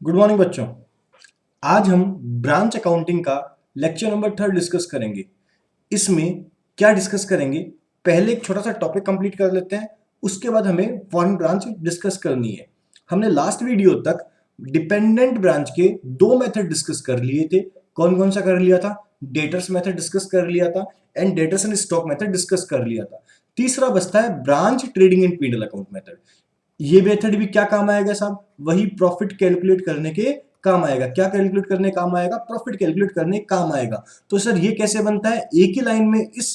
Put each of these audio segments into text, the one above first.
Good morning बच्चों। आज हम ब्रांच अकाउंटिंग का लेक्चर नंबर 3 डिस्कस करेंगे। इसमें क्या डिस्कस करेंगे, पहले एक छोटा सा टॉपिक कंप्लीट कर लेते हैं, उसके बाद हमें फॉरेन ब्रांच डिस्कस करनी है। हमने लास्ट वीडियो तक डिपेंडेंट ब्रांच के दो मेथड डिस्कस कर लिए थे। कौन कौन सा कर लिया था? डेटर्स मेथड डिस्कस कर लिया था and debtors and stock method discuss कर लिया था। तीसरा बचता है branch trading and P and L account method. ये मेथड भी क्या काम आएगा साहब? वही प्रॉफिट कैलकुलेट करने के काम आएगा। क्या कैलकुलेट करने काम आएगा? प्रॉफिट कैलकुलेट करने काम आएगा। तो सर ये कैसे बनता है? एक ही लाइन में इस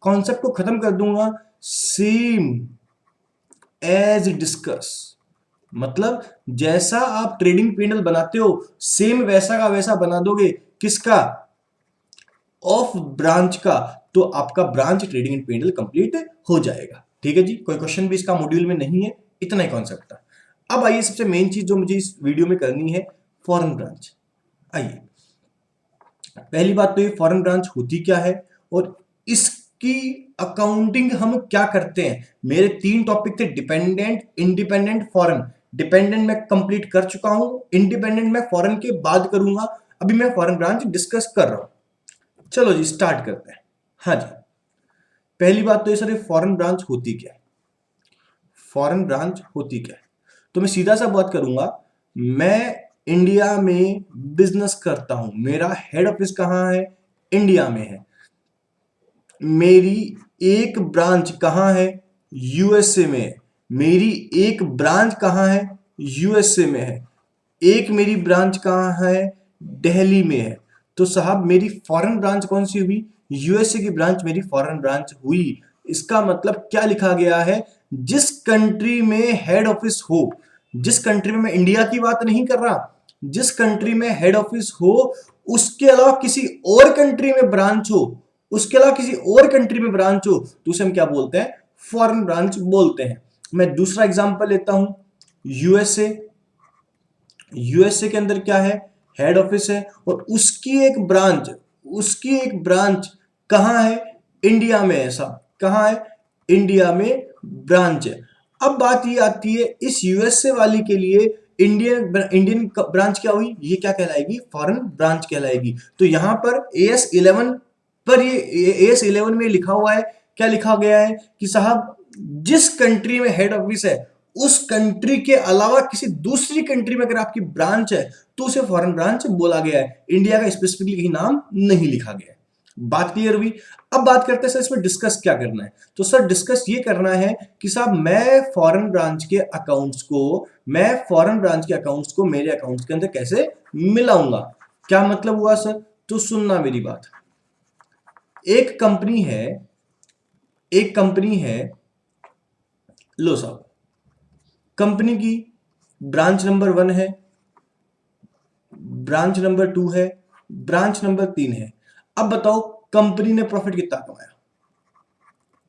कॉन्सेप्ट को खत्म कर दूंगा, सेम एज डिस्कस। मतलब जैसा आप ट्रेडिंग पैनल बनाते हो सेम वैसा का वैसा बना दोगे। किसका? ऑफ ब्रांच का। तो आपका branch trading and panel complete हो जाएगा। ठीक है जी, कोई क्वेश्चन भी इसका मॉड्यूल में नहीं है, इतना ही कॉन्सेप्ट था। अब आइए सबसे मेन चीज जो मुझे इस वीडियो में करनी है, फॉरेन ब्रांच। आइए, पहली बात तो ये फॉरेन ब्रांच होती क्या है और इसकी अकाउंटिंग हम क्या करते हैं। मेरे तीन टॉपिक थे, डिपेंडेंट, इंडिपेंडेंट, फॉरेन। डिपेंडेंट मैं कंप्लीट कर चुका हूं, इंडिपेंडेंट मैं फॉरेन के बाद करूंगा। अभी मैं फॉरेन ब्रांच डिस्कस कर रहा हूं। चलो जी स्टार्ट करते हैं। हाँ जी, पहली बात तो ये सर, ये फॉरेन ब्रांच होती क्या है? फॉरेन ब्रांच होती क्या है? तो मैं सीधा सा बात करूंगा। मैं इंडिया में बिजनेस करता हूं, मेरा हेड ऑफिस कहां है? इंडिया में है। मेरी एक ब्रांच कहां है? यूएसए में है। मेरी एक ब्रांच कहां है? यूएसए में है। एक मेरी ब्रांच कहां है? दिल्ली में है। तो साहब मेरी फॉरेन ब्रांच कौन सी हुई? यूएसए की ब्रांच मेरी फॉरेन ब्रांच हुई। इसका मतलब क्या लिखा गया है? जिस कंट्री में हेड ऑफिस हो, जिस कंट्री में, मैं इंडिया की बात नहीं कर रहा, जिस कंट्री में हेड ऑफिस हो उसके अलावा किसी और कंट्री में ब्रांच हो, उसके अलावा किसी और कंट्री में ब्रांच हो, तो उसे हम क्या बोलते हैं? फॉरेन ब्रांच बोलते हैं। मैं दूसरा एग्जांपल लेता हूं, यूएसए। यूएसए के अंदर क्या है? हेड ऑफिस है और उसकी एक ब्रांच कहां है? इंडिया में है साहब। कहां है? इंडिया में ब्रांच है। अब बात ये आती है, इस यूएसए वाली के लिए इंडियन ब्रांच क्या हुई? ये क्या कहलाएगी? फॉरेन ब्रांच कहलाएगी। तो यहां पर AS11 पर, ये AS11 में लिखा हुआ है, क्या लिखा गया है कि साहब जिस कंट्री में हेड ऑफिस है उस कंट्री के अलावा किसी दूसरी कंट्री में अगर आपकी ब्रांच है तो उसे फॉरेन ब्रांच बोला गया है। इंडिया का स्पेसिफिकली कहीं नाम नहीं लिखा गया है। बात क्लियर हुई? अब बात करते हैं सर इसमें डिस्कस क्या करना है। तो सर डिस्कस ये करना है कि साहब मैं फॉरेन ब्रांच के अकाउंट्स को मेरे अकाउंट्स के अंदर कैसे मिलाऊंगा। क्या मतलब हुआ सर? तो सुनना मेरी बात। एक कंपनी है, लो साहब, कंपनी की ब्रांच नंबर 1 है, ब्रांच नंबर 2 है, ब्रांच नंबर 3 है। अब बताओ कंपनी ने प्रॉफिट कितना कमाया?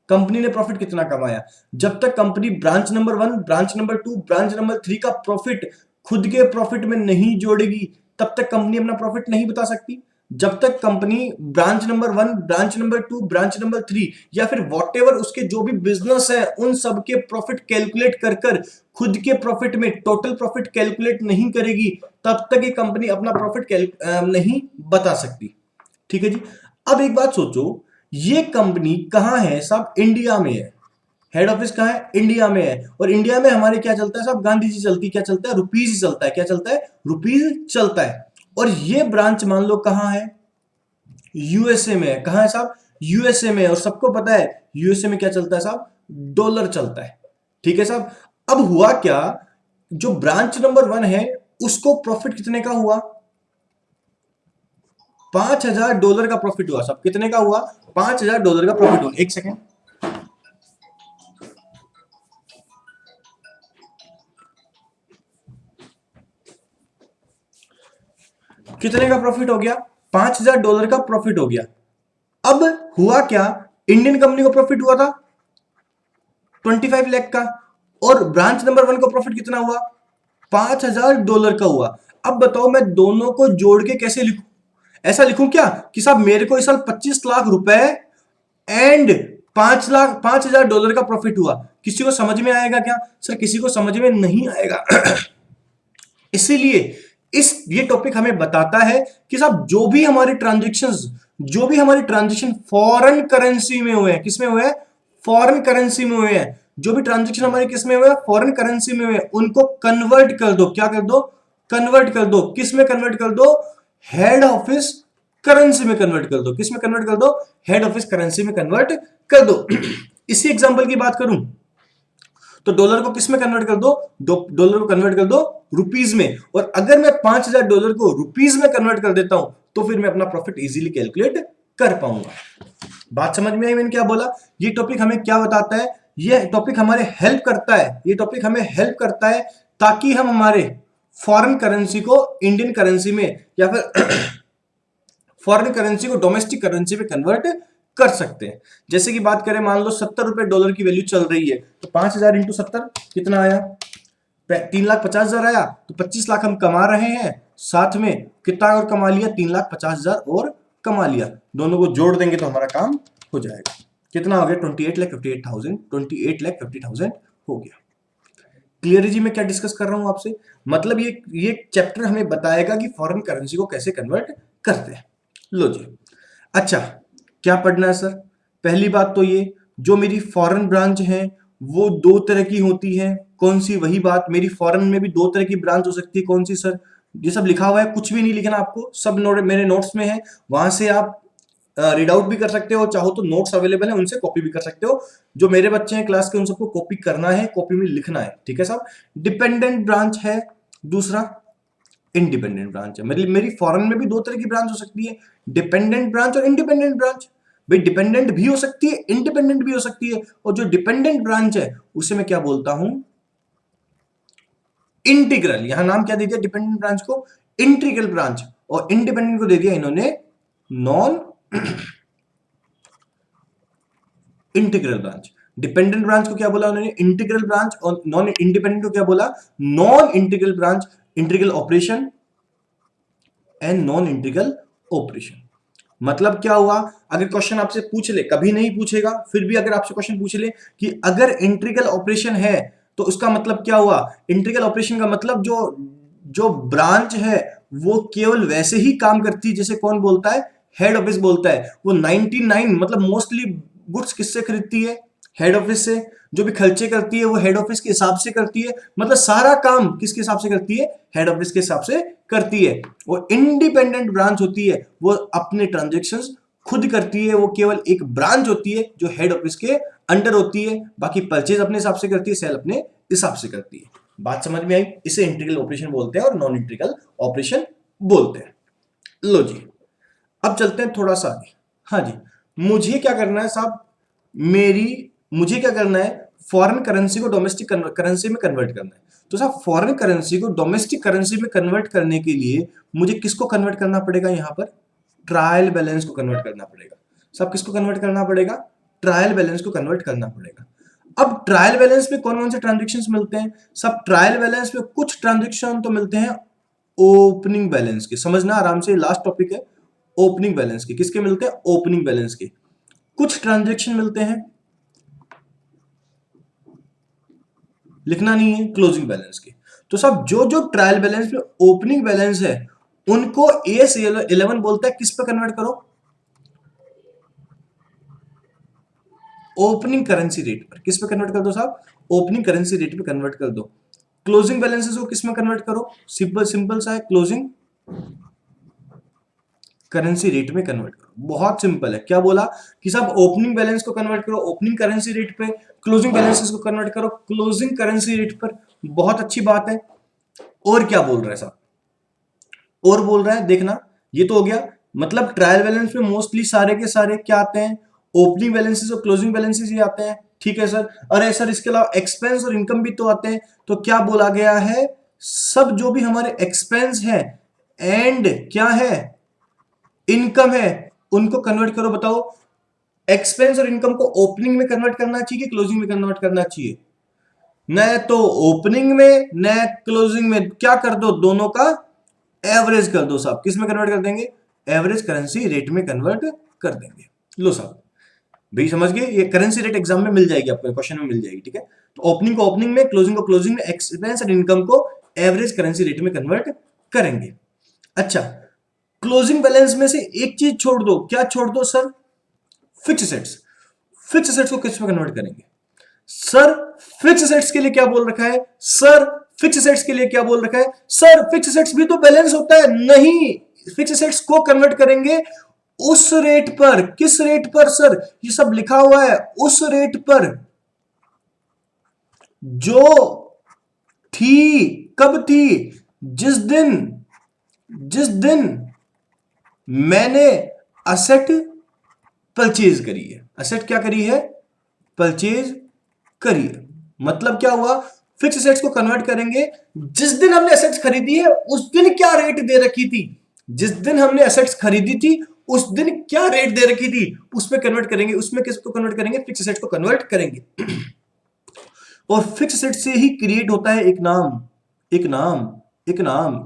कंपनी ने प्रॉफिट कितना कमाया? जब तक company branch number 1, branch number 2, branch number 3 का प्रॉफिट खुद के प्रॉफिट में नहीं जोड़ेगी तब तक कंपनी अपना प्रॉफिट नहीं बता सकती। जब तक company branch number 1, branch number 2, branch number 3 या फिर वॉटेवर उसके जो भी बिजनेस है उन सब के प्रॉफिट कैलकुलेट कर कर खुद के प्रॉफिट में टोटल प्रॉफिट कैलकुलेट नहीं करेगी तब तक ये कंपनी अपना प्रॉफिट नहीं बता सकती। ठीक है जी। अब एक बात सोचो, ये कंपनी कहां है साहब? इंडिया में है। हेड ऑफिस कहां है? इंडिया में है। और इंडिया में हमारे क्या चलता है साहब? गांधी जी चलती, क्या चलता है? रुपीज ही चलता है। क्या चलता है? रुपीज चलता है। और ये ब्रांच मान लो कहां है? यूएसए में है। कहां है साहब? यूएसए में है। और सबको पता है यूएसए में क्या चलता है साहब? डॉलर चलता है। ठीक है साहब। अब हुआ क्या, जो ब्रांच नंबर 1 है उसको प्रॉफिट कितने का हुआ? $5,000 का प्रॉफिट हुआ साहब। कितने का हुआ? $5,000 का प्रॉफिट हुआ। एक सेकेंड, कितने का प्रॉफिट हो गया? $5,000 का प्रॉफिट हो गया। अब हुआ क्या, इंडियन कंपनी को प्रॉफिट हुआ था 25 लाख का और ब्रांच नंबर 1 को प्रॉफिट कितना हुआ? $5,000 का हुआ। अब बताओ मैं दोनों को जोड़ के कैसे लिखूं? ऐसा लिखूं क्या कि साहब मेरे को इस साल 25 लाख रुपए एंड $5,000 का प्रॉफिट हुआ। किसी को समझ में आएगा क्या? सर किसी को समझ में नहीं आएगा। इसीलिए ये टॉपिक हमें बताता है कि साहब जो भी हमारे ट्रांजेक्शन फॉरेन करेंसी में हुए हैं, किस में हुए हैं? फॉरेन करेंसी में हुए हैं। जो भी ट्रांजेक्शन हमारे किस में हुए हैं? फॉरेन करेंसी में हुए हैं, उनको कन्वर्ट कर दो। क्या कर दो? कन्वर्ट कर दो। किस में कन्वर्ट कर दो? हेड ऑफिस करेंसी में कन्वर्ट कर दो। किस में कन्वर्ट कर दो? हेड ऑफिस करेंसी में कन्वर्ट कर दो। इसी एग्जांपल की बात करूं तो डॉलर को किस में कन्वर्ट कर दो? डॉलर को कन्वर्ट कर दो रुपीज में। और अगर मैं $5,000 को रुपीज में कन्वर्ट कर देता हूं तो फिर मैं अपना प्रॉफिट इजीली कैलकुलेट कर पाऊंगा। बात समझ में आई मैंने क्या बोला? ये टॉपिक हमें क्या बताता है? ये टॉपिक हमारे हेल्प करता है, ये टॉपिक हमें हेल्प करता है ताकि हम हमारे फॉरेन करेंसी को इंडियन करेंसी में या फिर फॉरेन करेंसी को डोमेस्टिक करेंसी में कन्वर्ट कर सकते हैं। जैसे कि बात करें, मान लो $70 डॉलर की वैल्यू चल रही है तो 5,000 इंटू 70 कितना आया? 3,50,000 आया। तो 25 लाख हम कमा रहे हैं, साथ में कितना और कमा लिया? 3,50,000 और कमा लिया। दोनों को जोड़ देंगे तो हमारा काम हो जाएगा। कितना हो गया? 28,58,000, 28,50,000 हो गया। क्लियर है जी मैं क्या डिस्कस कर रहा हूं आपसे? मतलब ये चैप्टर हमें बताएगा कि फॉरेन करेंसी को कैसे कन्वर्ट करते हैं। लो जी, अच्छा क्या पढ़ना है सर? पहली बात तो ये, जो मेरी फॉरेन ब्रांच है वो दो तरह की होती है। कौन सी? वही बात, मेरी फॉरेन में भी दो तरह की ब्रांच हो सकती है। कौन सी सर? ये सब लिखा हुआ है, कुछ भी नहीं लिखना आपको, सब नोट मेरे नोट्स में है, वहां से आप रीड आउट भी कर सकते हो, चाहो तो नोट्स अवेलेबल है उनसे कॉपी भी कर सकते हो। जो मेरे बच्चे हैं क्लास के उन सबको कॉपी करना है, कॉपी में लिखना है, ठीक है साहब। डिपेंडेंट ब्रांच है, दूसरा इंडिपेंडेंट ब्रांच है। मतलब मेरी फॉरेन में भी दो तरह की ब्रांच हो सकती है, डिपेंडेंट ब्रांच और इंडिपेंडेंट ब्रांच। भाई डिपेंडेंट भी हो सकती है, इंडिपेंडेंट भी हो सकती है। और जो डिपेंडेंट ब्रांच है उसे मैं क्या बोलता हूं? इंटीग्रल। यहां नाम क्या दे दिया डिपेंडेंट ब्रांच को? Integral branch. और इंडिपेंडेंट को दे दिया इन्होंने non integral branch. Dependent branch को क्या बोला उन्होंने? Integral branch. और नॉन इंडिपेंडेंट को क्या बोला? Non integral branch. Integral operation and non integral operation. मतलब क्या हुआ? अगर क्वेश्चन आपसे पूछ ले, कभी नहीं पूछेगा, फिर भी अगर आपसे क्वेश्चन पूछ ले कि अगर इंटीग्रल ऑपरेशन है तो उसका मतलब क्या हुआ? इंटीग्रल ऑपरेशन का मतलब जो जो ब्रांच है वो केवल वैसे ही काम करती है जैसे कौन बोलता है? हेड ऑफिस बोलता है। वो 99 मतलब मोस्टली गुड्स किससे खरीदती है? हेड ऑफिस से। जो भी खर्चे करती है वो हेड ऑफिस के हिसाब से करती है। मतलब सारा काम किसके हिसाब से करती है? हेड ऑफिस के हिसाब से करती है। वो इंडिपेंडेंट ब्रांच होती है, वो अपने ट्रांजेक्शन्स खुद करती है। वो केवल एक ब्रांच होती है जो हेड ऑफिस के अंडर होती है। बाकी परचेज अपने हिसाब से करती है, सेल अपने हिसाब से करती है। बात समझ में आई? इसे इंटीग्रल ऑपरेशन बोलते हैं और नॉन इंटीग्रल ऑपरेशन बोलते हैं। लो जी, अब चलते हैं थोड़ा सा आगे। हाँ जी, मुझे क्या करना है साहब? मुझे क्या करना है? फॉरेन करेंसी को डोमेस्टिक करेंसी में कन्वर्ट करना है। तो साहब फॉरेन करेंसी को डोमेस्टिक करेंसी में कन्वर्ट करने के लिए मुझे किसको कन्वर्ट करना पड़ेगा? यहां पर ट्रायल बैलेंस को कन्वर्ट करना पड़ेगा। साहब किसको कन्वर्ट करना पड़ेगा? ट्रायल बैलेंस को कन्वर्ट करना पड़ेगा। अब ट्रायल बैलेंस में कौन कौन से ट्रांजेक्शन्स मिलते हैं? सब ट्रायल बैलेंस में कुछ ट्रांजेक्शन तो मिलते हैं ओपनिंग बैलेंस के। समझना आराम से, लास्ट टॉपिक है। ओपनिंग बैलेंस के किसके मिलते हैं? ओपनिंग बैलेंस के। कुछ ट्रांजेक्शन मिलते हैं, लिखना नहीं है, क्लोजिंग बैलेंस के। तो सब जो जो ट्रायल बैलेंस में ओपनिंग बैलेंस है उनको AS11 बोलता है किस पे कन्वर्ट करो? ओपनिंग करेंसी रेट पर। किस पे कन्वर्ट कर दो साहब? ओपनिंग करेंसी रेट पे कन्वर्ट कर दो। क्लोजिंग बैलेंसेस को किस में कन्वर्ट करो? सिंपल सिंपल सा है, क्लोजिंग करेंसी रेट में कन्वर्ट करो। बहुत सिंपल है। क्या बोला कि साहब ओपनिंग बैलेंस को कन्वर्ट करो ओपनिंग करेंसी रेट पे, क्लोजिंग बैलेंसेस को कन्वर्ट करो क्लोजिंग करेंसी रेट पर। बहुत अच्छी बात है। और क्या बोल रहा है साहब? और बोल रहा है, देखना, ये तो हो गया। मतलब ट्रायल बैलेंस में मोस्टली सारे के सारे क्या आते हैं? ओपनिंग बैलेंसेस और क्लोजिंग बैलेंसेस ही आते हैं, ठीक है सर। अरे सर इसके अलावा एक्सपेंस और इनकम भी तो आते हैं। तो क्या बोला गया है? सब जो भी हमारे एक्सपेंस है एंड क्या है? इनकम है, उनको कन्वर्ट करो। बताओ एक्सपेंस और इनकम को ओपनिंग में कन्वर्ट करना चाहिए, क्लोजिंग में कन्वर्ट करना चाहिए? न तो ओपनिंग में न क्लोजिंग में। क्या कर दो? दोनों का एवरेज कर दो साहब। किस में कन्वर्ट कर देंगे? एवरेज करेंसी रेट में कन्वर्ट कर देंगे। लो साहब, भाई समझ गए? ये करेंसी रेट एग्जाम में मिल जाएगी, आपको क्वेश्चन में मिल जाएगी, ठीक है। तो ओपनिंग को ओपनिंग में, क्लोजिंग को क्लोजिंग में, एक्सपेंस और इनकम को एवरेज करेंसी रेट में कन्वर्ट करेंगे। अच्छा, क्लोजिंग बैलेंस में से एक चीज छोड़ दो, क्या छोड़ दो sir? Fix assets. Fix assets को किस में कन्वर्ट करेंगे सर? फिक्स एसेट्स के लिए क्या बोल रखा है सर? फिक्स एसेट्स के लिए क्या बोल रखा है सर? फिक्स एसेट्स भी तो बैलेंस होता है। नहीं, फिक्स एसेट्स को कन्वर्ट करेंगे उस रेट पर। किस रेट पर सर? ये सब लिखा हुआ है, उस रेट पर जो थी। कब थी? जिस दिन मैंने असेट परचेज करी है। असेट क्या करी है? परचेज करी है। मतलब क्या हुआ? फिक्स एसेट्स को कन्वर्ट करेंगे जिस दिन हमने एसेट्स खरीदी है उस दिन क्या रेट दे रखी थी। जिस दिन हमने एसेट्स खरीदी थी उस दिन क्या रेट दे रखी थी, उसमें कन्वर्ट करेंगे। उसमें किसको कन्वर्ट करेंगे? फिक्स एसेट्स को कन्वर्ट करेंगे। और फिक्स एसेट से ही क्रिएट होता है एक नाम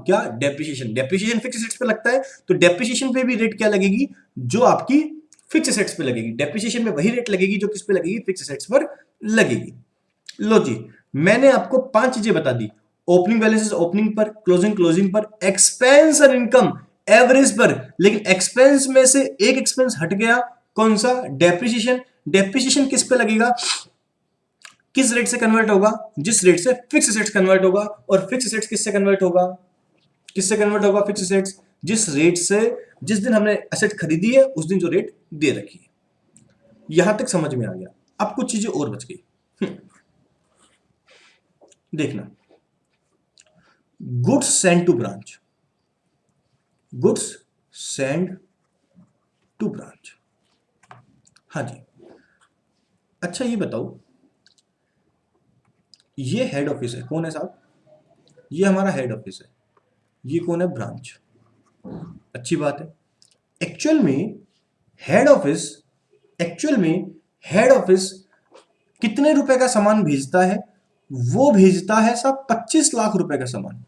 क्या? डेप्रिसिएशन। डेप्रिसिएशन फिक्स एसेट्स पे लगता है, तो डेप्रिसिएशन पे भी रेट क्या लगेगी? जो आपकी फिक्स एसेट्स पे लगेगी। डेप्रिसिएशन में वही रेट लगेगी जो किस पे लगेगी? फिक्स एसेट्स पर लगेगी। लो जी, मैंने आपको 5 चीजें बता दी। ओपनिंग बैलेंस ओपनिंग पर, क्लोजिंग पर, एक्सपेंस और इनकम एवरेज पर। लेकिन एक्सपेंस में से एक एक्सपेंस हट गया, कौन सा? डेप्रिसिएशन। डेप्रिसिएशन किस पे लगेगा? किस रेट से कन्वर्ट होगा? जिस रेट से फिक्स एसेट्स कन्वर्ट होगा। और फिक्स एसेट्स किससे कन्वर्ट होगा? किससे कन्वर्ट होगा फिक्स एसेट्स? जिस रेट से, जिस दिन हमने एसेट खरीदी है उस दिन जो रेट दे रखी है। यहां तक समझ में आ गया। अब कुछ चीजें और बच गई। देखना, goods send to branch. Goods send to branch. हाँ जी। अच्छा ये बताओ, ये हेड ऑफिस है, कौन है साहब? ये हमारा हेड ऑफिस है। ये कौन है? ब्रांच। अच्छी बात है। एक्चुअल में हेड ऑफिस एक्चुअल में हेड ऑफिस कितने रुपए का सामान भेजता है? वो भेजता है साहब 25 लाख रुपए का सामान।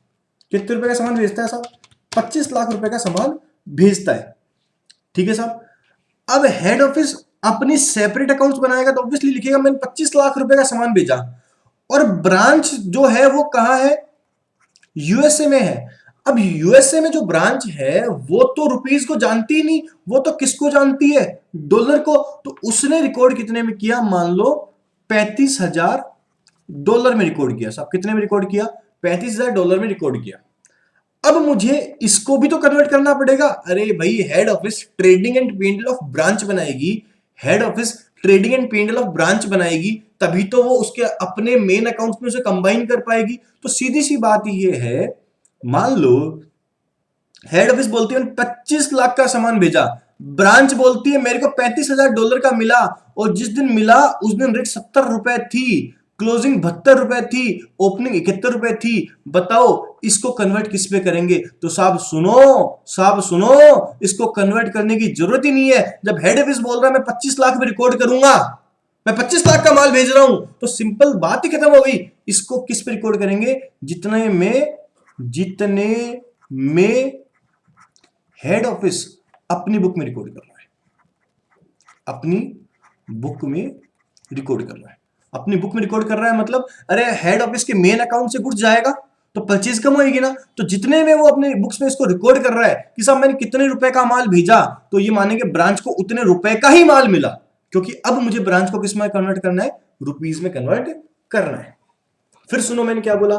कितने रुपए का सामान भेजता है साहब? 25 लाख रुपए का सामान भेजता है। ठीक है साहब। अब हेड ऑफिस अपनी सेपरेट अकाउंट्स बनाएगा तो ऑब्वियसली लिखेगा मैंने 25 लाख रुपए का सामान भेजा। और ब्रांच जो है वो कहां है? यूएसए में है। अब यूएसए में जो ब्रांच है वो तो रुपीस को जानती ही नहीं, वो तो किसको जानती है? डॉलर को। तो उसने रिकॉर्ड कितने में किया? मान लो $35,000 में रिकॉर्ड किया। साहब कितने में रिकॉर्ड किया? $35,000 में रिकॉर्ड किया। अब मुझे इसको भी तो कन्वर्ट करना पड़ेगा। अरे भाई, head office trading and P and L of branch बनाएगी। Head office trading and P and L of branch बनाएगी, तभी तो वो उसके अपने मेन अकाउंट में उसे कंबाइन कर पाएगी। तो सीधी सी बात ये है, मान लो हेड ऑफिस बोलती है 25 लाख का सामान भेजा, ब्रांच बोलती है मेरे को $35,000 का मिला, और जिस दिन मिला उस दिन रेट 70 रुपए थी, क्लोजिंग 72 रुपए थी, ओपनिंग 71 रुपए थी। बताओ इसको कन्वर्ट किस पे करेंगे? तो साहब सुनो, इसको कन्वर्ट करने की जरूरत ही नहीं है। जब हेड ऑफिस बोल रहा है मैं 25 लाख में रिकॉर्ड करूंगा, मैं 25 लाख का माल भेज रहा हूं, तो सिंपल बात ही खत्म हो गई। इसको किस पे रिकॉर्ड करेंगे? जितने में हेड ऑफिस अपनी बुक में रिकॉर्ड कर रहा है। अपनी बुक में रिकॉर्ड कर रहा है। अपनी बुक में रिकॉर्ड कर रहा है मतलब, अरे हेड ऑफिस के मेन अकाउंट से गुड्स जाएगा तो परचेज कम होगी ना। तो जितने में वो अपने बुक्स में इसको रिकॉर्ड कर रहा है कि साहब मैंने कितने रुपए का माल भेजा, तो ये मानेंगे ब्रांच को उतने रुपए का ही माल मिला, क्योंकि अब मुझे ब्रांच को किस में कन्वर्ट करना है? रुपीज में कन्वर्ट करना है। फिर सुनो मैंने क्या बोला।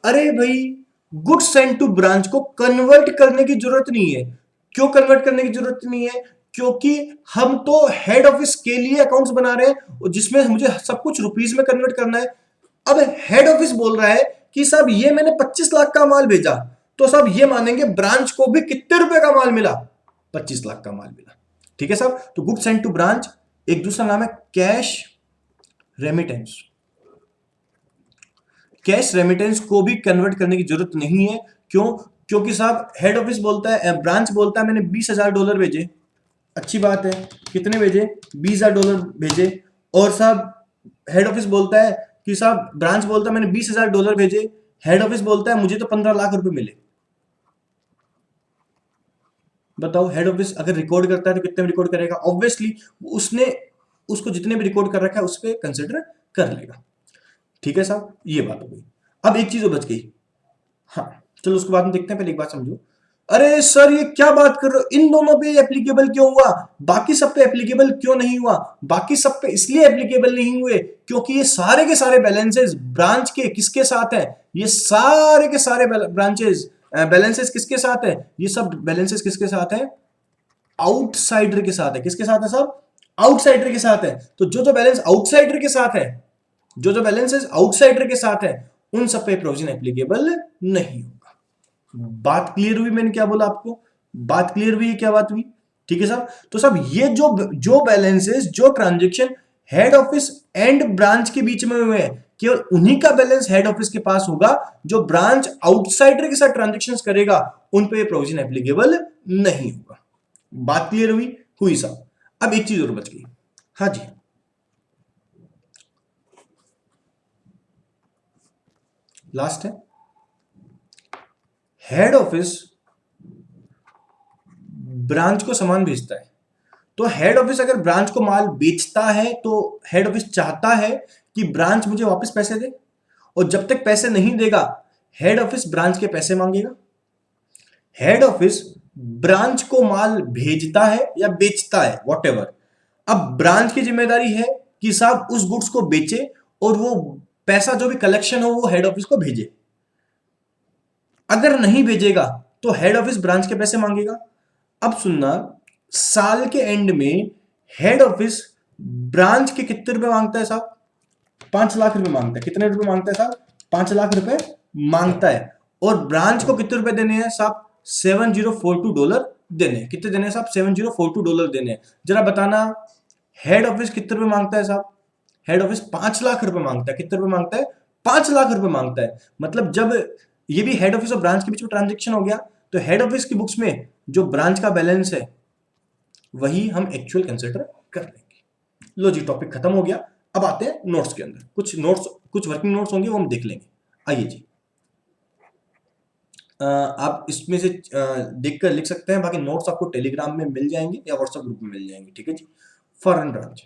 अरे भाई, गुड्स सेंड टू ब्रांच को कन्वर्ट करने की जरूरत नहीं है। क्यों कन्वर्ट करने की जरूरत नहीं है? क्योंकि हम तो हेड ऑफिस के लिए अकाउंट्स बना रहे हैं जिसमें मुझे सब कुछ रुपीस में कन्वर्ट करना है। अब हेड ऑफिस बोल रहा है कि साहब ये मैंने 25 लाख का माल भेजा, तो साहब ये मानेंगे ब्रांच को भी कितने रुपए का माल मिला? 25 लाख का माल मिला। ठीक है साहब। तो गुड्स सेंड टू ब्रांच, एक दूसरा नाम है कैश रेमिटेंस। कैश रेमिटेंस को भी कन्वर्ट करने की जरूरत नहीं है। क्यों? क्योंकि साहब हेड ऑफिस बोलता है, ब्रांच बोलता है मैंने $20,000 भेजे। अच्छी बात है, कितने भेजे? $20,000 भेजे। और साहब हेड ऑफिस बोलता है कि साहब, ब्रांच बोलता है मैंने $20,000 भेजे, हेड ऑफिस बोलता है मुझे तो 15 लाख रुपए मिले। बताओ हेड ऑफिस अगर रिकॉर्ड करता है तो कितने में रिकॉर्ड करेगा? ऑब्वियसली उसने उसको जितने भी रिकॉर्ड कर रखा है उस पर कंसिडर कर लेगा। ठीक है साहब, ये बात हो गई। अब एक चीज बच गई। हाँ, चलो उसके बाद में देखते हैं, पहले एक बात समझो। अरे सर ये क्या बात कर रहे हो, इन दोनों पे एप्लीकेबल क्यों हुआ, बाकी सब पे एप्लीकेबल क्यों नहीं हुआ? बाकी सब पे इसलिए एप्लीकेबल नहीं हुए क्योंकि ये सारे के सारे बैलेंसेस ब्रांच के किसके साथ हैं? ये सारे के सारे ब्रांचेस बैलेंसेस किसके साथ है? ये सब बैलेंसेस किसके साथ है? आउटसाइडर के साथ है। किसके साथ है सब? आउटसाइडर के साथ है। तो जो जो बैलेंस आउटसाइडर के साथ है, जो जो बैलेंसेस आउटसाइडर के साथ है, उन सब पे प्रोविजन एप्लीकेबल नहीं होगा। बात क्लियर हुई? मैंने क्या बोला आपको? बात क्लियर हुई? क्या बात हुई? ठीक है साहब। तो साहब ये जो जो बैलेंसेस, जो transaction head office and branch के बीच में हुए हैं, केवल उन्हीं का बैलेंस हेड ऑफिस के पास होगा। जो ब्रांच आउटसाइडर के साथ ट्रांजेक्शंस करेगा उन पे प्रोविजन एप्लीकेबल नहीं होगा। बात क्लियर हुई? हुई साहब। अब एक चीज और बच गई। हाँ जी, लास्ट है, हेड ऑफिस ब्रांच को सामान भेजता है। तो हेड ऑफिस अगर ब्रांच को माल बेचता है तो हेड ऑफिस चाहता है कि ब्रांच मुझे वापस पैसे दे, और जब तक पैसे नहीं देगा हेड ऑफिस ब्रांच के पैसे मांगेगा। हेड ऑफिस ब्रांच को माल भेजता है या बेचता है, वॉटेवर। अब ब्रांच की जिम्मेदारी है कि साहब उस गुड्स को बेचे और वो पैसा जो भी कलेक्शन हो वो हेड ऑफिस को भेजे। अगर नहीं भेजेगा तो हेड ऑफिस ब्रांच के पैसे मांगेगा। अब सुनना, साल के एंड में हेड ऑफिस ब्रांच के कितने रुपए मांगता है साहब? 5 लाख रुपए मांगता है। कितने रुपए मांगता है साहब? 5 लाख रुपए मांगता है। और ब्रांच को कितने रुपए देने हैं साहब? $7042 देने हैं। कितने देने हैं साहब? $7042 देने हैं। जरा बताना, हेड ऑफिस कितने रुपए मांगता है साहब? हेड ऑफिस 5 लाख रुपए मांगता है। कितने रुपए मांगता है? 5 लाख रुपए मांगता है। मतलब जब ये भी हेड ऑफिस और ब्रांच के बीच में ट्रांजेक्शन हो गया तो हेड ऑफिस की बुक्स में जो ब्रांच का बैलेंस है वही हम एक्चुअल कंसिडर कर लेंगे। लो जी, टॉपिक खत्म हो गया। अब आते हैं नोट्स के अंदर। कुछ नोट्स, कुछ वर्किंग नोट्स होंगे वो हम देख लेंगे। आइए जी, आप इसमें से देखकर लिख सकते हैं। बाकी नोट्स आपको टेलीग्राम में मिल जाएंगे या व्हाट्सएप ग्रुप में मिल जाएंगे। ठीक है जी। Foreign branch,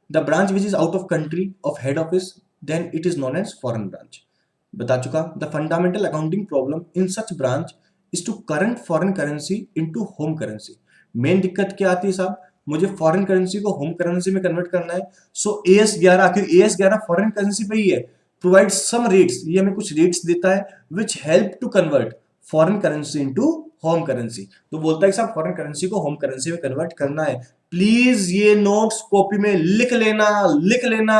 the branch which is out of country of head office, then it is known as foreign branch. बता चुका। The fundamental accounting problem in such branch is to current foreign currency into home currency. Main दिक्कत क्या आती है साहब? मुझे foreign currency को home currency में कन्वर्ट करना है। सो AS11, क्योंकि AS11 फॉरेन करेंसी पे ही है, प्रोवाइड सम रेट्स, ये हमें कुछ रेट्स देता है which help to convert foreign currency into home currency. तो बोलता है कि साहब फॉरेन करेंसी को होम करेंसी में कन्वर्ट करना है। प्लीज ये नोट्स कॉपी में लिख लेना, लिख लेना,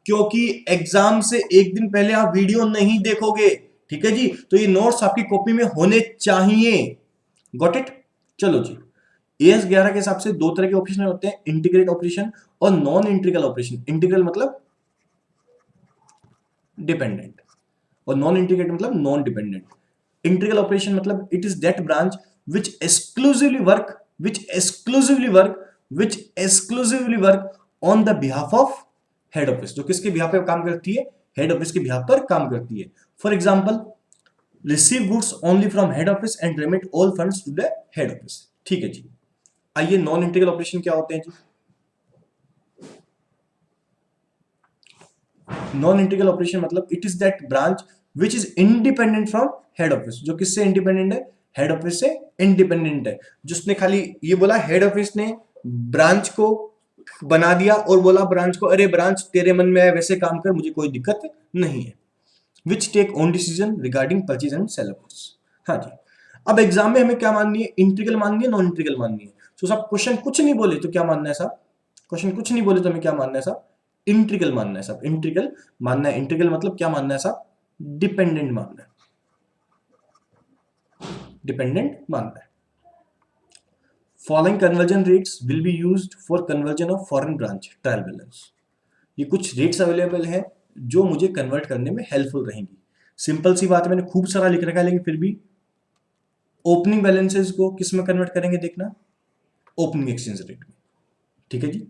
क्योंकि एग्जाम से एक दिन पहले आप वीडियो नहीं देखोगे। ठीक है जी। तो ये नोट्स आपकी कॉपी में होने चाहिए। Got it? चलो जी। AS11 के हिसाब से दो तरह के ऑपरेशन होते हैं, इंटीग्रेट ऑपरेशन और नॉन इंटीग्रल ऑपरेशन। इंटीग्रल मतलब डिपेंडेंट और नॉन इंटीग्रेट मतलब नॉन डिपेंडेंट। इंटीग्रल ऑपरेशन मतलब it is that branch which exclusively work, which exclusively work on the behalf of head office. जो किसके बिहाफ पे काम करती है? हेड ऑफिस के बिहाफ पर काम करती है। For example, receive goods only from head office and remit all funds to the head office. ठीक है जी। आइए, नॉन इंटीग्रल ऑपरेशन क्या होते हैं जी? नॉन इंटीग्रल ऑपरेशन मतलब it is that branch which is independent from head office. जो किससे independent है? हेड ऑफिस से इंडिपेंडेंट है। जिसने खाली ये बोला, हेड ऑफिस ने ब्रांच को बना दिया और बोला ब्रांच को, अरे ब्रांच तेरे मन में है वैसे काम कर, मुझे कोई दिक्कत नहीं है। Which take own decision regarding purchase and sale goods. हाँ जी। अब एग्जाम में हमें क्या माननी है? इंटीग्रल माननी है, नॉन इंटीग्रल माननी है? तो साहब क्वेश्चन कुछ नहीं बोले तो क्या मानना है साहब? क्वेश्चन कुछ नहीं बोले तो हमें क्या मानना है साहब? इंटीग्रल मानना है साहब। इंटीग्रल मानना है। इंटीग्रल मतलब क्या मानना है साहब? डिपेंडेंट मानना है। डिपेंडेंट मानना है। Following conversion rates will be used for conversion of foreign branch trial balance. ये कुछ रेट्स अवेलेबल है जो मुझे कन्वर्ट करने में हेल्पफुल रहेंगी। सिंपल सी बात है, मैंने खूब सारा लिख रखा है लेकिन फिर भी, ओपनिंग बैलेंसेस को किस में कन्वर्ट करेंगे देखना? ओपनिंग एक्सचेंज रेट में। ठीक है जी।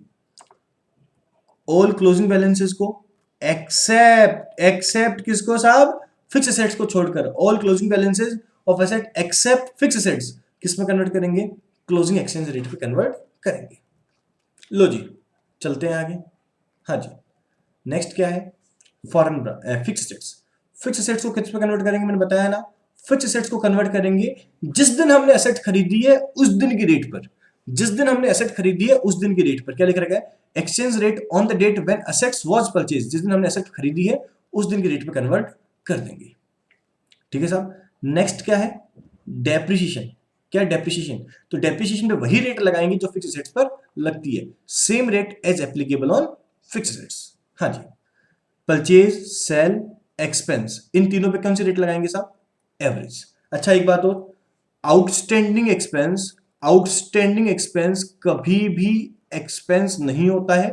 ऑल क्लोजिंग बैलेंसेस को एक्सेप्ट किसको साहब? फिक्स एसेट्स को छोड़कर। All closing balances of asset except fix assets किस में कन्वर्ट करेंगे? क्लोजिंग एक्सचेंज रेट पे कन्वर्ट करेंगे। लो जी, चलते हैं आगे। हाँ जी। नेक्स्ट क्या है? Foreign fix assets. Fix assets को किस में कन्वर्ट करेंगे? मैंने बताया ना, फिक्स एसेट्स को कन्वर्ट करेंगे जिस दिन हमने एसेट खरीदी है उस दिन की रेट पर। जिस दिन हमने एसेट खरीदी है उस दिन की रेट पर। क्या लिख रखा है? Exchange rate on the date when assets was purchase. जिस दिन हमने एसेट खरीदी है उस दिन की रेट पर कन्वर्ट कर देंगे। ठीक है साहब। नेक्स्ट क्या है? डेप्रिसिएशन। क्या डेप्रिसिएशन? तो डेप्रिसिएशन पे वही रेट लगाएंगे जो फिक्स एसेट्स पर लगती है। Same rate as applicable on fix assets. हाँ जी। परचेज, सेल, एक्सपेंस, इन तीनों पे कौन सी रेट लगाएंगे साहब? एवरेज। अच्छा एक बात और, आउटस्टैंडिंग एक्सपेंस, आउटस्टैंडिंग एक्सपेंस कभी भी एक्सपेंस नहीं होता है।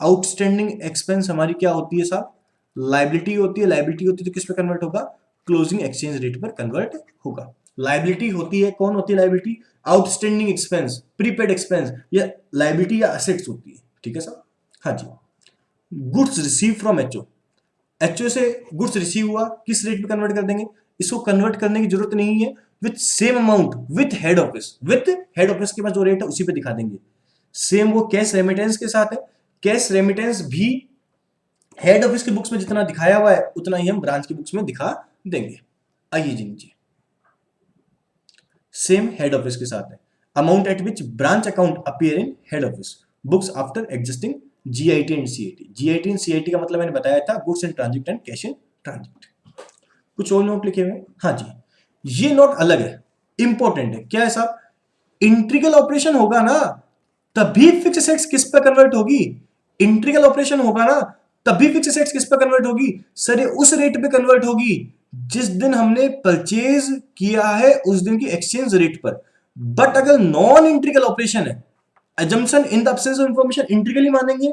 आउटस्टैंडिंग एक्सपेंस हमारी क्या होती है साहब? लाइबिलिटी होती है। लाइबिलिटी होती है तो किस पे कन्वर्ट होगा? क्लोजिंग एक्सचेंज रेट पर कन्वर्ट होगा। लाइबिलिटी होती है, कौन होती है liability? Outstanding expense, prepaid expense, या लाइबिलिटी या असेट्स होती है। ठीक है साहब। हाँ जी। Goods receive from HO, HO से गुड्स रिसीव हुआ, किस रेट पे कन्वर्ट कर देंगे? इसको कन्वर्ट करने की जरूरत नहीं है। With same amount with head office, with head office के पास जो रेट है उसी पे दिखा देंगे। सेम वो कैश रेमिटेंस के साथ है। कैश रेमिटेंस भी हेड ऑफिस की बुक्स में जितना दिखाया हुआ है उतना ही हम ब्रांच की बुक्स में दिखा देंगे। आइए जी नीचे, सेम हेड ऑफिस के साथ है। Amount at which branch account appear in head office books after adjusting GIT and CIT. GIT and CIT का मतलब मैंने बताया था, goods in transit and cash in transit. कुछ और नोट लिखे हुए? हाँ जी। ये नोट अलग है, इंपॉर्टेंट है। क्या है साहब? इंट्रीगल ऑपरेशन होगा ना तभी फिक्स एसेट्स किस पर कन्वर्ट होगी? इंट्रीगल ऑपरेशन होगा ना तभी फिक्स एसेट्स किस पर कन्वर्ट होगी? सर ये उस रेट पे कन्वर्ट होगी जिस दिन हमने परचेज किया है उस दिन की एक्सचेंज रेट पर। बट अगर नॉन इंट्रीगल ऑपरेशन है, assumption in the absence of information integrally मानेंगे,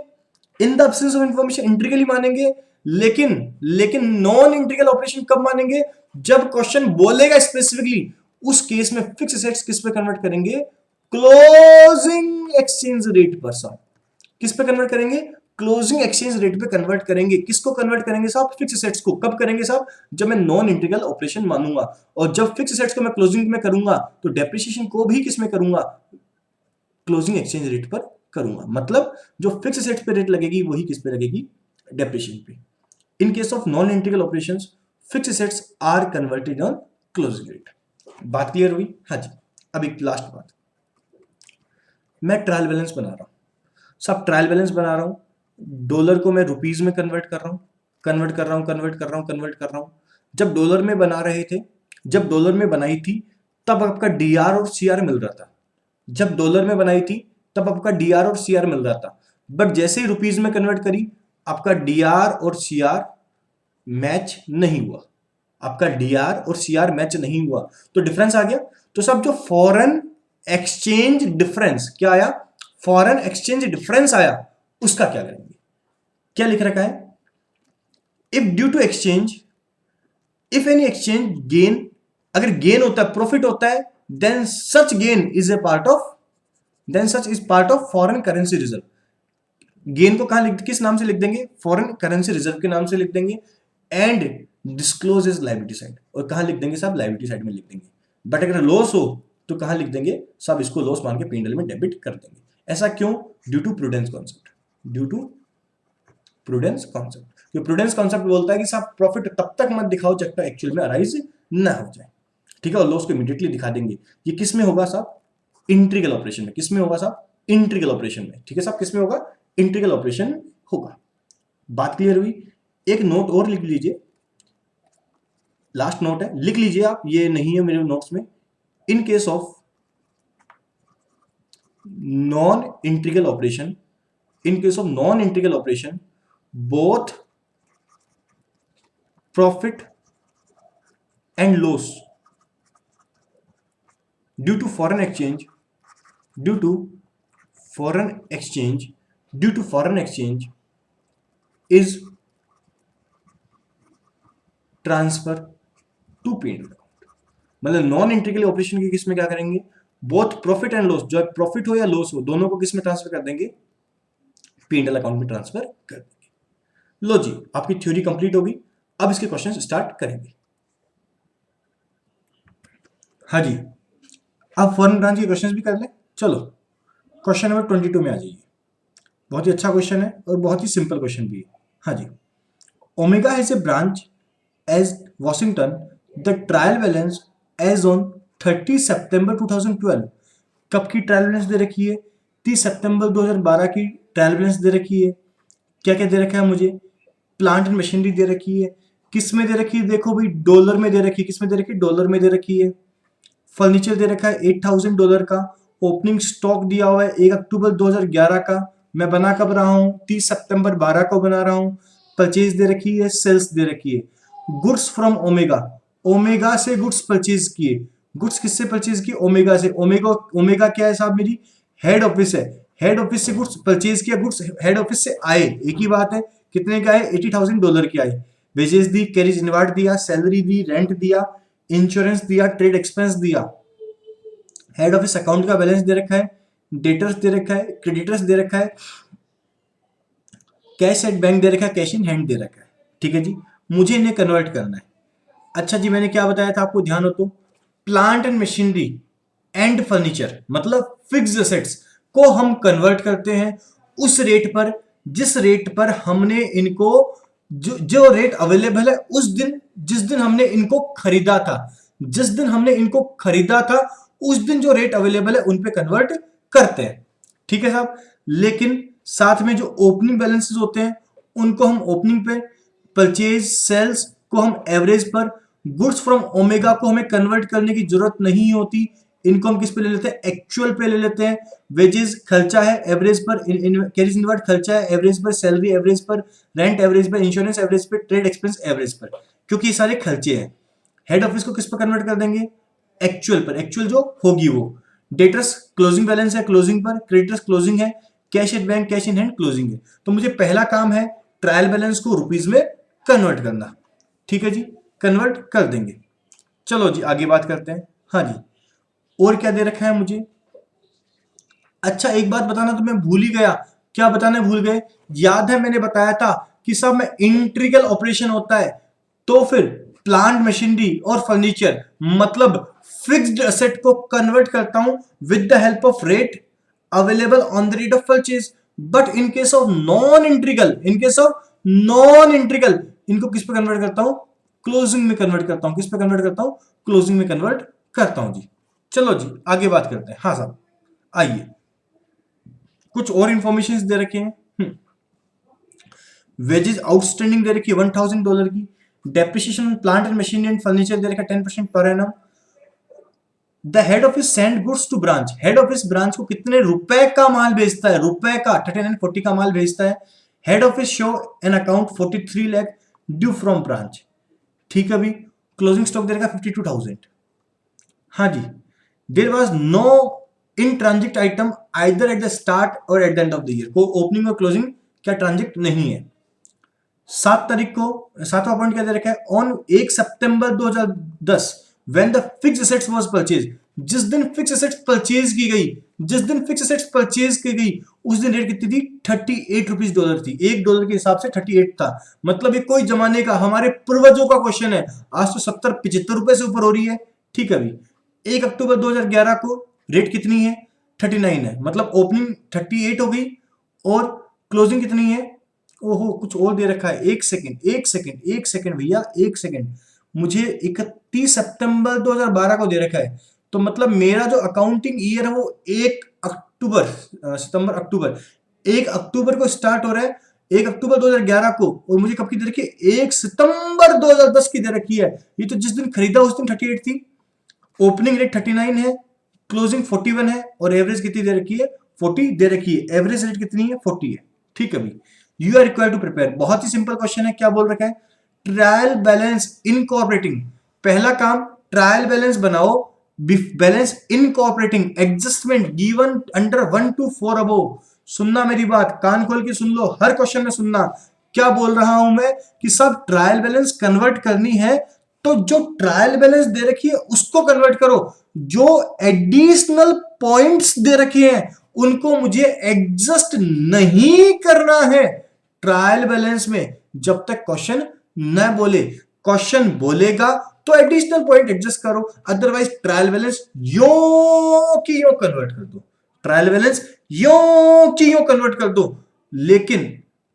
in the absence of information integrally मानेंगे, लेकिन नॉन इंट्रीगल ऑपरेशन कब मानेंगे? जब क्वेश्चन बोलेगा स्पेसिफिकली, उस केस में फिक्स एसेट्स किस पे कन्वर्ट करेंगे? क्लोजिंग एक्सचेंज रेट पर साहब। किस पे कन्वर्ट करेंगे? क्लोजिंग एक्सचेंज रेट पे कन्वर्ट करेंगे। किसको कन्वर्ट करेंगे साहब? फिक्स एसेट्स को। कब करेंगे साहब? जब मैं नॉन इंटीग्रल ऑपरेशन मानूंगा। और जब फिक्स एसेट्स को मैं क्लोजिंग में करूंगा तो डेप्रिसिएशन को भी किस में करूंगा? क्लोजिंग एक्सचेंज रेट पर करूंगा। मतलब जो फिक्स एसेट्स पे रेट लगेगी वही किस पे लगेगी? डेप्रिसिएशन पे। In case of non integral operations fix assets are converted on closing rate. बात क्लियर हुई? हाँ जी। अब एक लास्ट बात, मैं ट्रायल बैलेंस बना रहा हूं। सब ट्रायल बैलेंस बना रहा हूं, डॉलर को मैं रुपीज में कन्वर्ट कर रहा हूं, कन्वर्ट कर रहा हूं, कन्वर्ट कर रहा हूं, कन्वर्ट कर रहा हूं। जब डॉलर में बना रहे थे, जब डॉलर में बनाई थी तब आपका डीआर और सीआर मिल रहा था। जब डॉलर में बनाई थी तब आपका डीआर और सीआर मिल रहा था। बट जैसे ही रुपीज में कन्वर्ट करी आपका डीआर और सीआर मैच नहीं हुआ। आपका डीआर और सीआर मैच नहीं हुआ तो डिफरेंस आ गया। तो सब जो फॉरेन एक्सचेंज डिफरेंस क्या आया? फॉरेन एक्सचेंज डिफरेंस आया, उसका क्या करेंगे? क्या लिख रखा है? If due to exchange, if any exchange gain, अगर गेन होता है, प्रॉफिट होता है, then such gain is a part of, then such is part of foreign currency reserve. Gain को कहां लिख, किस नाम से लिख देंगे? फॉरेन करेंसी रिजर्व के नाम से लिख देंगे। And disclose is liability side, और कहां लिख देंगे साहब? लायबिलिटी साइड में लिख देंगे। बट अगर लॉस हो तो कहां लिख देंगे साहब? इसको लॉस मान के P&L में डेबिट कर देंगे। ऐसा क्यों? Due to prudence concept. Due to prudence concept. जो प्रूडेंस कॉन्सेप्ट बोलता है कि साहब प्रॉफिट तब तक मत दिखाओ जब तक एक्चुअल में अराइज ना हो जाए। ठीक है, और लॉस को इमीडिएटली दिखा देंगे। ये किस में होगा साहब? इंट्रीगल ऑपरेशन में। किस में होगा साहब? इंट्रीगल ऑपरेशन में। ठीक है साहब, किस में होगा? इंट्रीगल ऑपरेशन होगा। बात क्लियर हुई? एक नोट और लिख लीजिए, लास्ट नोट है, लिख लीजिए आप, ये नहीं है मेरे नोट्स में। In case of non integral operation, in case of non integral operation, both profit and loss due to foreign exchange, due to foreign exchange, due to foreign exchange is transfer to P&L account. मतलब non integral operation की किस में क्या करेंगे? Both profit and loss, जो profit हो या loss हो, दोनों को किस में ट्रांसफर कर देंगे? P&L अकाउंट में ट्रांसफर कर देंगे। लो जी, आपकी थ्योरी कंप्लीट होगी। अब इसके क्वेश्चन स्टार्ट करेंगे। हाँ जी, अब फॉरेन ब्रांच के क्वेश्चंस भी कर लें। चलो क्वेश्चन नंबर 22 में आ जाइए। बहुत ही अच्छा क्वेश्चन है और बहुत ही सिंपल क्वेश्चन भी है। हाँ जी, Omega has a branch as Washington the trial balance as on 30 सितंबर 2012। कब की ट्रायल बैलेंस दे रखी है? 30 सितंबर 2012 की ट्रायल बैलेंस दे रखी है। क्या क्या दे रखा है मुझे? प्लांट एंड मशीनरी दे रखी है। किस में दे रखी है? देखो भाई, डॉलर में दे रखी है। किस में दे रखी है? डॉलर में दे रखी है। फर्नीचर दे रखा है $8,000 का। ओपनिंग स्टॉक दिया हुआ है 1 अक्टूबर 2011 का। मैं बना कब रहा हूँ? 30 सितंबर 12 को बना रहा हूँ। परचेज दे रखी है, सेल्स दे रखी है। गुड्स फ्रॉम ओमेगा, ओमेगा से गुड्स परचेज किए। गुड्स किससे परचेज किए? ओमेगा से। ओमेगा, ओमेगा क्या है साहब? मेरी हेड ऑफिस है। हेड ऑफिस से गुड्स परचेज किया, गुड्स हेड ऑफिस से आए, एक ही बात है। कितने का आए? $80,000 के आए। वेजेस दी, कैरिज इनवार्ड दिया, सैलरी दी, रेंट दिया, इंश्योरेंस दिया, ट्रेड एक्सपेंस दिया। हेड ऑफिस अकाउंट का बैलेंस दे रखा है, डेटर्स दे रखा है, क्रेडिटर्स दे रखा है, कैश एट बैंक दे रखा है, कैश इन हैंड दे रखा है। ठीक है जी, मुझे इन्हें कन्वर्ट करना है। अच्छा जी, मैंने क्या बताया था आपको, ध्यान हो तो? Plant and machinery and furniture मतलब फिक्स्ड एसेट्स को हम कन्वर्ट करते हैं उस रेट पर जिस रेट पर हमने इनको, जो रेट अवेलेबल है उस दिन, जिस दिन हमने इनको खरीदा था। जिस दिन हमने इनको खरीदा था उस दिन जो रेट अवेलेबल है उन पे कन्वर्ट करते हैं। ठीक है साहब। लेकिन साथ में जो ओपनिंग बैलेंसेस होते हैं उनको हम ओपनिंग पे, परचेज सेल्स को हम एवरेज पर, गुड्स फ्रॉम ओमेगा को हमें कन्वर्ट करने की जरूरत नहीं होती। इनको हम किस पे ले लेते हैं? एक्चुअल पे ले लेते हैं। वेजेस खर्चा है एवरेज पर, कैरिज इनवर्ड खर्चा है एवरेज पर, सैलरी एवरेज पर, रेंट एवरेज पर, इंश्योरेंस एवरेज पर, ट्रेड एक्सपेंस एवरेज पर, क्योंकि ये सारे खर्चे हैं। हेड ऑफिस को किस पर कन्वर्ट कर देंगे? एक्चुअल पर। एक्चुअल जो होगी वो। डेटर्स क्लोजिंग बैलेंस है क्लोजिंग पर, क्रेडिटर्स क्लोजिंग है, cash at bank cash in hand closing है। तो मुझे पहला काम है ट्रायल बैलेंस को रुपीज में कन्वर्ट करना। ठीक है जी, कन्वर्ट कर देंगे। चलो जी आगे बात करते हैं। हाँ जी, और क्या दे रखा है मुझे? अच्छा एक बात बताना तो मैं भूल ही गया। क्या बताना भूल गए? याद है मैंने बताया था कि सब में इंट्रीगल ऑपरेशन होता है। तो फिर प्लांट मशीनरी और फर्नीचर मतलब फिक्स्ड एसेट को कन्वर्ट करता हूं with the help of rate available on the rate of purchase. But in case of non integral, इनको किस पे कन्वर्ट करता हूं? क्लोजिंग में कन्वर्ट करता हूं। किस पे कन्वर्ट करता हूं? क्लोजिंग में कन्वर्ट करता हूं जी। चलो जी आगे बात करते हैं। हाँ साहब, आइए कुछ और इंफॉर्मेशन दे रखे हैं। वेजेस आउटस्टैंडिंग दे रखी है $1,000 की। Depreciation plant and machinery and furniture दे रखा है 10% per annum. The head office send goods to branch, head office branch को कितने रुपए का माल भेजता है? रुपए का 3940 का माल भेजता है। Head office show an account 43 lakh due from branch. ठीक है भाई, क्लोजिंग स्टॉक दे रखा 52,000। हाँ जी, there was no in transit item either at the start or at the end of the year. को ओपनिंग और क्लोजिंग क्या ट्रांजिट नहीं है। 7 तारीख को 7वां पॉइंट क्या दे रखा है? On 1 September 2010 when the fix assets was purchase, जिस दिन फिक्स एसेट्स परचेज की गई, जिस दिन फिक्स एसेट्स परचेज की गई उस दिन रेट कितनी थी? $38 थी। $1 के हिसाब से 38 था। मतलब ये कोई जमाने का हमारे पूर्वजों का क्वेश्चन है। आज तो 70-75 रुपए से ऊपर हो रही है। ठीक है भाई, 1 अक्टूबर 2011 को रेट कितनी है? 39 है। मतलब ओपनिंग 38 हो गई और क्लोजिंग कितनी है? ओहो, कुछ और दे रखा है। एक सेकंड भैया, एक सेकंड। मुझे 31 सितंबर 2012 को दे रखा है। तो मतलब मेरा जो अकाउंटिंग ईयर है वो 1 अक्टूबर, सितंबर अक्टूबर, 1 अक्टूबर को स्टार्ट हो रहा है, 1 अक्टूबर 2011 को। और मुझे कब की दे रखी है? 1 सितंबर 2010 की दे रखी है। ये तो जिस दिन खरीदा उस दिन 38 थी। ओपनिंग रेट 39 है, क्लोजिंग 41 है और एवरेज कितनी दे रखी है? 40 दे रखी है। एवरेज रेट कितनी है? 40 है। ठीक है भाई, you are required to prepare. बहुत ही सिंपल क्वेश्चन है। क्या बोल रखा है? Trial balance incorporating. पहला काम ट्रायल बैलेंस बनाओ, balance incorporating adjustment given under 1 to 4 above. सुनना मेरी बात, कान खोल के सुन लो, हर क्वेश्चन में सुनना। क्या बोल रहा हूं मैं कि सब ट्रायल बैलेंस कन्वर्ट करनी है तो जो ट्रायल बैलेंस दे रखी है उसको कन्वर्ट करो। जो एडिशनल पॉइंट्स दे रखे हैं उनको मुझे एडजस्ट नहीं करना है ट्रायल बैलेंस में, जब तक क्वेश्चन न बोले। क्वेश्चन बोलेगा तो एडिशनल पॉइंट एडजस्ट करो, अदरवाइज ट्रायल बैलेंस यो की यो कन्वर्ट कर दो। ट्रायल बैलेंस यो की यो कन्वर्ट कर दो। लेकिन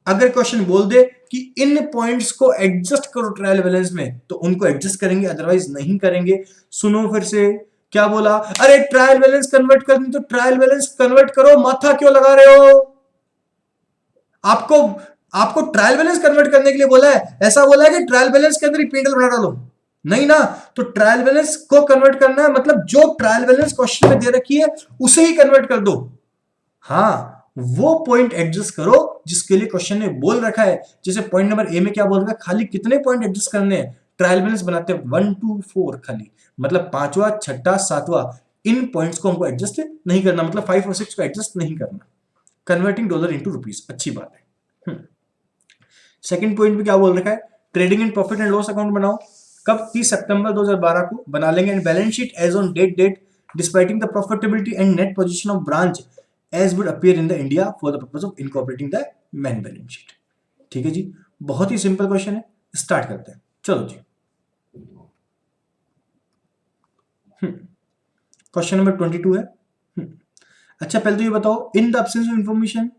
अगर क्वेश्चन बोल दे कि इन पॉइंट्स को एडजस्ट करो ट्रायल बैलेंस में, तो उनको एडजस्ट करेंगे, अदरवाइज नहीं करेंगे। सुनो फिर से क्या बोला, अरे ट्रायल बैलेंस कन्वर्ट करनी तो ट्रायल बैलेंस कन्वर्ट करो, माथा क्यों लगा रहे हो? आपको आपको ट्रायल बैलेंस कन्वर्ट करने के लिए बोला है, ऐसा बोला है कि ट्रायल बैलेंस के अंदर ही P&L बना डालो, नहीं ना। तो ट्रायल बैलेंस को कन्वर्ट करना है, मतलब जो ट्रायल बैलेंस क्वेश्चन में दे रखी है उसे ही कन्वर्ट कर दो। हाँ, वो पॉइंट एडजस्ट करो जिसके लिए क्वेश्चन ने बोल रखा है। जैसे पॉइंट नंबर ए में क्या बोल रखा है, खाली कितने पॉइंट एडजस्ट करने हैं, ट्रायल बैलेंस बनाते हैं 1 2 4 खाली, मतलब पांचवा छठा सातवां, इन पॉइंट्स को हमको एडजस्ट नहीं करना, मतलब 5 और 6 को एडजस्ट नहीं करना। कन्वर्टिंग डॉलर इनटू रुपीस, अच्छी बात है। सेकंड पॉइंट में क्या बोल रखा है, trading and profit and loss account बनाओ। कब? 30 सितंबर 2012 को बना लेंगे। And balance sheet as on date depicting the profitability and net position of branch as would appear in the India for the purpose of incorporating the main balance sheet. ठीक है जी, बहुत ही सिंपल क्वेश्चन है, start करते हैं। चलो जी, question number 22 है। अच्छा, पहले तो ये बताओ, in the absence of information,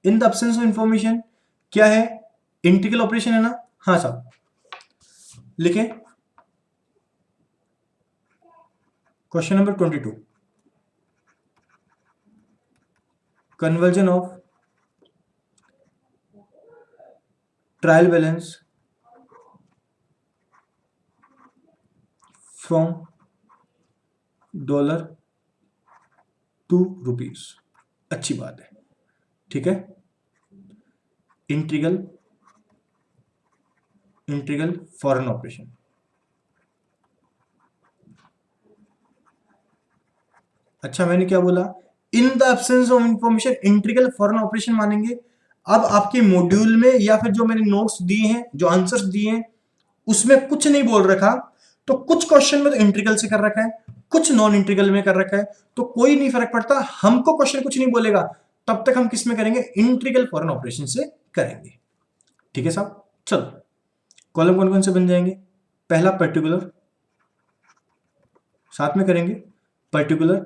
in the absence of information क्या है? इंटीग्रल ऑपरेशन है ना? हाँ साहब, लिखें question number 22, conversion of trial balance from dollar to rupees. अच्छी बात है, ठीक है। इंटीग्रल फॉरेन ऑपरेशन, अच्छा मैंने क्या बोला, इन the absence of information integral foreign operation मानेंगे। अब आपके मॉड्यूल में या फिर जो मैंने नोट्स दिए हैं, जो आंसर्स दिए हैं, उसमें कुछ नहीं बोल रखा, तो कुछ क्वेश्चन में तो इंटीग्रल से कर रखा है, कुछ नॉन इंटीग्रल में कर रखा है, तो कोई नहीं फर्क पड़ता, हमको क्वेश्चन कुछ नहीं बोलेगा, तब तक हम किस में करेंगे? इंटीग्रल फॉरेन ऑपरेशन से करेंगे। ठीक है साहब, चलो कॉलम कौन कौन से बन जाएंगे? पहला पर्टिकुलर, साथ में करेंगे पर्टिकुलर,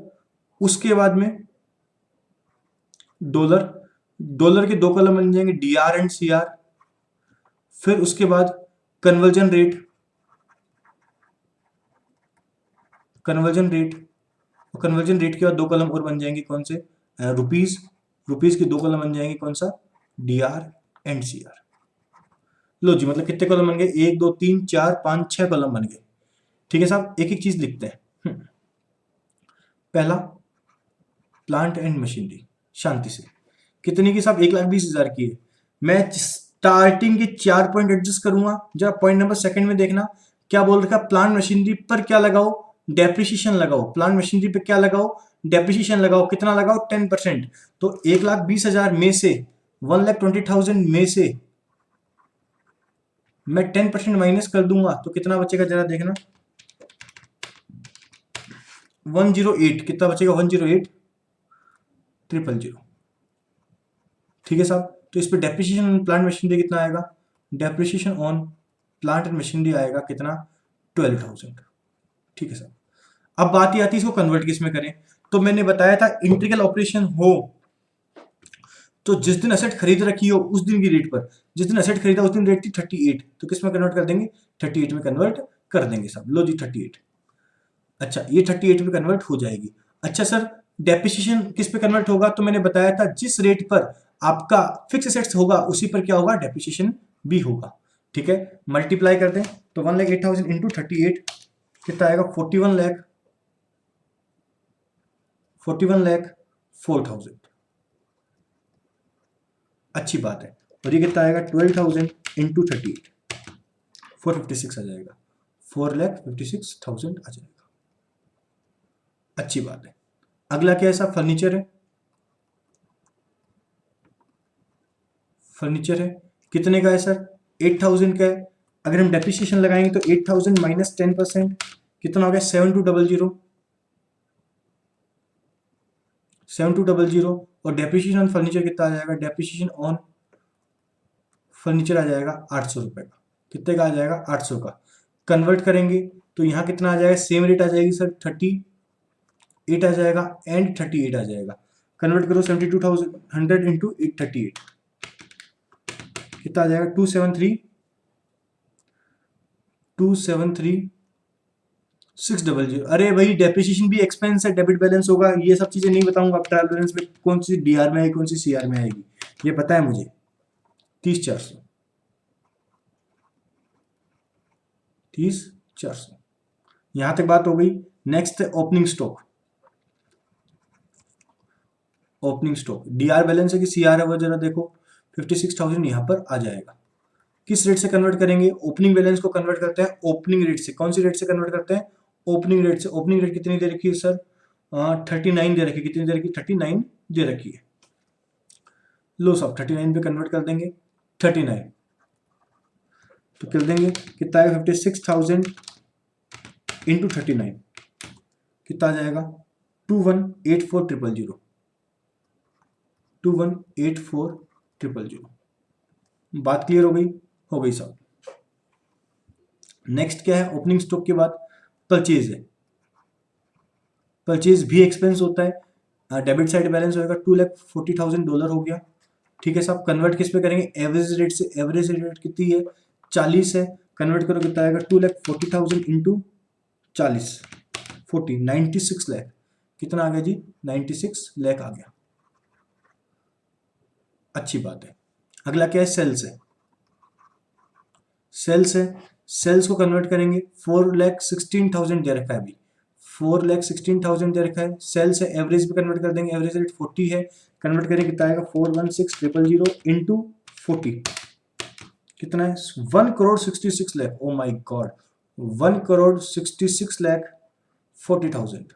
उसके बाद में डॉलर, डॉलर के दो कॉलम बन जाएंगे DR एंड CR, फिर उसके बाद कन्वर्जन रेट, कन्वर्जन रेट, और कन्वर्जन रेट के बाद दो कॉलम और बन जाएंगे, कौन से? रुपीज, रुपीज के दो कॉलम बन जाएंगे, कौन सा? DR and CR। लो जी, मतलब कितने कॉलम बन गए? 1 2 3 4 5 6 कॉलम बन गए। ठीक है साहब, एक एक चीज लिखते हैं। पहला प्लांट एंड मशीनरी, शांति से, कितने की साहब? 1,20,000 की है। मैं स्टार्टिंग के 4 पॉइंट एडजस्ट करूंगा, जरा पॉइंट नंबर सेकंड में देखना क्या बोल रखा है, प्लांट मशीनरी पर क्या लगाओ? डेप्रिसिएशन लगाओ। प्लांट मशीनरी पे क्या लगाओ? डेप्रिसिएशन लगाओ। कितना लगाओ? 10%। तो 1,20,000 में से, 1,20,000 में से मैं 10% माइनस कर दूंगा, तो कितना बचेगा जरा देखना, 108। कितना बचेगा? 108,000। ठीक है साहब, तो इस पे डेप्रिसिएशन ऑन प्लांट मशीनरी कितना आएगा? Depreciation on plant and machinery आएगा कितना? 12,000। ठीक है साहब, अब बात ही आती है इसको कन्वर्ट किस में करें। तो मैंने बताया था इंटीग्रल ऑपरेशन हो तो जिस दिन असेट खरीद रखी हो उस दिन की रेट पर, जिस दिन असेट खरीदा उस दिन रेट थी 38, तो किस में कन्वर्ट कर देंगे? 38 में कन्वर्ट कर देंगे साहब। लो जी 38, अच्छा ये 38 में कन्वर्ट हो जाएगी। अच्छा सर, डेप्रिसिएशन किस पे कन्वर्ट होगा? तो मैंने बताया था जिस रेट पर आपका फिक्स एसेट्स होगा उसी पर क्या होगा? डेप्रिसिएशन भी होगा। ठीक है, मल्टीप्लाई कर दें तो 1,08,000 इंटू 38 कितना आएगा? 41,04,000। अच्छी बात है। और ये कितना आएगा? 12,000 इंटू 38, 456 आ जाएगा, 4,56,000 आ जाएगा। अच्छी बात है। अगला क्या है साहब? फर्नीचर है। फर्नीचर है, कितने का है सर? 8,000 का है। अगर हम डेप्रिसिएशन लगाएंगे तो 8,000 माइनस 10% कितना हो गया? 7,200, 7,200। और डेप्रिसिएशन ऑन फर्नीचर कितना आ जाएगा? डेप्रिसिएशन ऑन फर्नीचर आ जाएगा 800 रुपए का। कितने का आ जाएगा? 800 का। कन्वर्ट करेंगे तो यहाँ कितना आ जाएगा? सेम रेट आ जाएगी सर, 38 आ जाएगा एंड 38 आ जाएगा। कन्वर्ट करो 72,100 इंटू 838, कितना आ जाएगा 273,600। अरे भाई डेप्रिसिएशन भी एक्सपेंस है, डेबिट बैलेंस होगा, ये सब चीजें नहीं बताऊंगा आप ट्रायल बैलेंस में कौन सी डीआर में आएगी कौन सी सीआर में आएगी, ये पता है मुझे। 30,400, 30,400, यहां तक बात हो गई। नेक्स्ट है opening stock. Opening stock DR balance है कि सीआर है वो जरा देखो। 56,000 यहां पर आ जाएगा। किस रेट से कन्वर्ट करेंगे? ओपनिंग बैलेंस को कन्वर्ट करते हैं ओपनिंग रेट से। कौन सी रेट से कन्वर्ट करते हैं? ओपनिंग रेट से। ओपनिंग रेट कितनी दे रखी है सर? 39 दे रखी है। कितनी दे रखी है? 39 दे रखी है। लो साहब 39 पे कन्वर्ट कर देंगे। 39 तो कर देंगे कितना आएगा? 56,000 इंटू 39 कितना आ जाएगा? 2184,000। 2184,000। बात क्लियर हो गई? हो गई साहब। नेक्स्ट क्या है? ओपनिंग स्टॉक के बाद परचेज है। परचेज भी एक्सपेंस होता है। डेबिट साइड बैलेंस होगा $240,000 हो गया। ठीक है साहब। कन्वर्ट किस पे करेंगे? एवरेज रेट से। एवरेज रेट कितनी है? 40 है। कन्वर्ट करो कितना आएगा? 240,000 इंटू 40 40 96 लाख। कितना आ गया जी? 96 लाख आ गया। अच्छी बात है। अगला क्या है? सेल्स है। सेल्स है। सेल्स को कन्वर्ट करेंगे। 4,16,000 दे रखा है अभी। 4,16,000 दे रखा है। सेल्स है। एवरेज पे कन्वर्ट कर देंगे। एवरेज रेट 40 है। कन्वर्ट करेंगे कितना आएगा? 416,000 इंटू 40 कितना है? 1,66 लाख। ओ माई गॉड, 1,66 लाख 40,000।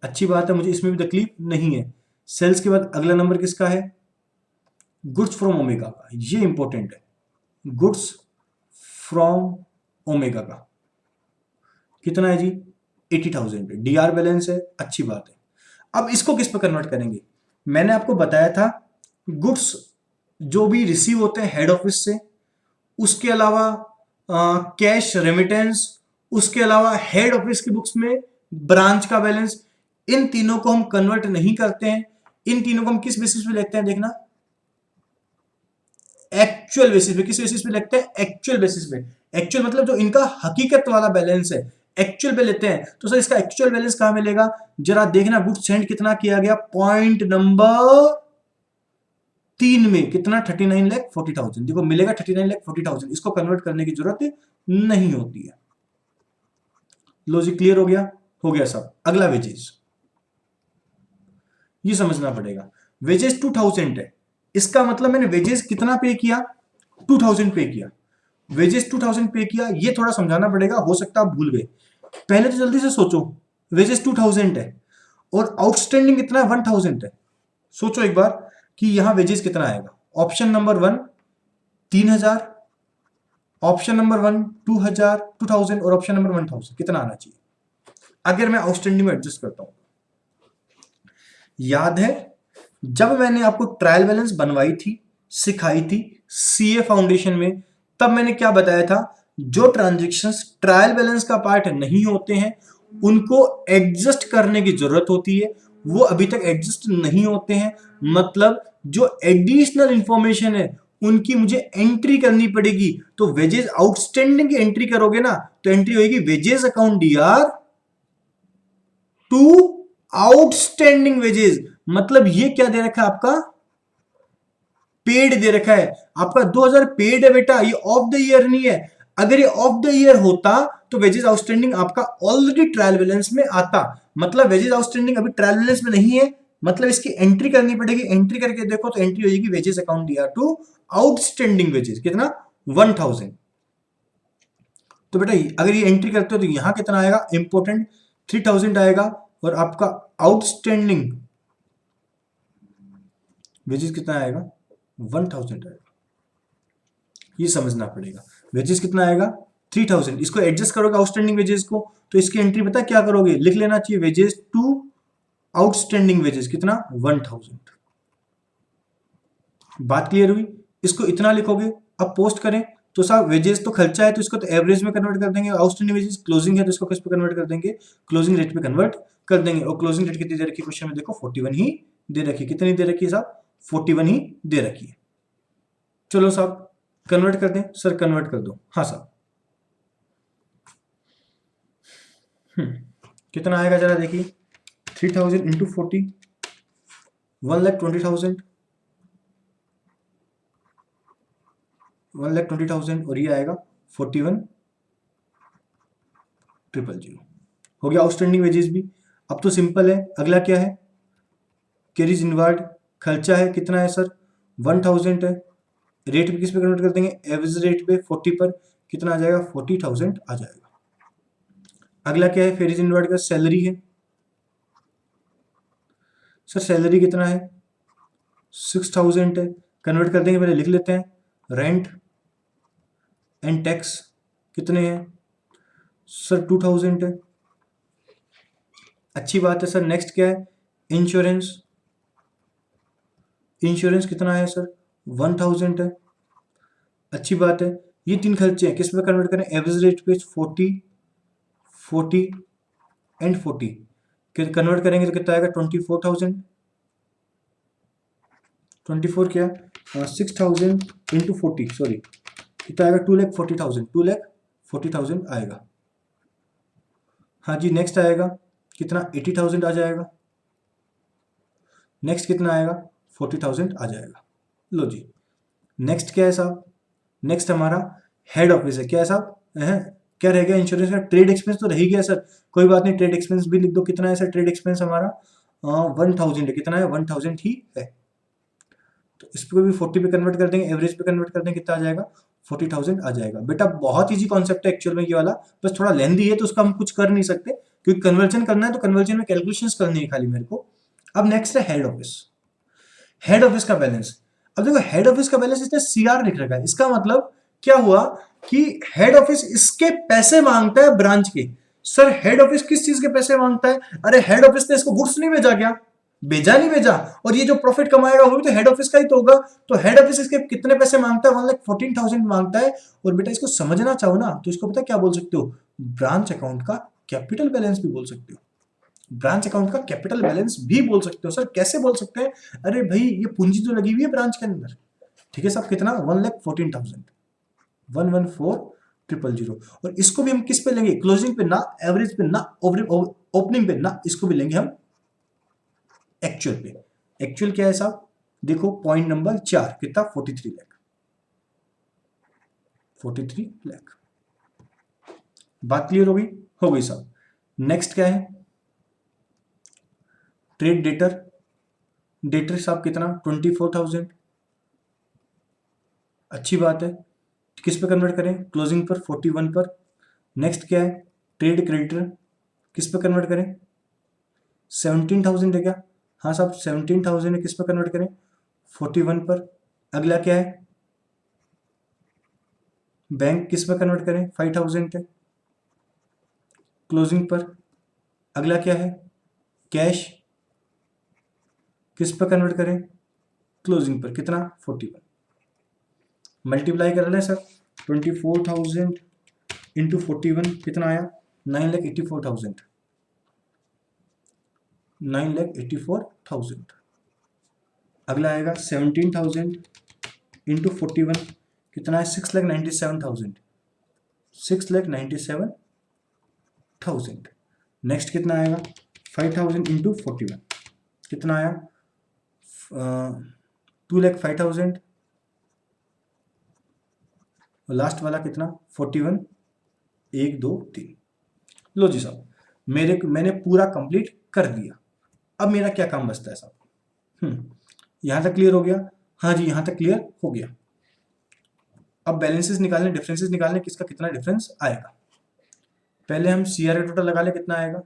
अच्छी बात है, मुझे इसमें भी तकलीफ नहीं है। सेल्स के बाद अगला नंबर किसका है? गुड्स फ्रॉम ओमेगा का। ये इंपॉर्टेंट है। गुड्स फ्रॉम ओमेगा का कितना है जी? 80,000 डीआर बैलेंस है। अच्छी बात है। अब इसको किस पे कन्वर्ट करेंगे? मैंने आपको बताया था गुड्स जो भी रिसीव होते हैं हेड ऑफिस से, उसके अलावा कैश रेमिटेंस, उसके अलावा हेड ऑफिस की बुक्स में ब्रांच का बैलेंस, इन तीनों को हम कन्वर्ट नहीं करते हैं। इन तीनों को हम किस बेसिस पे लिखते हैं? देखना, एक्चुअल बेसिस पे। किस बेसिस पे लिखते हैं? एक्चुअल बेसिस पे। एक्चुअल मतलब जो इनका हकीकत वाला बैलेंस है, एक्चुअल पे लेते हैं। तो सर इसका एक्चुअल बैलेंस कहां मिलेगा? जरा देखना, गुड्स सेंड कितना किया गया? पॉइंट नंबर 3 में कितना? 39,40,000। देखो मिलेगा 39,40,000। इसको कन्वर्ट करने की जरूरत नहीं होती है। लॉजिक क्लियर हो गया? हो गया सब। अगला वेजेस, ये समझना पड़ेगा। वेजेस 2,000 है। इसका मतलब मैंने वेजेस कितना पे किया? 2,000 पे किया। वेजेस 2,000 पे किया, ये थोड़ा समझाना पड़ेगा, हो सकता है आप भूल गए। पहले तो जल्दी से सोचो, वेजेस 2,000 है और आउटस्टैंडिंग कितना है? 1,000 है। सोचो एक बार कि यहां वेजेस कितना आएगा। ऑप्शन नंबर 1 3,000, ऑप्शन नंबर 1 2,000 2,000 और ऑप्शन नंबर 1,000। कितना आना चाहिए अगर मैं आउटस्टैंडिंग में एडजस्ट करता हूं? याद है जब मैंने आपको ट्रायल बैलेंस बनवाई थी, सिखाई थी सीए फाउंडेशन में, तब मैंने क्या बताया था? जो ट्रांजैक्शंस ट्रायल बैलेंस का पार्ट नहीं होते हैं उनको एडजस्ट करने की जरूरत होती है। वो अभी तक एडजस्ट नहीं होते हैं। मतलब जो एडिशनल इंफॉर्मेशन है उनकी मुझे एंट्री करनी पड़ेगी। तो वेजेस आउटस्टैंडिंग की एंट्री करोगे ना, तो एंट्री होगी wages account DR to outstanding wages. मतलब ये क्या दे रखा है आपका? पेड दे रखा है आपका। 2,000 पेड है बेटा, ये ऑफ द ईयर नहीं है। अगर ये ऑफ द ईयर होता तो वेजेस आउटस्टैंडिंग आपका ऑलरेडी ट्रायल बैलेंस में आता। मतलब वेजेस आउटस्टैंडिंग अभी ट्रायल बैलेंस में नहीं है, मतलब इसकी एंट्री करनी पड़ेगी। एंट्री करके देखो तो एंट्री हो जाएगी wages account DR to outstanding wages. कितना? 1,000। तो बेटा अगर ये एंट्री करते हो तो यहां कितना आएगा? इंपोर्टेंट 3,000 आएगा और आपका आउटस्टैंडिंग वेजेस कितना आएगा? 1,000 आएगा। ये समझना पड़ेगा। वेजेस कितना आएगा? 3,000। इसको एडजस्ट करोगे आउटस्टैंडिंग वेजेस को, तो इसकी एंट्री पता क्या करोगे? लिख लेना चाहिए वेजेस टू आउटस्टैंडिंग वेजेस। कितना? 1,000। बात क्लियर हुई? इसको इतना लिखोगे। अब पोस्ट करें तो साहब वेजेस तो खर्चा है तो इसको तो एवरेज में कन्वर्ट कर देंगे। आउटस्टैंडिंग वेजेस क्लोजिंग है तो इसको किस पे कन्वर्ट कर देंगे? क्लोजिंग रेट पे कन्वर्ट कर देंगे। और क्लोजिंग रेट कितनी दे रखी है क्वेश्चन में? देखो 41 ही दे रखी है। कितनी दे रखी है साहब? 41 ही दे रखी है। चलो साहब कन्वर्ट कर दें सर, कन्वर्ट कर दो। हाँ साहब, कितना आएगा जरा देखिए, 3000 इंटू 40, 1,20,000, 1,20,000, और ये आएगा 41,000 हो गया आउटस्टैंडिंग वेजेस भी। अब तो सिंपल है, अगला क्या है, कैरीज इनवर्ड, खर्चा है कितना है सर, 1,000 है, रेट पे किस पे कन्वर्ट कर देंगे, एवरेज रेट पे 40 पर, कितना आ जाएगा 40,000 आ जाएगा। अगला क्या है, फेरिज इनवर्ड का सैलरी है सर, सैलरी कितना है 6,000 है, कन्वर्ट कर देंगे, पहले लिख लेते हैं, रेंट एंड टैक्स कितने हैं सर 2,000 है, अच्छी बात है सर। नेक्स्ट क्या है, इंश्योरेंस, इंश्योरेंस कितना है सर 1,000 है, अच्छी बात है। ये तीन खर्चे हैं, किस पे कन्वर्ट करें, एवरेज रेट पे 40, 40 एंड 40, कन्वर्ट करेंगे तो कितना आएगा 24,000, 24 क्या 6,000 इंटू 40, सॉरी कितना आएगा 2,40,000, 2,40,000 आएगा। हाँ जी, नेक्स्ट आएगा कितना 80,000 आ जाएगा, नेक्स्ट कितना आएगा 40,000 आ जाएगा। लो जी, नेक्स्ट क्या है साहब, नेक्स्ट हमारा हेड ऑफिस है, क्या है साहब, क्या रह गया, इंश्योरेंस का ट्रेड एक्सपेंस तो रह ही गया सर, कोई बात नहीं, ट्रेड एक्सपेंस भी लिख दो, कितना है सर ट्रेड एक्सपेंस हमारा 1,000 है, कितना है 1,000 ही है, तो इसको भी 40 पे कन्वर्ट कर देंगे, एवरेज पे कन्वर्ट कर देंगे, कितना आ जाएगा 40,000 आ जाएगा। बेटा बहुत इजी कॉन्सेप्ट है एक्चुअल में ये वाला, बस थोड़ा लेंदी है तो उसका हम कुछ कर नहीं सकते, क्योंकि कन्वर्जन करना है तो कन्वर्जन में कैलकुलेशंस करनी है खाली मेरे को। अब नेक्स्ट है हेड ऑफिस, हेड ऑफिस का बैलेंस। अब देखो हेड ऑफिस का बैलेंस इसने सीआर लिख रखा है, इसका मतलब क्या हुआ कि हेड ऑफिस इसके पैसे मांगता है ब्रांच के। सर हेड ऑफिस किस चीज के पैसे मांगता है, अरे हेड ऑफिस ने इसको गुड्स नहीं भेजा क्या, भेजा नहीं भेजा, और ये जो प्रॉफिट कमाएगा वो भी तो हेड ऑफिस का ही तो होगा, तो हेड ऑफिस इसके कितने पैसे मांगता है 1,14,000 मांगता है। और बेटा इसको समझना चाहो ना तो इसको पता क्या बोल सकते हो, ब्रांच अकाउंट का कैपिटल बैलेंस भी बोल सकते हो, ब्रांच अकाउंट का कैपिटल बैलेंस भी बोल सकते हो। सर कैसे बोल सकते हैं, अरे भाई ये पूंजी तो लगी हुई है ब्रांच के अंदर, ठीक है साहब, कितना 1,14,000, 1,14,000, और इसको भी हम किस पे लेंगे, क्लोजिंग पे ना, एवरेज पे ना, ओपनिंग पे ना, इसको भी लेंगे हम एक्चुअल पे। एक्चुअल क्या है साहब, देखो पॉइंट नंबर 4 कितना 43 लाख, 43 लाख। बात क्लियर हो गई साहब। नेक्स्ट क्या है, ट्रेड डेटर, डेटर साहब कितना 24,000, अच्छी बात है, किस पे कन्वर्ट करें, क्लोजिंग पर 41 पर। नेक्स्ट क्या है, ट्रेड क्रेडिटर, किस पे कन्वर्ट करें, 17,000 है क्या, हाँ साहब 17,000 है, किस पे कन्वर्ट करें 41 पर। अगला क्या है, बैंक, किस पे कन्वर्ट करें 5,000 है, क्लोजिंग पर। अगला क्या है, कैश, किस पे कन्वर्ट करें, क्लोजिंग पर, कितना 41, मल्टीप्लाई कर लें सर, 24,000 इंटू 41 कितना आया 9,84,000, 9,84,000। अगला आएगा 17,000 इंटू 41 कितना है 6,97,000, 6,97,000। नेक्स्ट कितना आएगा 5,000 इंटू 41 कितना आया 2,05,000, और लास्ट वाला कितना 41, 1 2 3। लो जी साहब, मैंने पूरा कंप्लीट कर दिया। अब मेरा क्या काम बचता है साहब, यहां तक क्लियर हो गया, हाँ जी यहां तक क्लियर हो गया। अब बैलेंसेस निकालने, डिफरेंसेस निकालने, किसका कितना डिफरेंस आएगा। पहले हम सीआर टोटल लगा ले, कितना आएगा,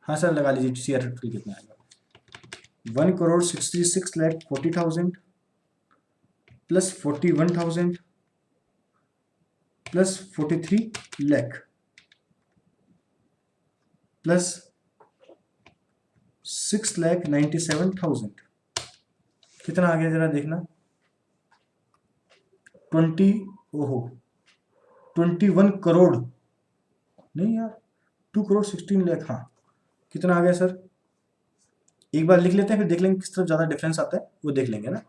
हाँ सर लगा लीजिए, सीआर टोटल कितना आएगा 1,66,40,000 प्लस 41,000 प्लस 43 लाख प्लस 6,97,000, कितना आ गया जरा देखना 21 करोड़ नहीं यार 2,16,00,000, हाँ कितना आ गया सर, एक बार लिख लेते हैं फिर देख लेंगे किस तरफ ज्यादा डिफरेंस आता है वो देख लेंगे ना।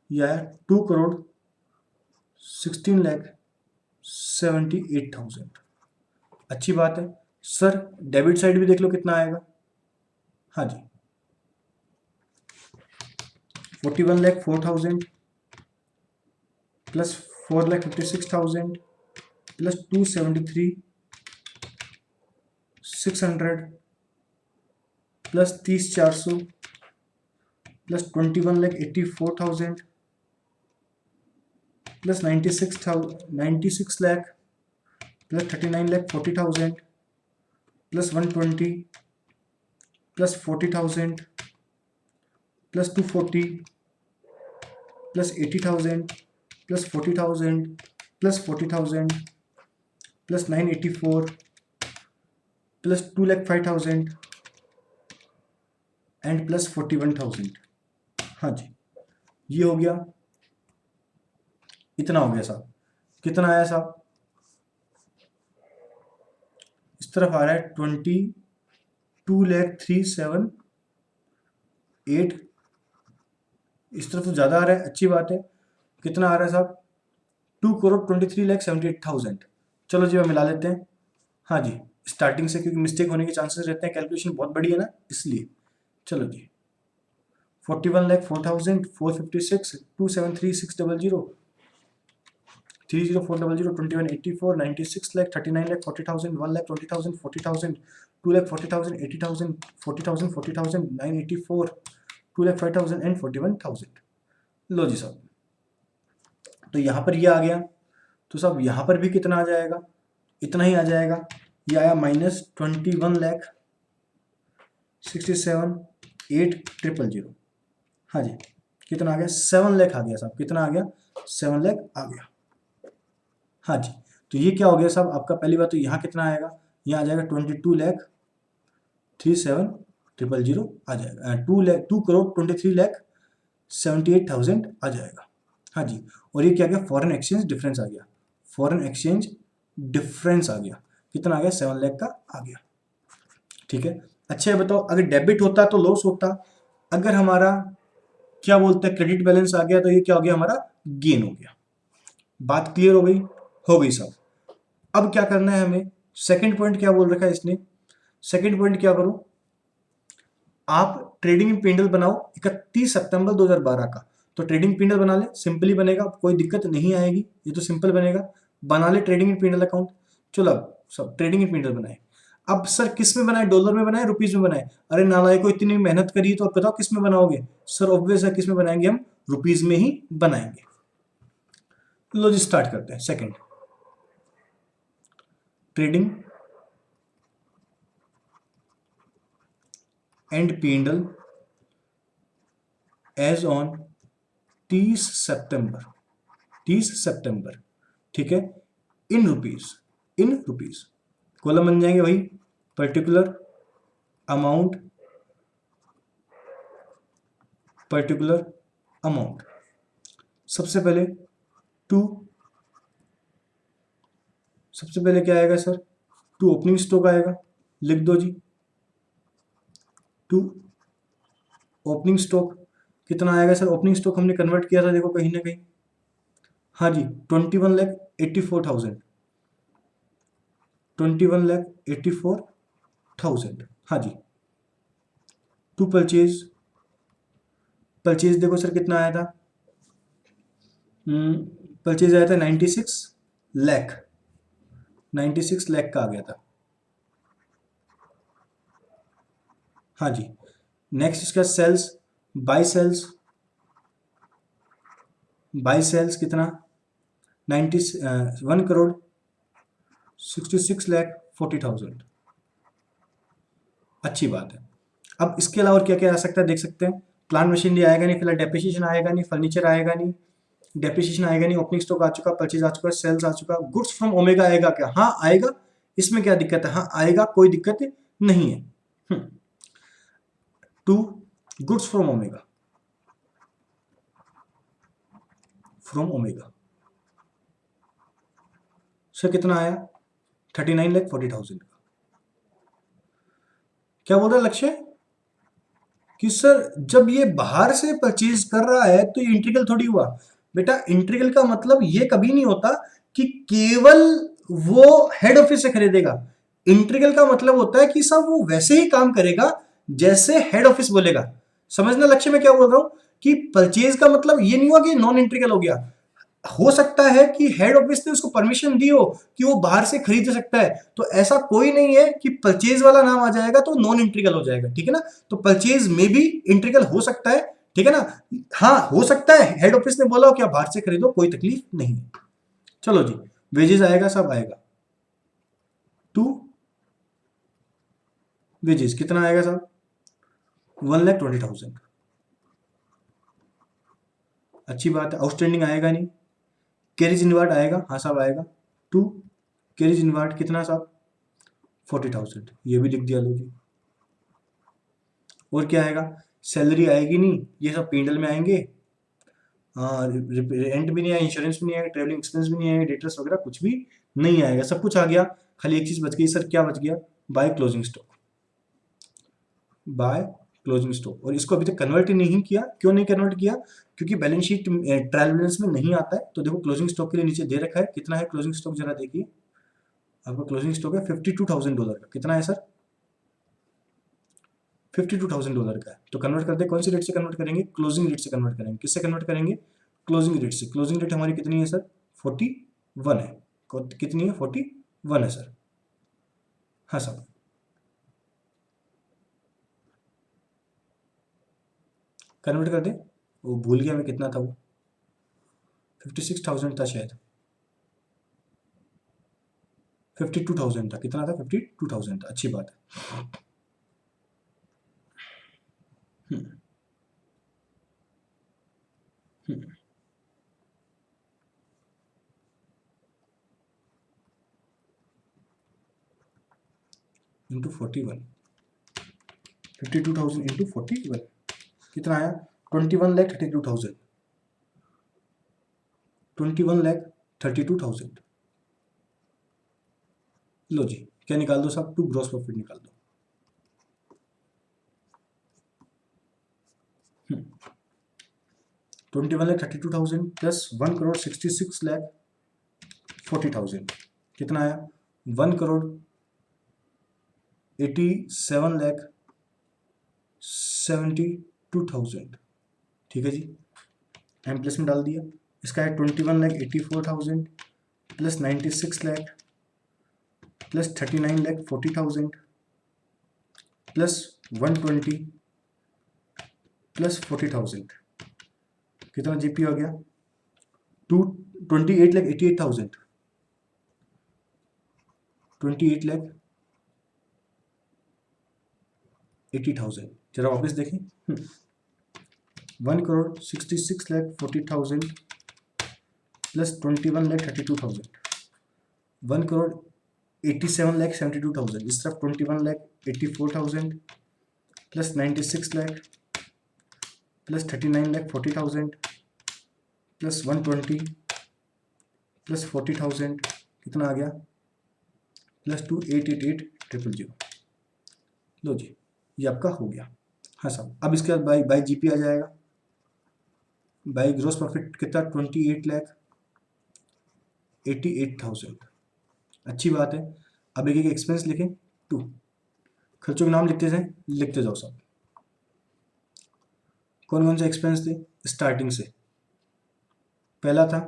यह है 2,16,78,000। अच्छी बात है सर। डेबिट साइड भी देख लो कितना आएगा। हाँ जी, 41,04,000 plus 4,56,000 plus 273,600 plus 30,400 plus 21,84,000 plus 96 lakh plus 39,40,000 plus 120 plus 40,000 plus 240 plus 80,000 plus 40,000 plus 40,000 plus 984 plus 2,05,000 and plus 41,000। हाँ जी, ये हो गया, इतना हो गया साहब। कितना आया साहब? इस तरफ आ रहा है 22,03,7,8। इस तरफ तो ज़्यादा आ रहा है, अच्छी बात है। कितना आ रहा है साहब? 2,23,78,000। चलो जी, मिला लेते हैं। हाँ जी, स्टार्टिंग से, क्योंकि मिस्टेक होने के चांसेस रहते हैं, कैलकुलेशन बहुत बड़ी है ना, इसलिए। चलो जी, 41,04,000, 456, 273,600, 304,000, 21,84, 96,00,000, 39,00,000, 40,000, 1,20,000, 40,000, 2,40,000, 80,000, 40,000, 40,000, 984, 2,05,000 एंड 41,000। लो जी साहब, तो यहाँ पर ये आ गया। तो साहब यहाँ पर भी कितना आ जाएगा? इतना ही आ जाएगा। ये आया -21,67,8,000। हाँ जी, कितना आ गया? 7 लाख आ गया साहब। कितना आ गया? 7 लाख आ गया। हाँ जी, तो ये क्या हो गया साहब आपका? पहली बात तो यहाँ कितना आएगा? यहाँ आ जाएगा 22,37,000 आ जाएगा। 2,23,78,000 आ जाएगा। हाँ जी, और ये क्या गया? फॉरेन एक्सचेंज डिफरेंस आ गया। फॉरेन एक्सचेंज डिफरेंस आ गया। कितना आ गया? 7 लाख का आ गया। ठीक है, अच्छा बताओ, अगर डेबिट होता तो लॉस होता, अगर हमारा क्या बोलते हैं क्रेडिट बैलेंस आ गया तो ये क्या हो गया? हमारा गेन हो गया। बात क्लियर हो गई? हो गई सब। अब क्या करना है हमें? सेकंड पॉइंट क्या बोल रखा है इसने? सेकंड पॉइंट क्या करो, आप ट्रेडिंग पिंडल बनाओ 31 सितंबर 2012 का। तो ट्रेडिंग पिंडल बना ले, सिंपली बनेगा, कोई दिक्कत नहीं आएगी, ये तो सिंपल बनेगा। बना ले ट्रेडिंग पिंडल अकाउंट। चलो अब सब ट्रेडिंग पिंडल बनाए। अब सर किस में बनाए? डॉलर में बनाए, रुपीज में बनाए? अरे नालायक को, इतनी मेहनत करी तो अब बताओ किस में बनाओगे? सर ऑब्वियस है, किस में बनाएंगे? हम रुपीज में ही बनाएंगे। लो जी, स्टार्ट करते हैं। Second, trading and P and L as on 30 सितंबर, 30 सितंबर, ठीक है, in rupees, in rupees. Column बन जाएंगे वही, पर्टिकुलर अमाउंट, पर्टिकुलर अमाउंट। सबसे पहले टू, सबसे पहले क्या आएगा सर? टू ओपनिंग स्टॉक आएगा, लिख दो जी। टू ओपनिंग स्टॉक कितना आएगा सर? ओपनिंग स्टॉक हमने कन्वर्ट किया था, देखो कहीं ना कहीं। हाँ जी, 21,84,000, 21,84,000। हाँ जी, टू परचेज, परचेज देखो सर कितना आया था? परचेज आया था 96 लाख, 96 लाख का आ गया था। हाँ जी, नेक्स्ट इसका sales, by sales, by sales कितना? 1,66,40,000। अच्छी बात है। अब इसके अलावा क्या क्या आ सकता है देख सकते हैं। प्लांट मशीनरी आएगा नहीं, फिलहाल डेप्रिसिएशन आएगा नहीं, फर्नीचर आएगा नहीं, डेप्रिसिएशन आएगा नहीं, ओपनिंग स्टॉक आ चुका, परचेज आ चुका, सेल्स आ चुका। गुड्स फ्रॉम ओमेगा आएगा क्या? हाँ आएगा, इसमें क्या दिक्कत है? हाँ आएगा, कोई दिक्कत नहीं है। To goods from Omega, from Omega sir कितना आया? 39,40,000 का। क्या बोल रहा है लक्ष्य? कि सर जब ये बाहर से परचेज कर रहा है तो ये इंटीग्रल थोड़ी हुआ। बेटा इंटीग्रल का मतलब ये कभी नहीं होता कि केवल वो हेड ऑफिस से खरीदेगा। इंटीग्रल का मतलब होता है कि सब वो वैसे ही काम करेगा जैसे हेड ऑफिस बोलेगा। समझना लक्ष्य में क्या बोल रहा हूं कि परचेज का मतलब ये नहीं हुआ कि नॉन इंटीग्रल हो गया। हो सकता है कि हेड ऑफिस ने उसको परमिशन दी हो कि वो बाहर से खरीद सकता है, तो ऐसा कोई नहीं है कि परचेज वाला नाम आ जाएगा तो नॉन इंटीग्रल हो जाएगा। ठीक है ना, तो परचेज में भी इंटीग्रल हो सकता है। ठीक है ना, हाँ हो सकता है हेड ऑफिस ने बोला हो कि आप बाहर से खरीदो, कोई तकलीफ नहीं है। चलो जी, वेजेस आएगा, सब आएगा। टू वेजेस कितना आएगा साहब? 1,20,000। अच्छी बात है। आउटस्टैंडिंग आएगा नहीं। कैरिज इनवर्ट आएगा, हाँ साहब आएगा। टू कैरिज इनवर्ट कितना साहब? 40,000, ये भी लिख दिया लो जी। और क्या आएगा? सैलरी आएगी नहीं, ये सब पेंडल में आएंगे। हाँ, रेंट भी नहीं आएगा, इंश्योरेंस भी नहीं आएगा, ट्रेवलिंग एक्सपेंस भी नहीं आएगा, डेटर्स वगैरह कुछ भी नहीं आएगा, सब कुछ आ गया। खाली एक चीज बच गई सर, क्या बच गया? By closing stock. By closing stock, और इसको अभी तक कन्वर्ट ही नहीं किया। क्यों नहीं कन्वर्ट किया? क्योंकि बैलेंस शीट ट्रायल बैलेंस में नहीं आता है। तो देखो क्लोजिंग स्टॉक के लिए नीचे दे रखा है, कितना है क्लोजिंग स्टॉक जरा देखिए। आपका क्लोजिंग स्टॉक है $52,000 का। कितना है सर? $52,000 का है। तो कन्वर्ट कर दे, कौन सी रेट से कन्वर्ट करेंगे? क्लोजिंग रेट से कन्वर्ट करेंगे। किससे कन्वर्ट करेंगे? क्लोजिंग रेट से। क्लोजिंग रेट हमारी कितनी है सर? 41 है। कितनी है? 41 है सर। हाँ सर, कन्वर्ट कर दे। वो भूल गया मैं कितना था वो, 56,000 था शायद। 52,000 था। कितना था? 52,000 था। अच्छी बात है। हम्म, हम्म, इंटू 41। 52,000 इंटू 41 कितना आया? 21,32,000। 21,32,000। लो जी, क्या निकाल दो साहब? टू ग्रॉस प्रॉफिट निकाल दो। 21,32,000 प्लस 1,66,40,000 कितना आया? 1,87,72,000। ठीक है जी, एम प्लस में डाल दिया। इसका है 21,84,000 प्लस 96,00,000 प्लस 39,40,000 प्लस 120 प्लस 40,000। कितना जीपी हो गया? 28,88,000। 28,80,000। जरा वापस देखें। 1,66,40,000 प्लस 21,32,000। 1,87,72,000। इस तरफ 21,84,000 प्लस 96,00,000 प्लस 39,40,000 प्लस 120 प्लस 40,000। कितना आ गया? प्लस 2,888,000। लो जी, ये आपका हो गया। हाँ साहब, अब इसके बाद बाई जीपी आ जाएगा। बाई ग्रोस प्रॉफिट कितना? 28,88,000। अच्छी बात है। अब एक एक एक्सपेंस लिखें। टू खर्चों के नाम लिखते जाएं, लिखते जाओ सब। कौन कौन से एक्सपेंस थे स्टार्टिंग से? पहला था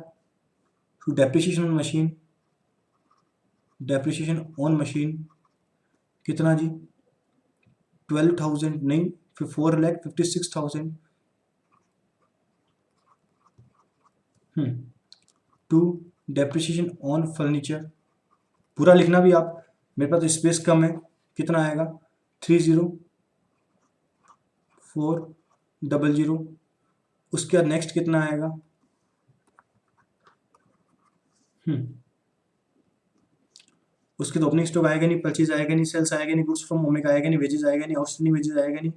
to depreciation on machine. Depreciation on machine कितना जी? 12,000 नहीं, फिर 4,56,000। टू डेप्रिसिएशन ऑन फर्नीचर, पूरा लिखना भी आप, मेरे पास तो स्पेस कम है। कितना आएगा? 3,04,000। उसके बाद नेक्स्ट कितना आएगा? उसके तो ओपनिंग स्टॉक आएगा नहीं, परचेज आएगा नहीं, सेल्स आएगा नहीं, गुड्स फ्रॉम ओमेगा आएगा नहीं, वेजेस आएगा नहीं, आउटस्टैंडिंग वेजेस आएगा नहीं,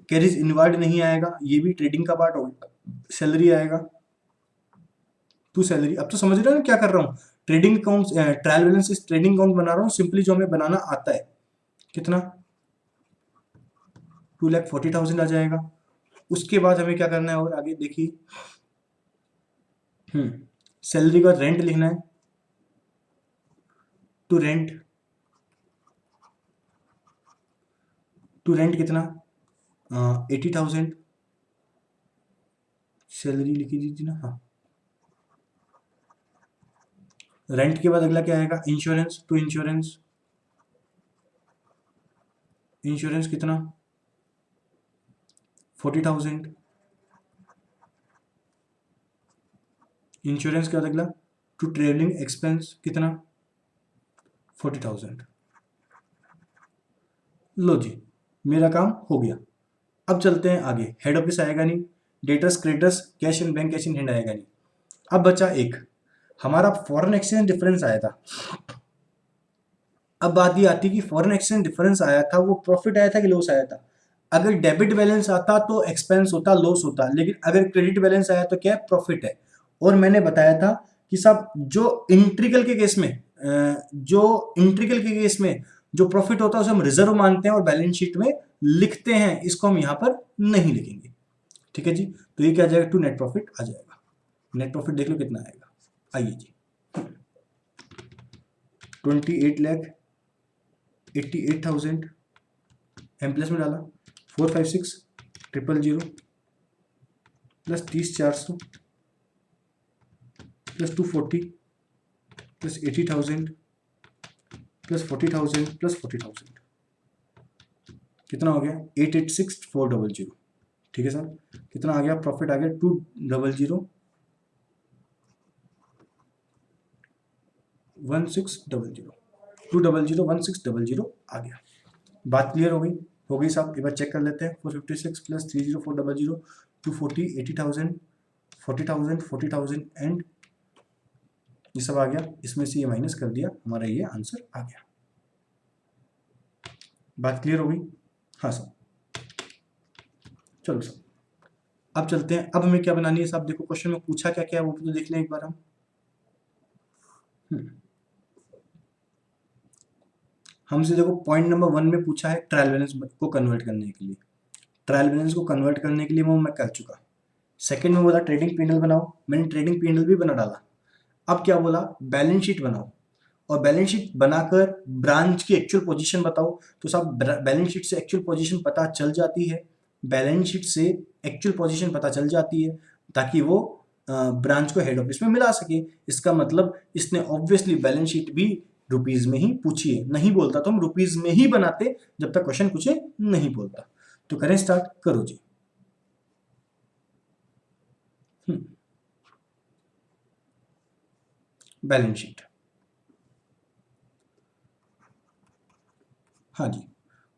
कैरिज इनवर्ड नहीं आएगा, ये भी ट्रेडिंग का पार्ट होगा। सैलरी आएगा, टू सैलरी। अब तो समझ रहे हो ना क्या कर रहा हूँ? Trading account, trial balance trading account बना रहा हूँ सिंपली, जो हमें बनाना आता है। कितना? 2,40,000 आ जाएगा। उसके बाद हमें क्या करना है और आगे देखिए, सैलरी का रेंट लिखना है। टू रेंट कितना, 80,000 सैलरी लिखी थी ना, हाँ। रेंट के बाद अगला क्या आएगा, इंश्योरेंस। टू इंश्योरेंस कितना, 40,000। इंश्योरेंस के बाद अगला टू ट्रेवलिंग एक्सपेंस कितना, 40,000। लो जी, मेरा काम हो गया। अब चलते हैं आगे। हेड ऑफिस आएगा नहीं, debtors creditors cash in bank cash in hand आएगा नहीं। अब बचा एक, हमारा फॉरेन एक्सचेंज डिफरेंस आया था। अब बात ये आती है कि फॉरेन एक्सचेंज डिफरेंस आया था, वो प्रॉफिट आया था कि लॉस आया था। अगर डेबिट बैलेंस आता तो एक्सपेंस होता, लॉस होता, लेकिन अगर क्रेडिट बैलेंस आया तो क्या है, प्रॉफिट है। और मैंने बताया था कि साहब जो इंट्रिकल के केस में जो प्रॉफिट होता है उसे हम रिजर्व मानते हैं और बैलेंस शीट में लिखते हैं, इसको हम यहां पर नहीं लिखेंगे। ठीक है जी, तो ये क्या आ जाएगा, टू नेट प्रॉफिट आ जाएगा। नेट प्रॉफिट देख लो कितना आएगा, आइए जी, 28,88,000 एम प्लस में डाला, 456,000 plus 30,400 plus 240 plus 80,000 plus 40,000 plus 40,000 कितना हो गया, 886,400। ठीक है सर, कितना आ गया, प्रॉफिट आ गया 200,1600 आ गया। बात क्लियर हो गई साहब। एक बार चेक कर लेते हैं, 456 प्लस 30400 240 80,000 40,000 40,000 एंड ये सब आ गया। इसमें से ये माइनस कर दिया, हमारा ये आंसर आ गया। बात क्लियर हो गई, हाँ सर। चलो सर, अब चलते हैं। अब हमें क्या बनानी है साहब, देखो क्वेश्चन में पूछा क्या क्या है वो तो देख लें एक बार हम। हमसे देखो पॉइंट नंबर 1 में पूछा है ट्रायल बैलेंस को कन्वर्ट करने के लिए। ट्रायल बैलेंस को कन्वर्ट करने के लिए वो मैं कर चुका। सेकंड में बोला ट्रेडिंग पी&एल बनाओ, मैंने ट्रेडिंग पी&एल भी बना डाला। अब क्या बोला, बैलेंस शीट बनाओ, और बैलेंस शीट बनाकर ब्रांच की एक्चुअल पोजीशन बताओ। तो साहब बैलेंस शीट से एक्चुअल पोजीशन पता चल जाती है, बैलेंस शीट से एक्चुअल पोजीशन पता चल जाती है, ताकि वो ब्रांच को हेड ऑफिस में मिला सके। इसका मतलब इसने ऑब्वियसली बैलेंस शीट भी रुपीज में ही पूछी है। नहीं बोलता तो हम रुपीज में ही बनाते जब तक क्वेश्चन पूछे नहीं बोलता। तो करें स्टार्ट, करो जी। बैलेंस शीट, हाँ जी,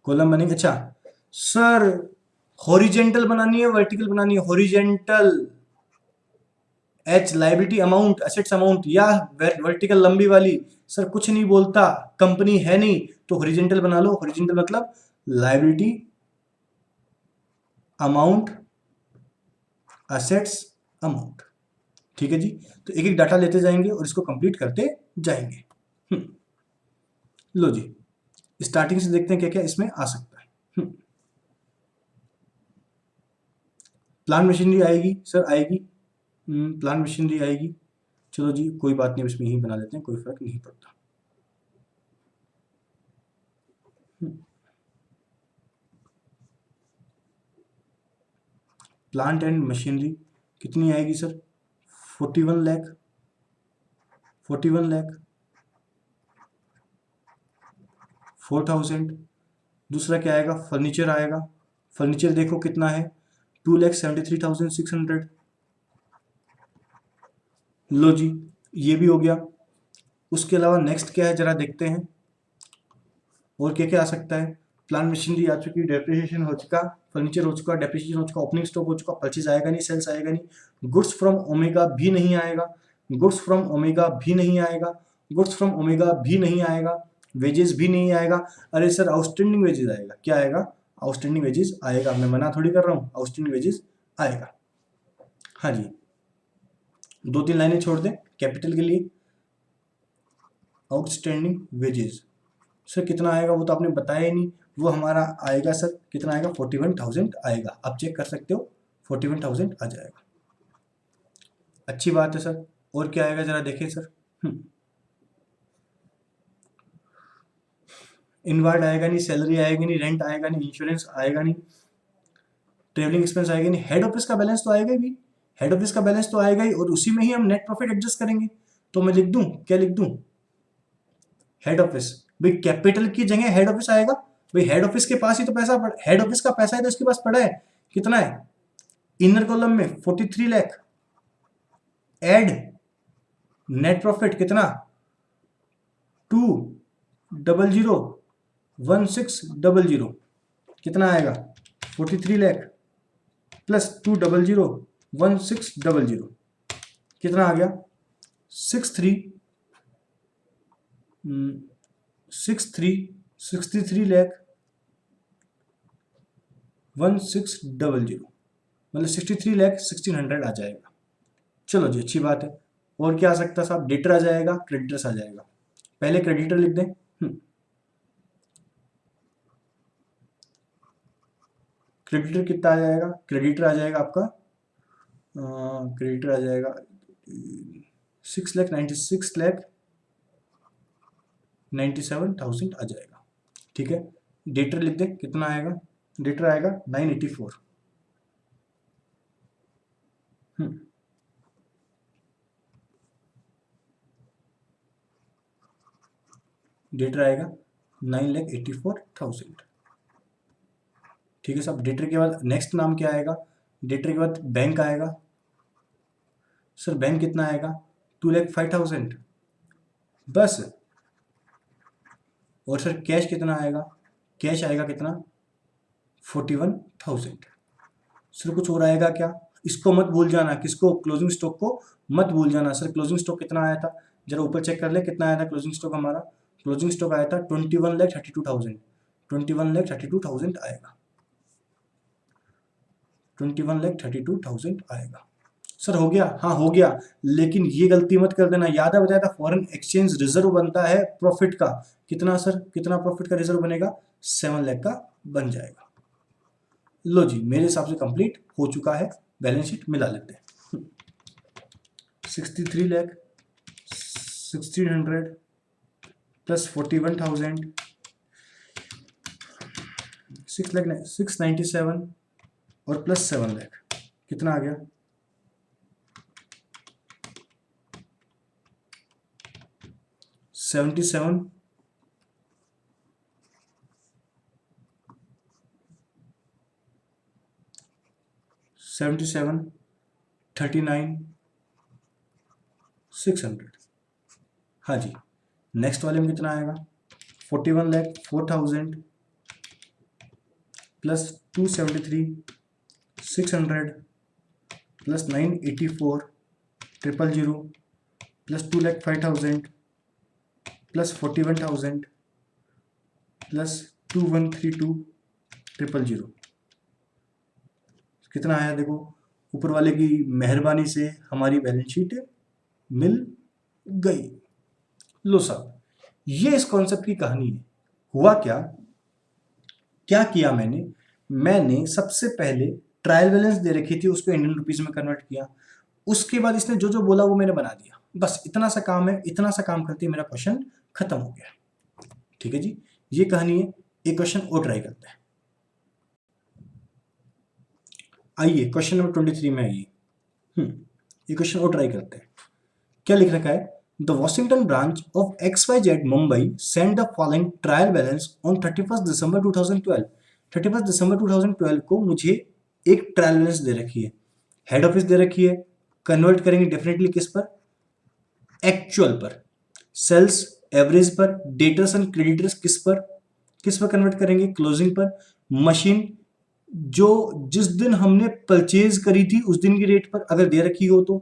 कॉलम बनेंगे। अच्छा सर, हॉरिजेंटल बनानी है वर्टिकल बनानी है, horizontal H liability amount assets amount, या वर्टिकल लंबी वाली। सर कुछ नहीं बोलता, कंपनी है नहीं, तो हॉरिजेंटल बना लो। हॉरिजेंटल मतलब लाइबिलिटी अमाउंट एसेट्स अमाउंट। ठीक है जी, तो एक एक डाटा लेते जाएंगे और इसको कंप्लीट करते जाएंगे। लो जी, स्टार्टिंग से देखते हैं क्या क्या इसमें आ सकता है। प्लांट मशीनरी आएगी सर, आएगी, प्लांट मशीनरी आएगी। चलो जी कोई बात नहीं, इसमें ही बना लेते हैं, कोई फर्क नहीं पड़ता। प्लांट एंड मशीनरी कितनी आएगी सर, 41 लाख, 41 लाख 4,000। दूसरा क्या आएगा, फर्नीचर आएगा। फर्नीचर देखो कितना है, 2,73,600। लो जी, ये भी हो गया। उसके अलावा नेक्स्ट क्या है जरा देखते हैं, और क्या क्या आ सकता है। प्लांट मशीनरी आ चुकी, डेप्रिसिएशन हो चुका, फर्नीचर हो चुका, डेप्रिसिएशन हो चुका, ओपनिंग स्टॉक हो चुका, परचेज आएगा नहीं, सेल्स आएगा नहीं, गुड्स फ्रॉम ओमेगा भी नहीं आएगा, गुड्स फ्रॉम ओमेगा भी नहीं आएगा, गुड्स फ्रॉम ओमेगा भी नहीं आएगा, वेजेस भी नहीं आएगा। अरे सर आउटस्टैंडिंग वेजेस आएगा, क्या आएगा, आउटस्टैंडिंग वेजेस आएगा। मैं मना थोड़ी कर रहा हूँ, आउटस्टैंडिंग वेजेस आएगा। हाँ जी, 2-3 लाइनें छोड़ दें कैपिटल के लिए, आउटस्टैंडिंग वेजेस। सर कितना आएगा वो तो आपने बताया ही नहीं, वो हमारा आएगा सर, कितना आएगा, 41,000 आएगा। आप चेक कर सकते हो, 41,000 आ जाएगा। अच्छी बात है सर। और क्या आएगा जरा देखिए सर। इनवर्ड आएगा नहीं, सैलरी आएगी नहीं, रेंट आएगा नहीं, इंश्योरेंस आएगा नहीं, ट्रेवलिंग एक्सपेंस आएगा नहीं, हेड ऑफिस का बैलेंस तो आएगा ही भी, हेड ऑफिस का बैलेंस तो आएगा ही, और उसी में ही हम नेट प्रॉफिट एडजस्ट करेंगे। तो मैं लिख दूं, क्या लिख दूं, हेड ऑफिस। भाई कैपिटल की जगह हेड ऑफिस आएगा। भाई हेड ऑफिस के पास ही तो पैसा, हेड ऑफिस का पैसा है तो इसके पास पड़ा है, कितना है, इनर कॉलम में 43 लाख, एड नेट प्रॉफिट कितना, 2001600, कितना आएगा, 43 लाख प्लस 2001600, कितना आ गया, 63 लाख 1600, मतलब 63 लाख 1600 आ जाएगा। चलो जी, अच्छी बात है। और क्या आ सकता है साहब, डेटर आ जाएगा, क्रेडिटर्स आ जाएगा। पहले क्रेडिटर लिख दें। क्रेडिटर कितना आ जाएगा, क्रेडिटर आ जाएगा आपका, क्रेडिटर आ जाएगा 6,96,97,000 आ जाएगा। ठीक है, डेटर लिख दें, कितना आएगा, डेटर आएगा 984। डेटर आएगा 9,84,000। ठीक है साहब। डेटर के बाद नेक्स्ट नाम क्या आएगा, डेटर के बाद बैंक आएगा। सर बैंक कितना आएगा, 2,05,000 बस। और सर कैश कितना आएगा, कैश आएगा कितना, 41,000। सर कुछ और आएगा क्या, इसको मत भूल जाना, किसको, क्लोजिंग स्टॉक को मत भूल जाना। सर क्लोजिंग स्टॉक कितना आया था, जरा ऊपर चेक कर ले, कितना आया था क्लोजिंग स्टॉक हमारा, क्लोजिंग स्टॉक आया था 21,32,000, 21,32,000 आएगा, 21,32,000 आएगा। सर हो गया, हाँ हो गया, लेकिन ये गलती मत कर देना, याद है बताया था फॉरेन एक्सचेंज रिजर्व बनता है प्रॉफिट का, कितना सर, कितना प्रॉफिट का रिजर्व बनेगा, 7 लाख का बन जाएगा। लो जी, मेरे हिसाब से कंप्लीट हो चुका है, बैलेंस शीट मिला लेते हैं। 63 लाख 1600 प्लस 41,000, 697 और प्लस 7 लाख, कितना आ गया, 77, $77, 39, 600। हाँ जी, नेक्स्ट वाले में कितना आएगा, 41,04,000 plus 273, 600 plus 984, 000 plus 2,05,000 plus 41,000 plus 2132, 000। कितना आया देखो, ऊपर वाले की मेहरबानी से हमारी बैलेंस शीट मिल गई। लो साहब, ये इस कॉन्सेप्ट की कहानी है। हुआ क्या, क्या किया मैंने, मैंने सबसे पहले ट्रायल बैलेंस दे रखी थी, उसको इंडियन रुपीज में कन्वर्ट किया। उसके बाद इसने जो जो बोला वो मैंने बना दिया, बस इतना सा काम है, इतना सा काम करते मेरा क्वेश्चन खत्म हो गया। ठीक है जी, ये कहानी है। एक क्वेश्चन और ट्राई करते हैं। आइए क्वेश्चन नंबर 23 में आइए। ये क्वेश्चन और ट्राई करते हैं। क्या लिख रखा है, the Washington branch of XYZ Mumbai send the following trial balance on 31 दिसंबर 2012। 31 दिसंबर 2012 को मुझे एक ट्रायल बैलेंस दे रखी है, हेड ऑफिस दे रखी है, कन्वर्ट करेंगे डेफिनेटली किस पर, एक्चुअल पर, सेल्स एवरेज पर, डेटर्स एंड क्रेडिटर्स किस पर कन्वर्ट करेंगे, क्लोजिंग पर। मशीन जो जिस दिन हमने परचेज करी थी उस दिन की रेट पर अगर दे रखी हो तो,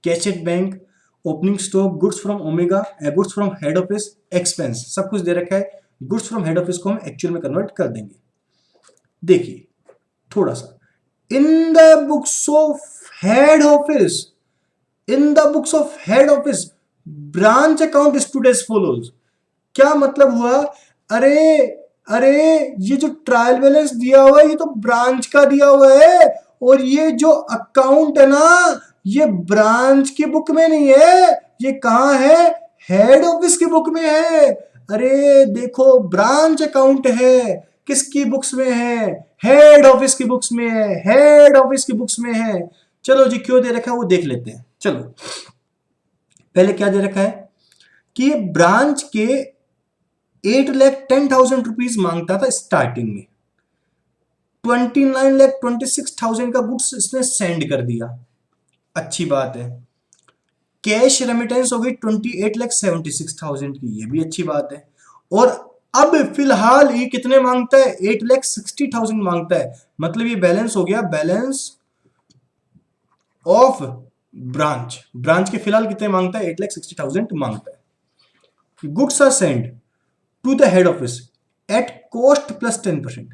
cash at bank, opening stock, goods from omega, goods from head office, expense, सब कुछ दे रखा है। गुड्स फ्रॉम हेड ऑफिस को हम एक्चुअल में कन्वर्ट कर देंगे। देखिए थोड़ा सा, in the books of head office, in the books of head office branch account stood as follows. क्या मतलब हुआ, अरे अरे ये जो ट्रायल बैलेंस दिया हुआ है ये तो ब्रांच का दिया हुआ है, और ये जो अकाउंट है ना ये ब्रांच की बुक में नहीं है, ये कहाँ है, हेड ऑफिस की बुक में है। अरे देखो ब्रांच अकाउंट है, किसकी बुक्स में है, हेड ऑफिस की बुक्स में है, हेड ऑफिस की बुक्स में है। चलो जी क्यों दे रखा है वो देख लेते हैं। चलो पहले क्या दे रखा है कि ब्रांच के 8,10,000 रुपीज मांगता था स्टार्टिंग में, 29,26,000 का गुड्स इसने सेंड कर दिया, अच्छी बात है। कैश रेमिटेंस हो गई 28,76,000 की, ये भी अच्छी बात है। और अब फिलहाल ये कितने मांगता है, 8,60,000 मांगता है, मतलब ये बैलेंस हो गया बैलेंस ऑफ ब्रांच। ब्रांच के फिलहाल कितने मांगता है, 8,60,000 मांगता है। Goods are send to the head office at cost plus 10%।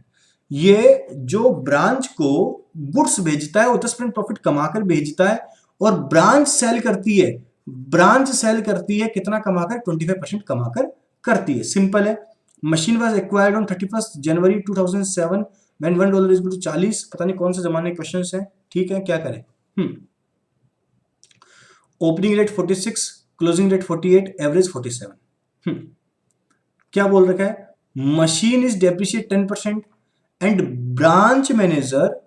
ये जो ब्रांच को गुड्स भेजता है वो 10% प्रॉफिट कमाकर भेजता है, और ब्रांच सेल करती है, ब्रांच सेल करती है कितना कमाकर, 25% कमाकर करती है। सिंपल है। Machine was acquired on 31 January 2007 when $1 is equal to 40। पता नहीं कौन से जमाने के क्वेश्चंस हैं, ठीक है क्या करें। Opening rate 46, closing rate 48, average 47। क्या बोल रखा है, machine is depreciate 10% and branch manager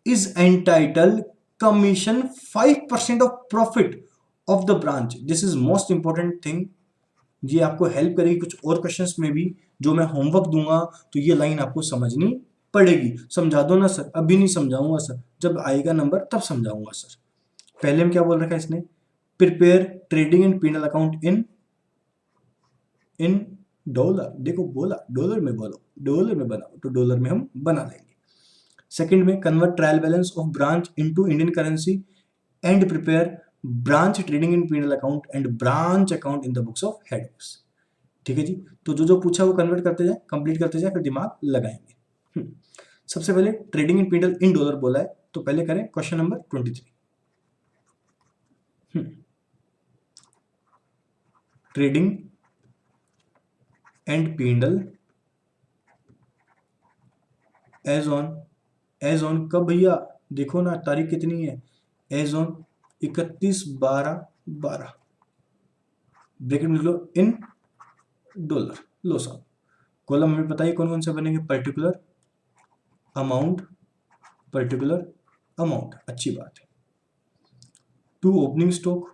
is entitled commission 5% of profit of the branch. This is most important thing, ये आपको हेल्प करेगी कुछ और क्वेश्चंस में भी जो मैं होमवर्क दूंगा, तो ये लाइन आपको समझनी पड़ेगी। समझा दो ना सर, अभी नहीं समझाऊंगा सर, जब आएगा नंबर तब समझाऊंगा सर। पहले में क्या बोल रखा है इसने, prepare trading and P and L account in dollar. देखो बोला डॉलर में, बोलो डॉलर में बनाओ तो डॉलर में हम बना लेंगे। सेकंड में convert trial balance of branch into Indian currency and prepare branch trading in P and L account and branch account in the books of head office. ठीक है जी, तो जो जो पूछा वो कन्वर्ट करते जाए, कंप्लीट करते जाए, फिर दिमाग लगाएंगे। सबसे पहले trading in P and L in dollar बोला है, तो पहले करें question number 23। Trading and P and L as on कब भैया, देखो ना तारीख कितनी है, एज ऑन 31/12/12, ब्रैकेट में लिख लो इन डॉलर। लो साहब कॉलम हमें पता है कौन कौन से बनेंगे, पर्टिकुलर अमाउंट, पर्टिकुलर अमाउंट, अच्छी बात है। टू ओपनिंग स्टॉक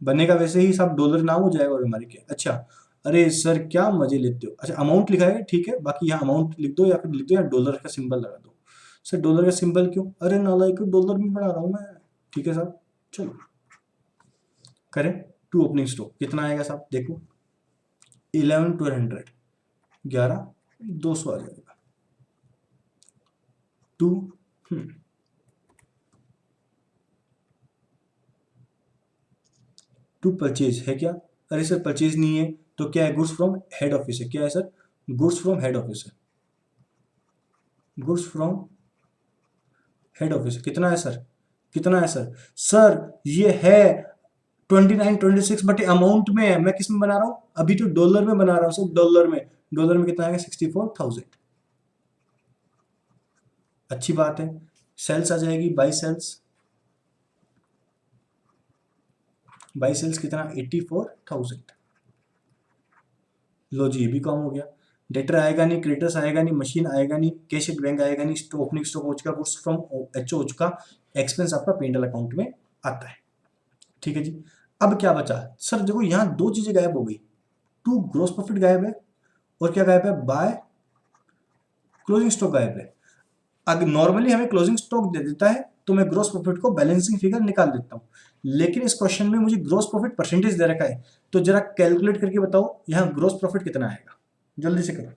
बनेगा, वैसे ही सब डॉलर ना हो जाएगा और हमारे क्या। अच्छा अरे सर क्या मजे लेते हो, अच्छा अमाउंट लिखा है ठीक है, बाकी यहाँ अमाउंट लिख दो या फिर लिख दो या डॉलर का सिंबल लगा दो। सर डॉलर का सिंबल क्यों, अरे नालायक डॉलर में बना रहा हूँ मैं, ठीक है साहब। चलो करें, टू ओपनिंग स्टॉक कितना आएगा साहब, देखो 11,200, 11,200 आ जाएगा। टू टू परचेज है क्या, अरे सर परचेज नहीं है तो क्या है, गुड्स फ्रॉम हेड ऑफिस है, क्या है sir, goods from head office है, गुड्स फ्रॉम हेड ऑफिस। कितना है सर, कितना है सर, सर ये है 2926, बट अमाउंट में है, मैं किस में बना रहा हूं, अभी तो डॉलर में बना रहा हूं सर, डॉलर में, डॉलर में कितना आएगा 64,000। अच्छी बात है। सेल्स आ जाएगी, बाई सेल्स, बाई सेल्स कितना 84,000। लो जी ये भी कम हो गया। डेटर आएगा नहीं, क्रेडिटर्स आएगा नहीं, मशीन आएगा नहीं, कैश एट बैंक आएगा नहीं, स्टॉक ओपनिंग स्टॉक हो चुका, गुड्स फ्रॉम एचओ हो चुका, एक्सपेंस आपका पेंडल अकाउंट में आता है। ठीक है जी, अब क्या बचा सर, देखो यहाँ दो चीजें गायब हो गई, टू ग्रोस प्रॉफिट गायब है और क्या गायब है, बाय क्लोजिंग स्टॉक गायब है। अगर नॉर्मली हमें क्लोजिंग स्टॉक दे देता है तो मैं ग्रोस प्रॉफिट को बैलेंसिंग फिगर निकाल देता हूं, लेकिन इस क्वेश्चन में मुझे ग्रोस प्रॉफिट परसेंटेज दे रखा है, तो जरा कैलकुलेट करके बताओ यहां ग्रोस प्रॉफिट कितना आएगा, जल्दी से करो।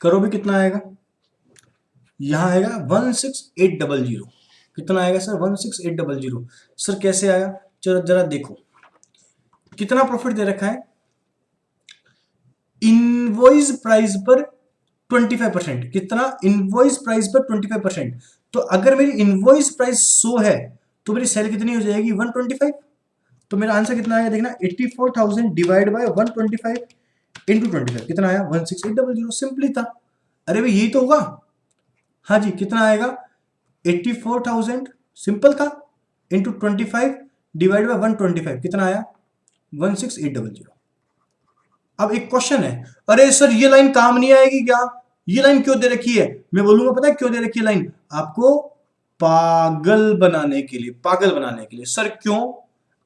करो भी, कितना आएगा, यहां आएगा 16,800। कितना आएगा सर, 16,800। सर कैसे आया, चलो जरा देखो कितना प्रॉफिट दे रखा है, इनवॉइस प्राइस पर 25%। कितना? इनवॉइस प्राइस पर 25%। तो अगर मेरी इनवॉइस प्राइस 100 है तो मेरी सेल कितनी हो जाएगी? 125। तो मेरा आंसर कितना आएगा देखना, 84,000 डिवाइड बाय 125 इंटू 25 कितना आया? 16800। सिंपली था। अरे भाई यही तो होगा। हाँ जी, कितना आएगा? 84,000 सिंपल था, इंटू 25 डिवाइड बाय 125 कितना आया? 16800। अब एक क्वेश्चन है, अरे सर ये लाइन काम नहीं आएगी क्या? ये लाइन क्यों दे रखी है? मैं बोलूंगा पता है क्यों दे रखी है लाइन? आपको पागल बनाने के लिए, पागल बनाने के लिए। सर क्यों?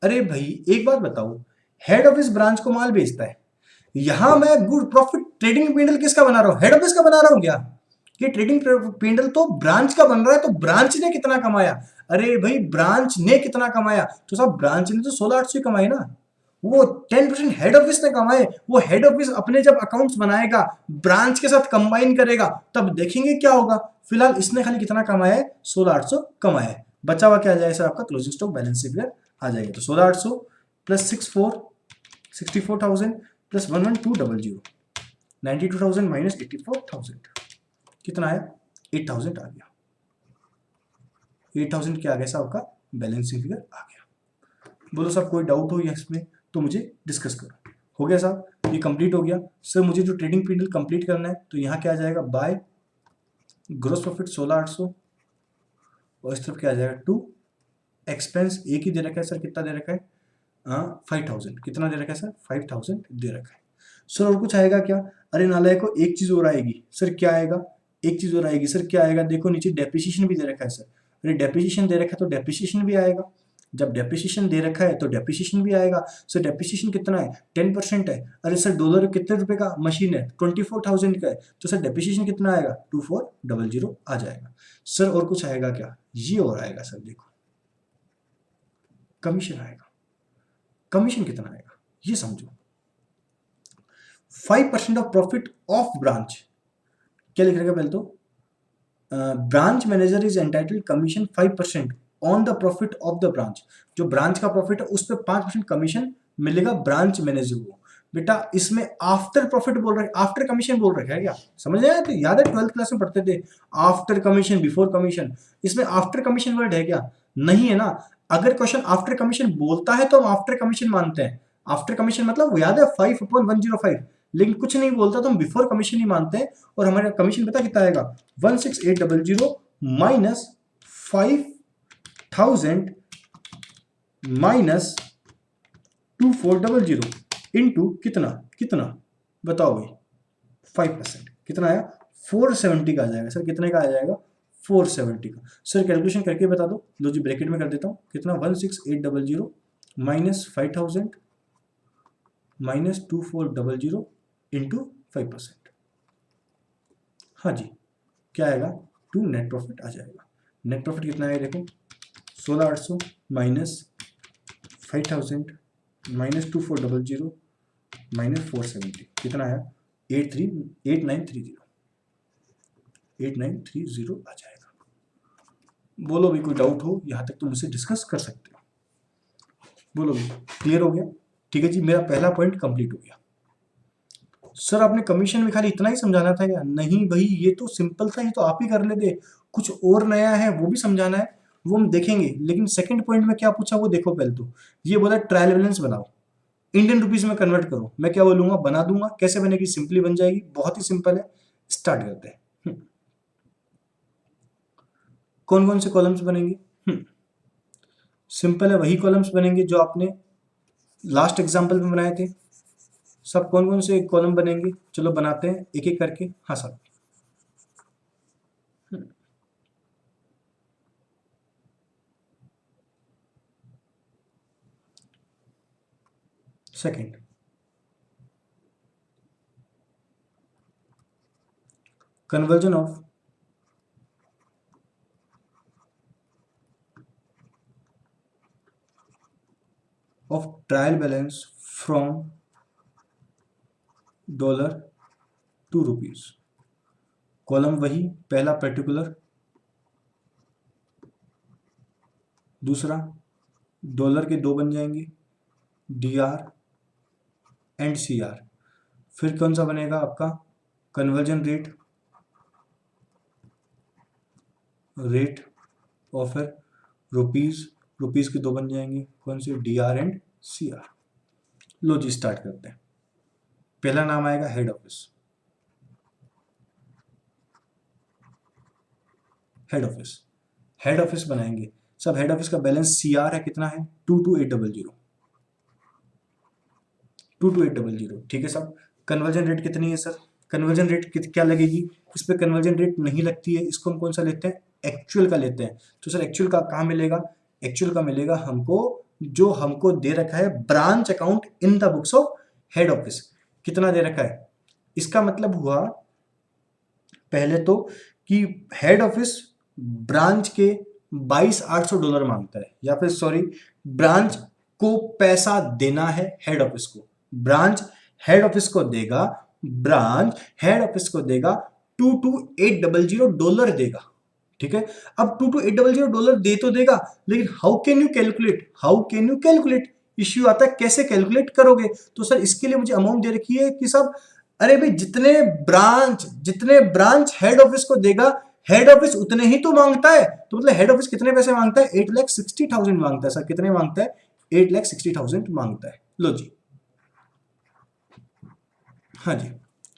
अरे भाई एक बात बताओ, हेड ऑफिस ब्रांच को माल बेचता है, यहां मैं गुड प्रॉफिट ट्रेडिंग पेंडल किसका बना रहा हूं? हेड ऑफिस का बना रहा हूं क्या? ये ट्रेडिंग पेंडल तो ब्रांच का बन रहा है, तो ब्रांच ने कितना कमाया? अरे भाई ब्रांच ने कितना कमाया? तो सब ब्रांच ने तो 16,800 ही कमाए ना, वो 10% हेड ऑफिस ने कमाए। वो हेड ऑफिस अपने जब अकाउंट्स बनाएगा, ब्रांच के साथ कंबाइन करेगा, तब देखेंगे क्या होगा। फिलहाल इसने खाली कितना कमाया है? 16,800 कमाया है। बचा हुआ क्या आ जाएगा सर? आपका क्लोजिंग स्टॉक बैलेंस फिगर आ जाएगा। तो 16,800 प्लस 64,000 प्लस 11200, 92,000 माइनस 84,000 कितना आया? 8,000 आ गया। 8,000 क्या आ गया साहब? आपका बैलेंसिंग फिगर आ गया। बोलो साहब कोई डाउट हो या इसमें तो मुझे डिस्कस करो। हो गया साहब, ये कंप्लीट हो गया। सर मुझे जो ट्रेडिंग पीरियड कंप्लीट करना है, तो यहाँ क्या आ जाएगा? बाय ग्रोस प्रॉफिट 16,800 और इस तरफ क्या आ जाएगा? टू एक्सपेंस एक ही दे रखा है सर, कितना दे रखा है? 5,000 कितना दे रखा है सर? 5,000 दे रखा है। सर और कुछ आएगा क्या? अरे नालायक को, एक चीज और आएगी सर। क्या आएगा? एक चीज और आएगी सर। क्या आएगा? देखो नीचे डेप्रिसिएशन भी दे रखा है सर। अरे डेप्रिसिएशन दे रखा है तो डेप्रिसिएशन भी आएगा। जब डेप्रिसिएशन दे रखा है तो डेप्रिसिएशन भी आएगा। सर डेप्रिसिएशन कितना है? 10% है। अरे सर डॉलर कितने रुपए का मशीन है? 24,000 का है। तो सर डेप्रिसिएशन कितना आएगा? 2400 आ जाएगा। सर और कुछ आएगा क्या? ये और आएगा सर, देखो कमीशन आएगा। कमीशन कितना आएगा ये समझो। 5% ऑफ प्रॉफिट ऑफ ब्रांच। क्या लिख रहेगा पहले तो? Branch manager is entitled commission 5% on the profit of the branch. जो ब्रांच का प्रॉफिट है उस पर 5% कमीशन मिलेगा ब्रांच मैनेजर को। बेटा इसमें आफ्टर प्रॉफिट बोल रहे हैं, आफ्टर कमीशन बोल रहे हैं क्या? समझ आया? तो याद है 12th क्लास में पढ़ते थे, आफ्टर कमीशन बिफोर कमीशन। इसमें आफ्टर कमीशन वर्ड है क्या? नहीं है ना। अगर क्वेश्चन आफ्टर कमीशन बोलता है तो हम आफ्टर कमीशन मानते हैं। आफ्टर कमीशन मतलब वो याद है 5/105। लेकिन कुछ नहीं बोलता तो हम बिफोर कमीशन ही मानते हैं। और हमारा कमीशन पता कितना आएगा? 16800 माइनस 5,000 माइनस 2400 इंटू कितना? कितना बताओ भाई? 5%। कितना आया? 470 का आ जाएगा सर। कितने का आ जाएगा? 470 का। सर कैलकुलेशन करके बता दो। लो जी ब्रैकेट में कर देता हूँ। कितना? 16800 माइनस 5,000 माइनस 2400 इंटू 5%। हाँ जी, क्या आएगा? टू नेट प्रॉफिट आ जाएगा। नेट प्रॉफिट कितना आएगा देखो? 16,800 माइनस 5,000 माइनस 2400 माइनस 470 कितना आया? 8930 आ जाएगा। बोलो भी कोई डाउट हो यहाँ तक तो मुझसे डिस्कस कर सकते हो। बोलो भी, क्लियर हो गया? ठीक है जी, मेरा पहला पॉइंट कंप्लीट हो गया। सर आपने कमीशन में खाली इतना ही समझाना था क्या? नहीं भाई, ये तो सिंपल था, ये तो आप ही कर लेते। कुछ और नया है वो भी समझाना है, वो हम देखेंगे। लेकिन सेकंड पॉइंट में क्या पूछा वो देखो पहले तो। ये बोला ट्रायल बैलेंस बनाओ, इंडियन रुपीज में कन्वर्ट करो। मैं क्या बोलूंगा? बना दूंगा। कैसे बनेगी? सिंपली बन जाएगी, बहुत ही सिंपल है। स्टार्ट करते हैं। कौन कौन से कॉलम्स बनेंगे? सिंपल है, वही कॉलम्स बनेंगे जो आपने लास्ट एग्जाम्पल में बनाए थे। सब कौन कौन से कॉलम बनेंगे? चलो बनाते हैं एक एक करके। हाँ sir. Second, conversion of trial balance from dollar to rupees. Column वही, पहला पर्टिकुलर, दूसरा डॉलर के दो बन जाएंगे, DR एंड CR। फिर कौन सा बनेगा आपका? कन्वर्जन रेट रेट और फिर रुपीज, रुपीज के 2 बन जाएंगे, कौन से, DR एंड CR। लो जी स्टार्ट करते हैं। पहला नाम आएगा head office, head office, head office बनाएंगे सब। हेड ऑफिस का बैलेंस CR है, कितना है, 22800, 22800, ठीक है सब। कन्वर्जन रेट कितनी है सर, कन्वर्जन रेट क्या लगेगी, इस पे कन्वर्जन रेट नहीं लगती है, इसको हम कौन सा लेते हैं, एक्चुअल का लेते हैं। तो सर एक्चुअल का कहाँ मिलेगा, एक्चुअल का मिलेगा हमको जो हमको दे रखा है branch account in the books of head office, कितना दे रखा है। इसका मतलब हुआ पहले तो कि हेड ऑफिस ब्रांच के $22,800 मांगता है, या फिर सॉरी, ब्रांच को पैसा देना है हेड ऑफिस को, ब्रांच हेड ऑफिस को देगा, ब्रांच हेड ऑफिस को देगा $22800 देगा, ठीक है। अब $22800 दे तो देगा, लेकिन how can you calculate, how can you calculate, issue आता है कैसे कैलकुलेट करोगे। तो सर इसके लिए मुझे अमाउंट दे रखी है कि सब, अरे भाई जितने ब्रांच हेड ऑफिस को देगा, हेड ऑफिस उतने ही तो मांगता है। तो मतलब हेड ऑफिस कितने पैसे मांगता है, 8,60,000 मांगता है सर, कितने मांगता है, 8,60,000 मांगता है। लो जी, हाँ जी,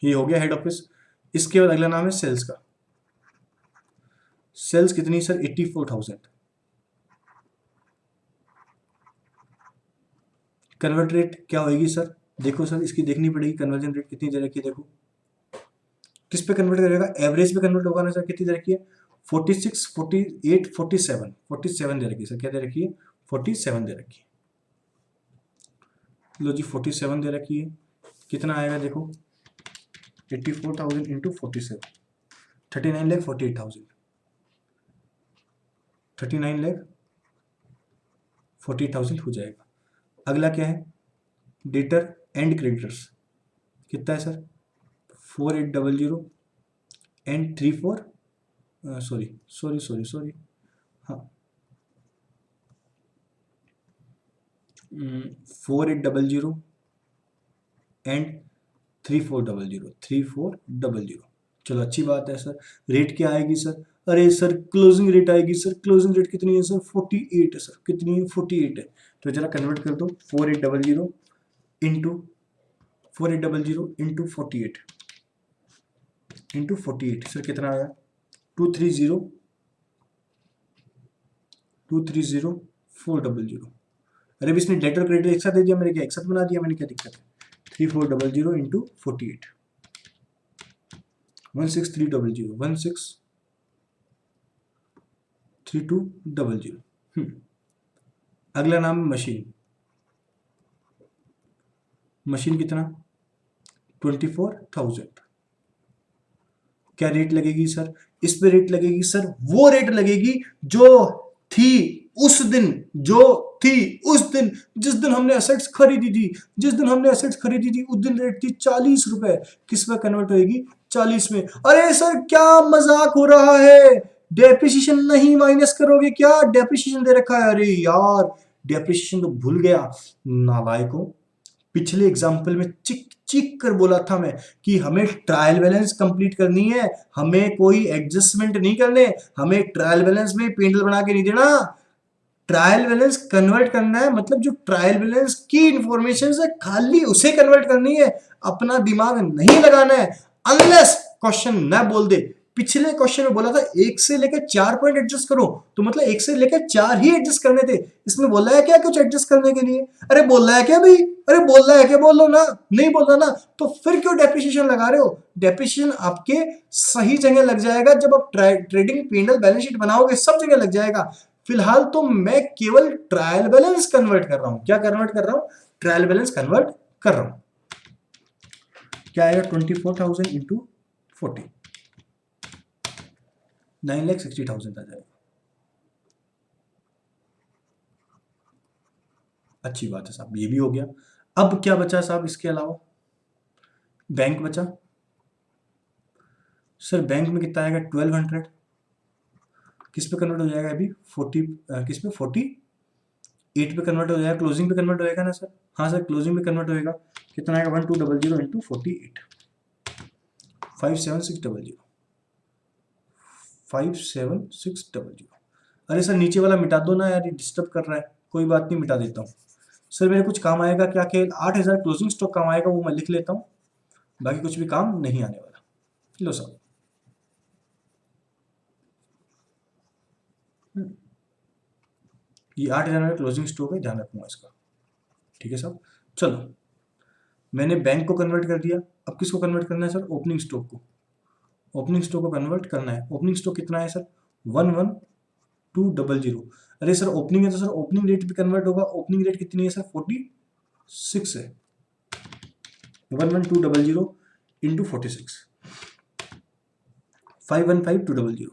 ये हो गया हेड ऑफिस। इसके बाद अगला नाम है सेल्स का। सेल्स कितनी सर, 84,000। कन्वर्ट रेट क्या होगी सर, देखो सर इसकी देखनी पड़ेगी, कन्वर्जन रेट कितनी दे रखी है, देखो किस पे कन्वर्ट करेगा, एवरेज पे कन्वर्ट होगा ना सर, कितनी दे रखी है, 46, 48, 47, 47 दे रखी है सर, क्या दे रखी है, 47 दे रखी है। लो जी 47 दे रखी है, कितना आएगा देखो, 84,000 इंटू 47, 39,48,000, 39,48,000 हो जाएगा। अगला क्या है, डेटर एंड क्रेडिटर्स, कितना है sir, 4800 and 34, sorry sorry sorry sorry, हाँ 4800 एंड 3400, चलो अच्छी बात है सर। रेट क्या आएगी सर, अरे सर क्लोजिंग रेट आएगी सर, क्लोजिंग रेट कितनी है सर, 48 है सर, कितनी है, 48 है। तो जरा कन्वर्ट कर दो, 4800 इंटू 48 सर कितना आया, 230 अरे भी इसने डेट और क्रेडिट एक साथ दे दिया, मैंने क्या एक साथ बना दिया, मैंने क्या दिक्कत है, 3400 इंटू 48, 163200। अगला नाम मशीन, मशीन कितना, 24,000। क्या रेट लगेगी सर, इस पे रेट लगेगी सर, वो रेट लगेगी जो थी उस दिन, जो थी उस दिन, जिस दिन हमने एसेट्स खरीदी थी, जिस दिन हमने एसेट्स खरीदी थी उस दिन रेट थी 40 रुपए, किस में कन्वर्ट होगी, 40 में। अरे सर क्या मजाक हो रहा है, डेप्रिसिएशन नहीं माइनस करोगे क्या, डेप्रिसिएशन दे रखा है, अरे यार डेप्रिसिएशन तो भूल गया, नालायकों। पिछले एग्जाम्पल में चिक चिक कर बोला था मैं कि हमें ट्रायल बैलेंस कंप्लीट करनी है, हमें कोई एडजस्टमेंट नहीं करने, हमें ट्रायल बैलेंस में पेंडल बना के नहीं देना, ट्रायल बैलेंस कन्वर्ट करना है, मतलब जो ट्रायल बैलेंस की इंफॉर्मेशन है खाली उसे कन्वर्ट करनी है, अपना दिमाग नहीं लगाना है, अनलेस क्वेश्चन न बोल दे। पिछले क्वेश्चन में बोला था 1 से लेकर 4 पॉइंट एडजस्ट करो, तो मतलब 1 से लेकर 4 ही एडजस्ट करने थे, इसमें बोला है क्या कुछ एडजस्ट करने के लिए, अरे बोल रहा है क्या भाई, अरे बोल रहा है क्या, बोल लो ना, नहीं बोल रहा ना, तो फिर क्यों डेप्रिसिएशन लगा रहे हो, डेप्रिसिएशन आपके सही जगह लग जाएगा, जब आप ट्रेडिंग पीएनएल बैलेंस शीट बनाओगे सब जगह लग जाएगा। फिलहाल तो मैं केवल ट्रायल बैलेंस कन्वर्ट कर रहा हूं, क्या कन्वर्ट कर रहा हूं, ट्रायल बैलेंस कन्वर्ट कर रहा हूं। क्या आएगा, 24,000 इंटू 40, 9,60,000 आ जाएगा। अच्छी बात है साहब, ये भी हो गया। अब क्या बचा साहब, इसके अलावा बैंक बचा। सर बैंक में कितना आएगा, 1200, किस पे कन्वर्ट हो जाएगा अभी, 40, किस पे, 48 पे कन्वर्ट हो जाएगा, क्लोजिंग पे कन्वर्ट होएगा ना सर, हाँ सर क्लोजिंग पे कन्वर्ट होएगा, कितना आएगा, 1200 इंटू 48, 57600, 57,600। अरे सर नीचे वाला मिटा दो ना यार, ये डिस्टर्ब कर रहा है। कोई बात नहीं, मिटा देता हूँ। सर मेरे कुछ काम आएगा क्या? केवल 8,000 क्लोजिंग स्टॉक काम आएगा, वो मैं लिख लेता हूँ, बाकी कुछ भी काम नहीं आने वाला। लो सर, ये 8,000 का क्लोजिंग स्टॉक है, ध्यान रखूंगा इसका। ठीक है साहब, चलो मैंने बैंक को कन्वर्ट कर दिया। अब किसको कन्वर्ट करना है सर? ओपनिंग स्टॉक को। ओपनिंग स्टॉक को कन्वर्ट करना है। ओपनिंग स्टॉक कितना है सर? 11,200। अरे सर ओपनिंग है तो सर ओपनिंग रेट भी कन्वर्ट होगा। ओपनिंग रेट कितनी है सर? 46 है। 11,200 इंटू 46, 515,200।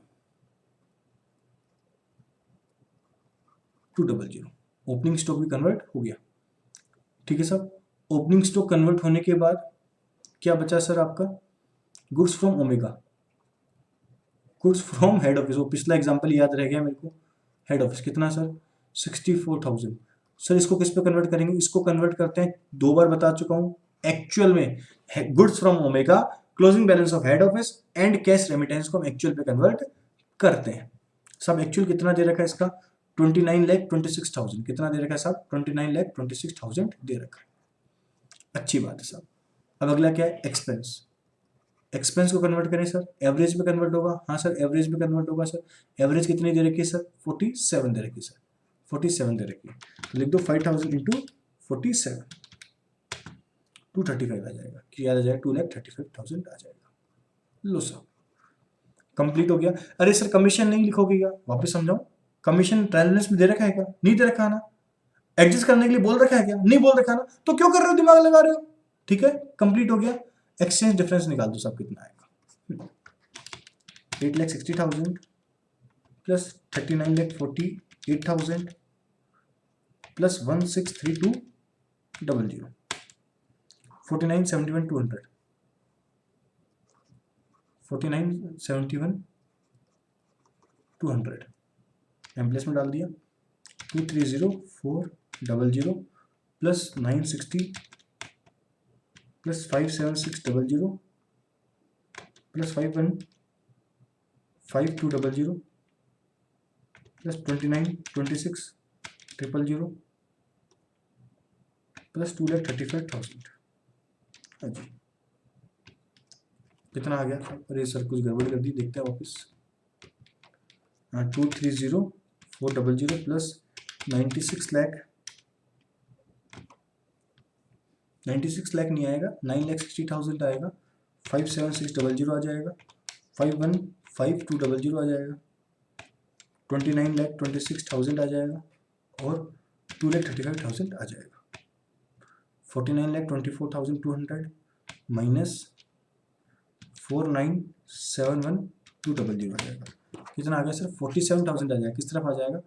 200 ओपनिंग स्टॉक भी कन्वर्ट हो गया। ठीक है सर, ओपनिंग स्टॉक कन्वर्ट होने के बाद क्या बचा सर आपका? Goods from omega, goods from head office. वो पिछला एग्जांपल याद रह गया मेरे को। हेड ऑफिस कितना सर? 64,000। सर इसको किस पे कन्वर्ट करेंगे? इसको कन्वर्ट करते हैं, 2 बार बता चुका हूं एक्चुअल में। Goods from omega, closing balance of head office and cash remittance को हम एक्चुअल पे कन्वर्ट करते हैं। सब एक्चुअल कितना दे रखा है इसका? 29,26,000। कितना दे रखा है साहब? 29,26,000 दे रखा है। अच्छी बात है साहब। अब अगला क्या है? एक्सपेंस। एक्सपेंस को कन्वर्ट करें सर, एवरेज में कन्वर्ट होगा। हाँ सर एवरेज में कन्वर्ट होगा सर। एवरेज कितनी दे रखी है सर? 47 दे रखी है सर। 47 दे रखी है, तो लिख दो 5,000 इंटू 47, 235 आ जाएगा। क्या आ जाएगा? 2,35,000 आ जाएगा। लो सर, कंप्लीट हो गया। अरे सर कमीशन नहीं लिखोगे क्या? वापस समझाऊं, कमीशन ट्रायल बैलेंस में दे रखा है क्या? नहीं दे रखा है ना। एडजस्ट करने के लिए बोल रखा है क्या? नहीं बोल रखा है ना। तो क्यों कर रहे हो, दिमाग लगा रहे हो? ठीक है, कंप्लीट हो गया। एक्सचेंज डिफरेंस निकाल दो सब, कितना आएगा? 8,60,000 प्लस 39,48,000 प्लस 163200, 49,71,200, 49,71,200 एम्प्लेस में डाल दिया। 230,400 plus 960 plus 57600 plus 515200 plus 29,26,000 plus 2,35,000। हाँ जी, कितना आ गया? अरे सर कुछ गड़बड़ कर दी, देखते हैं वापस। 230,400 प्लस 96 लाख, 96 लाख नहीं आएगा, 9,60,000 आएगा। 57600 आ जाएगा। 515200 आ जाएगा। 29,26,000 आ जाएगा और 2,35,000 आ जाएगा। 49,24,200 माइनस 4,971,200 आ जाएगा। कितना आ गया सर? 47,000 आ जाएगा। किस तरफ आ जाएगा?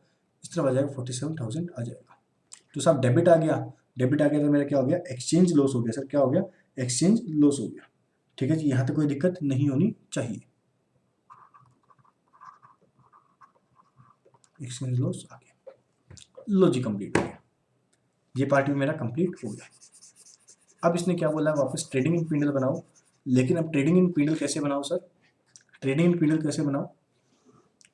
इस तरफ आ जाएगा। 47,000 आ जाएगा। तो साहब डेबिट आ गया। डेबिट आ गया तो मेरा क्या हो गया? एक्सचेंज लॉस हो गया सर। क्या हो गया? एक्सचेंज लॉस हो गया। ठीक है जी, यहाँ तक कोई दिक्कत नहीं होनी चाहिए। एक्सचेंज लॉस आ गया। लो जी, कंप्लीट हो गया। ये पार्ट भी मेरा कंप्लीट हो गया। अब इसने क्या बोला? वापस ट्रेडिंग इन पीनल बनाओ। लेकिन अब ट्रेडिंग इन पीनल कैसे बनाओ सर? ट्रेडिंग इन पीनल कैसे बनाओ?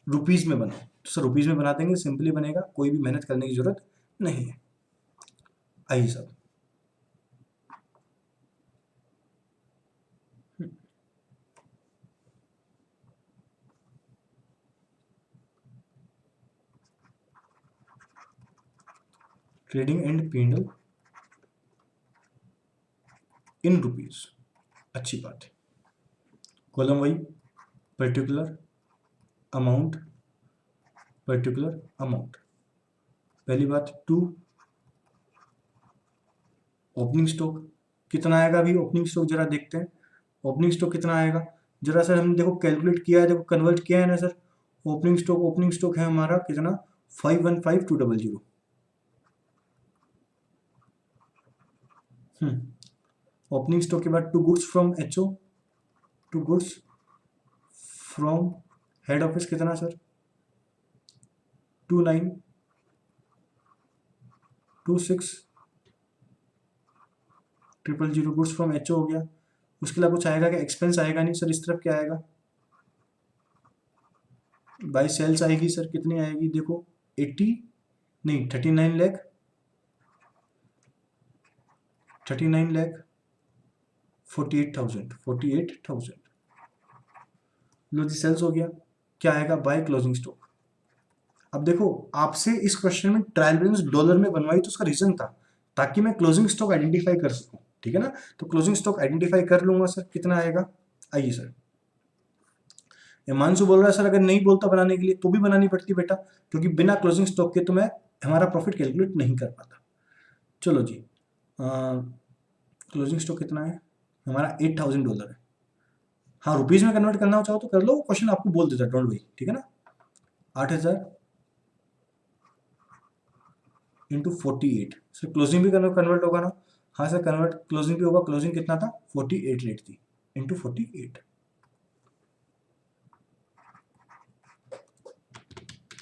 रुपीज में बनाओ। तो सर रुपीज में बना देंगे, सिंपली बनेगा, कोई भी मेहनत करने की जरूरत नहीं है। आइए sir, trading and P and L in rupees, अच्छी बात है। Column Y, particular amount, particular amount. पहली बात, टू ओपनिंग स्टॉक कितना आएगा? अभी ओपनिंग स्टॉक जरा देखते हैं। ओपनिंग स्टॉक कितना आएगा जरा सर? हमने देखो कैलकुलेट किया है, देखो कन्वर्ट किया है ना सर। ओपनिंग स्टॉक है हमारा कितना? 515,200। ओपनिंग स्टॉक के बाद to goods from HO, to goods from head office कितना सर? 29,26,000 गुड्स फ्रॉम एचओ हो गया। उसके अलावा कुछ आएगा क्या? एक्सपेंस आएगा नहीं सर। इस तरफ क्या आएगा? बाई सेल्स आएगी सर, कितनी आएगी देखो, 80 नहीं 39 लाख, 39 लाख 48,000 लो जी, सेल्स हो गया। क्या आएगा, बाय क्लोजिंग स्टॉक। अब देखो, आपसे इस क्वेश्चन में ट्रायल बैलेंस डॉलर में बनवाई तो उसका रीजन था ताकि मैं क्लोजिंग स्टॉक आइडेंटिफाई कर सकूं, ठीक है ना। तो क्लोजिंग स्टॉक आइडेंटिफाई कर लूंगा सर, कितना आएगा, आइए सर। हिमांशु बोल रहा है सर अगर नहीं बोलता बनाने के लिए तो भी बनानी पड़ती बेटा, क्योंकि बिना क्लोजिंग स्टॉक के तो मैं हमारा प्रॉफिट कैलकुलेट नहीं कर पाता। चलो जी, क्लोजिंग स्टॉक कितना है हमारा, $8,000 है। हाँ, रुपीज में कन्वर्ट करना चाहो तो कर लो, क्वेश्चन आपको बोल देता है, डोंट वरी, ठीक है ना। 8,000 इंटू 48, सर क्लोजिंग भी कन्वर्ट होगा ना। हाँ सर, कन्वर्ट क्लोजिंग भी होगा। क्लोजिंग कितना था, 48 रेट थी, इंटू 48,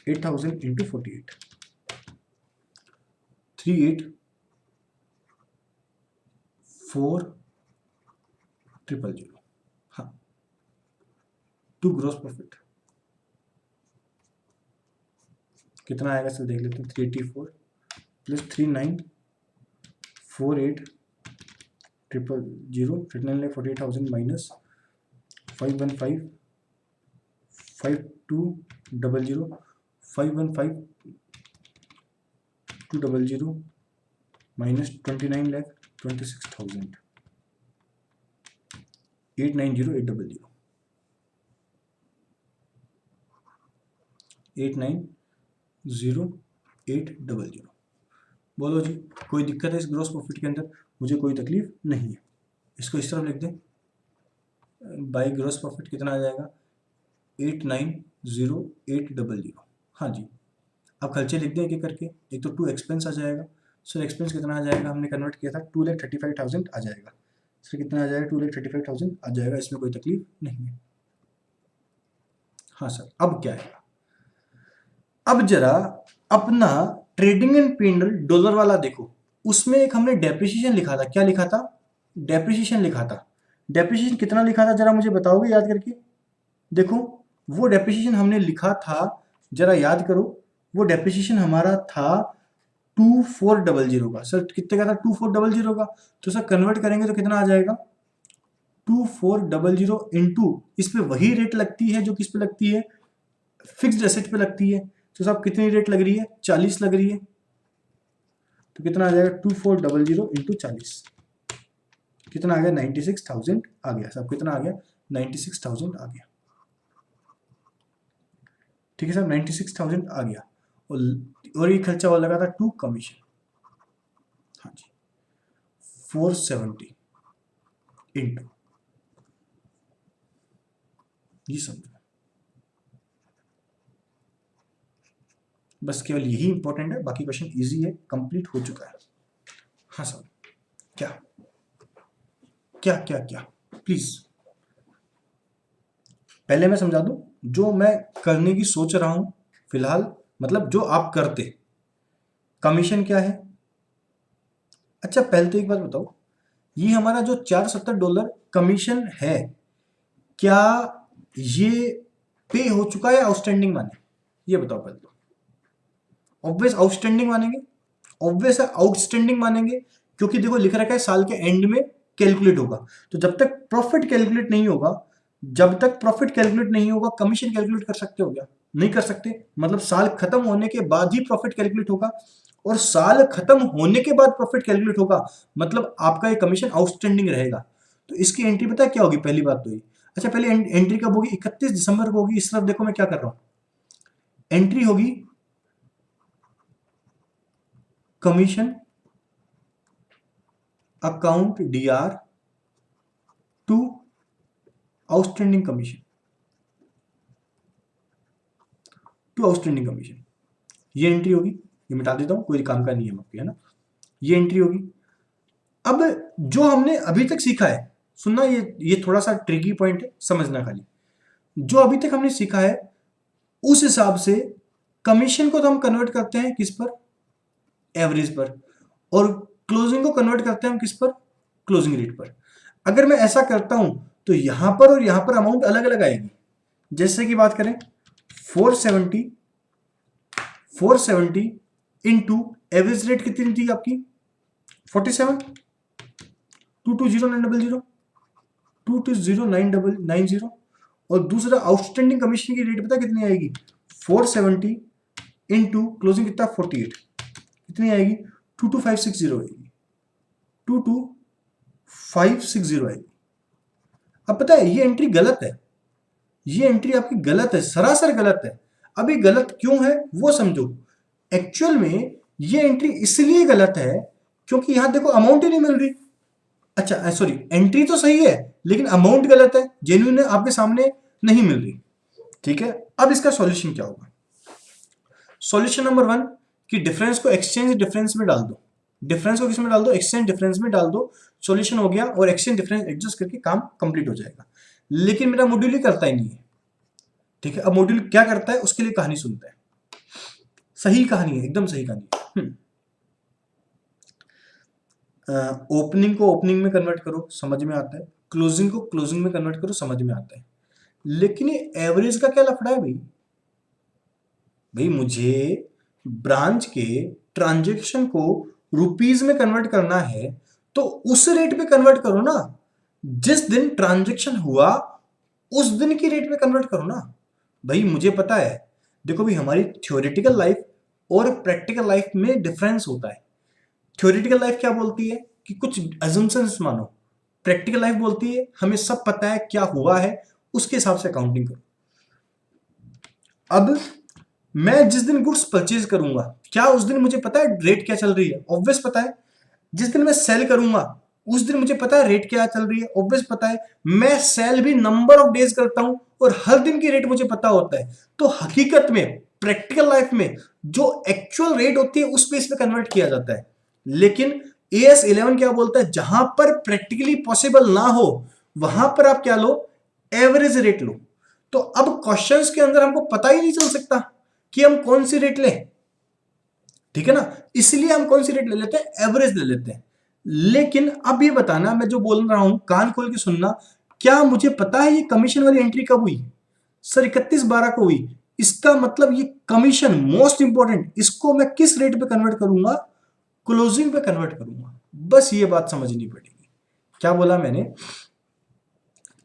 8,000 इंटू 48, 38,400,000। हाँ, टू ग्रॉस प्रॉफिट कितना आएगा सर, देख लेते हैं। 384 प्लस 39,48,000, 39,48,000 माइनस 515,52,00, 515,200 माइनस 29,26,000, 890,800, 890,800। बोलो जी, कोई दिक्कत है इस ग्रॉस प्रॉफिट के अंदर? मुझे कोई तकलीफ नहीं है। इसको इस तरफ लिख दें, बाई ग्रॉस प्रॉफिट कितना आ जाएगा, 890,800। हाँ जी, अब खर्चे लिख दें एक एक करके। एक तो 2 एक्सपेंस आ जाएगा सर, एक्सपेंस कितना आ जाएगा, हमने कन्वर्ट किया था, 2,35,000 आ जाएगा सर। कितना आ जाएगा, 2,35,000 आ जाएगा, इसमें कोई तकलीफ नहीं है। हाँ सर, अब क्या है, अब जरा अपना ट्रेडिंग एंड पेंडल डॉलर वाला देखो, उसमें एक हमने डेप्रिसिएशन लिखा था। क्या लिखा था, डेप्रिसिएशन लिखा था। डेप्रिसिएशन कितना लिखा था जरा मुझे बताओगे याद करके। देखो, वो डेप्रिसिएशन हमने लिखा था, जरा याद करो, वो डेप्रिसिएशन हमारा था 2400 का। सर कितने का था, 2400 का। तो सर कन्वर्ट करेंगे तो कितना आ जाएगा, 2400 इंटू, इस पे वही रेट लगती है जो किस पे लगती है, फिक्स्ड एसेट पे लगती है। तो साहब कितनी रेट लग रही है, 40 लग रही है। तो कितना आ जाएगा, 2400 इंटू 40, कितना आ गया, 96,000 आ गया साहब। कितना आ गया, 96,000 आ गया, ठीक है साहब, 96,000 आ गया। और ये खर्चा वाला लगा था 2 कमीशन। हाँ जी, 470 इंटू, ये समझो, बस केवल यही इंपॉर्टेंट है, बाकी क्वेश्चन इजी है, कंप्लीट हो चुका है। हाँ सर, क्या क्या क्या क्या, प्लीज पहले मैं समझा दूं जो मैं करने की सोच रहा हूं फिलहाल, मतलब जो आप करते, कमीशन क्या है। अच्छा पहले तो एक बात बताओ, ये हमारा जो $470 कमीशन है, क्या ये पे हो चुका है आउटस्टैंडिंग माने, ये बताओ पहले तो। ऑब्वियस आउटस्टैंडिंग मानेंगे, ऑब्वियस है आउटस्टैंडिंग मानेंगे, क्योंकि देखो लिख रखा है साल के एंड में कैलकुलेट होगा। तो जब तक प्रॉफिट कैलकुलेट नहीं होगा, जब तक प्रॉफिट कैलकुलेट नहीं होगा, कमीशन कैलकुलेट कर सकते हो क्या, नहीं कर सकते। मतलब साल खत्म होने के बाद ही प्रॉफिट कैलकुलेट होगा, और साल खत्म होने के बाद प्रॉफिट कैलकुलेट होगा, मतलब आपका ये कमीशन आउटस्टैंडिंग रहेगा। तो इसकी एंट्री पता है क्या होगी, पहली बात तो ये। अच्छा पहले एंट्री कब होगी, 31 दिसंबर को होगी। इस तरफ देखो मैं क्या कर रहा हूं, एंट्री होगी commission account DR to outstanding commission, to outstanding commission, ये एंट्री होगी। ये मिटा देता हूं, कोई काम का नहीं है आपके, है ना। ये एंट्री होगी। अब जो हमने अभी तक सीखा है, सुनना, ये थोड़ा सा ट्रिकी पॉइंट है, समझना खाली। जो अभी तक हमने सीखा है उस हिसाब से कमीशन को तो हम कन्वर्ट करते हैं किस पर, एवरेज पर, और क्लोजिंग को कन्वर्ट करते हैं हम किस पर, क्लोजिंग रेट पर। अगर मैं ऐसा करता हूं तो यहां पर और यहां पर अमाउंट अलग अलग आएगी। जैसे कि बात करें 470 इंटू एवरेज रेट कितनी थी आपकी 47, 220900, 220990, और दूसरा आउटस्टैंडिंग कमीशन की रेट पता कितनी आएगी 470 इंटू क्लोजिंग कितना 48, कितनी आएगी 22560 आएगी, 22560 आएगी। अब पता है ये एंट्री गलत है, ये एंट्री आपकी गलत है, सरासर गलत है। अब ये गलत क्यों है वो समझो। एक्चुअल में ये एंट्री इसलिए गलत है क्योंकि यहां देखो अमाउंट ही नहीं मिल रही। अच्छा सॉरी, एंट्री तो सही है लेकिन अमाउंट गलत है, जेन्युइन आपके सामने नहीं मिल रही। ठीक है, अब इसका सॉल्यूशन क्या होगा। सॉल्यूशन नंबर 1 कि डिफरेंस को एक्सचेंज डिफरेंस में डाल दो, डिफरेंस को किसमें डाल दो एक्सचेंज डिफरेंस में डाल दो, सॉल्यूशन हो गया और एक्सचेंज डिफरेंस एडजस्ट करके काम कंप्लीट हो जाएगा। लेकिन मेरा मॉड्यूल ही करता ही नहीं है। ठीक है, अब मॉड्यूल क्या करता है उसके लिए कहानी सुनते हैं। सही कहानी है, एकदम सही कहानी है। ओपनिंग को ओपनिंग में कन्वर्ट करो समझ में आता है, क्लोजिंग को क्लोजिंग में कन्वर्ट करो समझ में आता है, लेकिन ये एवरेज का क्या लफड़ा है भाई। भाई मुझे ब्रांच के ट्रांजैक्शन को रुपीज में कन्वर्ट करना है तो उस रेट पे कन्वर्ट करो ना, जिस दिन ट्रांजैक्शन हुआ उस दिन की रेट पे कन्वर्ट करो ना। भाई मुझे पता है, देखो भाई हमारी थ्योरेटिकल लाइफ और प्रैक्टिकल लाइफ में डिफरेंस होता है। थ्योरेटिकल लाइफ क्या बोलती है कि कुछ अजम्पशंस मानो, प्रैक्टिकल लाइफ बोलती है हमें सब पता है क्या हुआ है उसके हिसाब से अकाउंटिंग करो। अब मैं जिस दिन गुड्स परचेज करूंगा क्या उस दिन मुझे पता है रेट क्या चल रही है, ऑब्वियस पता है। जिस दिन मैं सेल करूंगा उस दिन मुझे पता है रेट क्या चल रही है, ऑब्वियस पता है। मैं सेल भी नंबर ऑफ डेज करता हूं और हर दिन की रेट मुझे पता होता है। तो हकीकत में प्रैक्टिकल लाइफ में जो एक्चुअल रेट होती है उस बेस पे कन्वर्ट किया जाता है। लेकिन AS 11 क्या बोलता है, जहां पर प्रैक्टिकली पॉसिबल ना हो वहां पर आप क्या लो, एवरेज रेट लो। तो अब क्वेश्चंस के अंदर हमको पता ही नहीं चल सकता कि हम कौन सी रेट लें। ठीक है ना, इसलिए हम कौन सी रेट ले लेते हैं, एवरेज ले लेते हैं। लेकिन अब ये बताना, मैं जो बोल रहा हूं कान खोल के सुनना, क्या मुझे पता है ये कमीशन वाली एंट्री कब हुई सर, 31/12 को हुई। इसका मतलब ये कमीशन मोस्ट इंपॉर्टेंट, इसको मैं किस रेट पे कन्वर्ट करूंगा, क्लोजिंग पे कन्वर्ट करूंगा। बस ये बात समझनी पड़ेगी। क्या बोला मैंने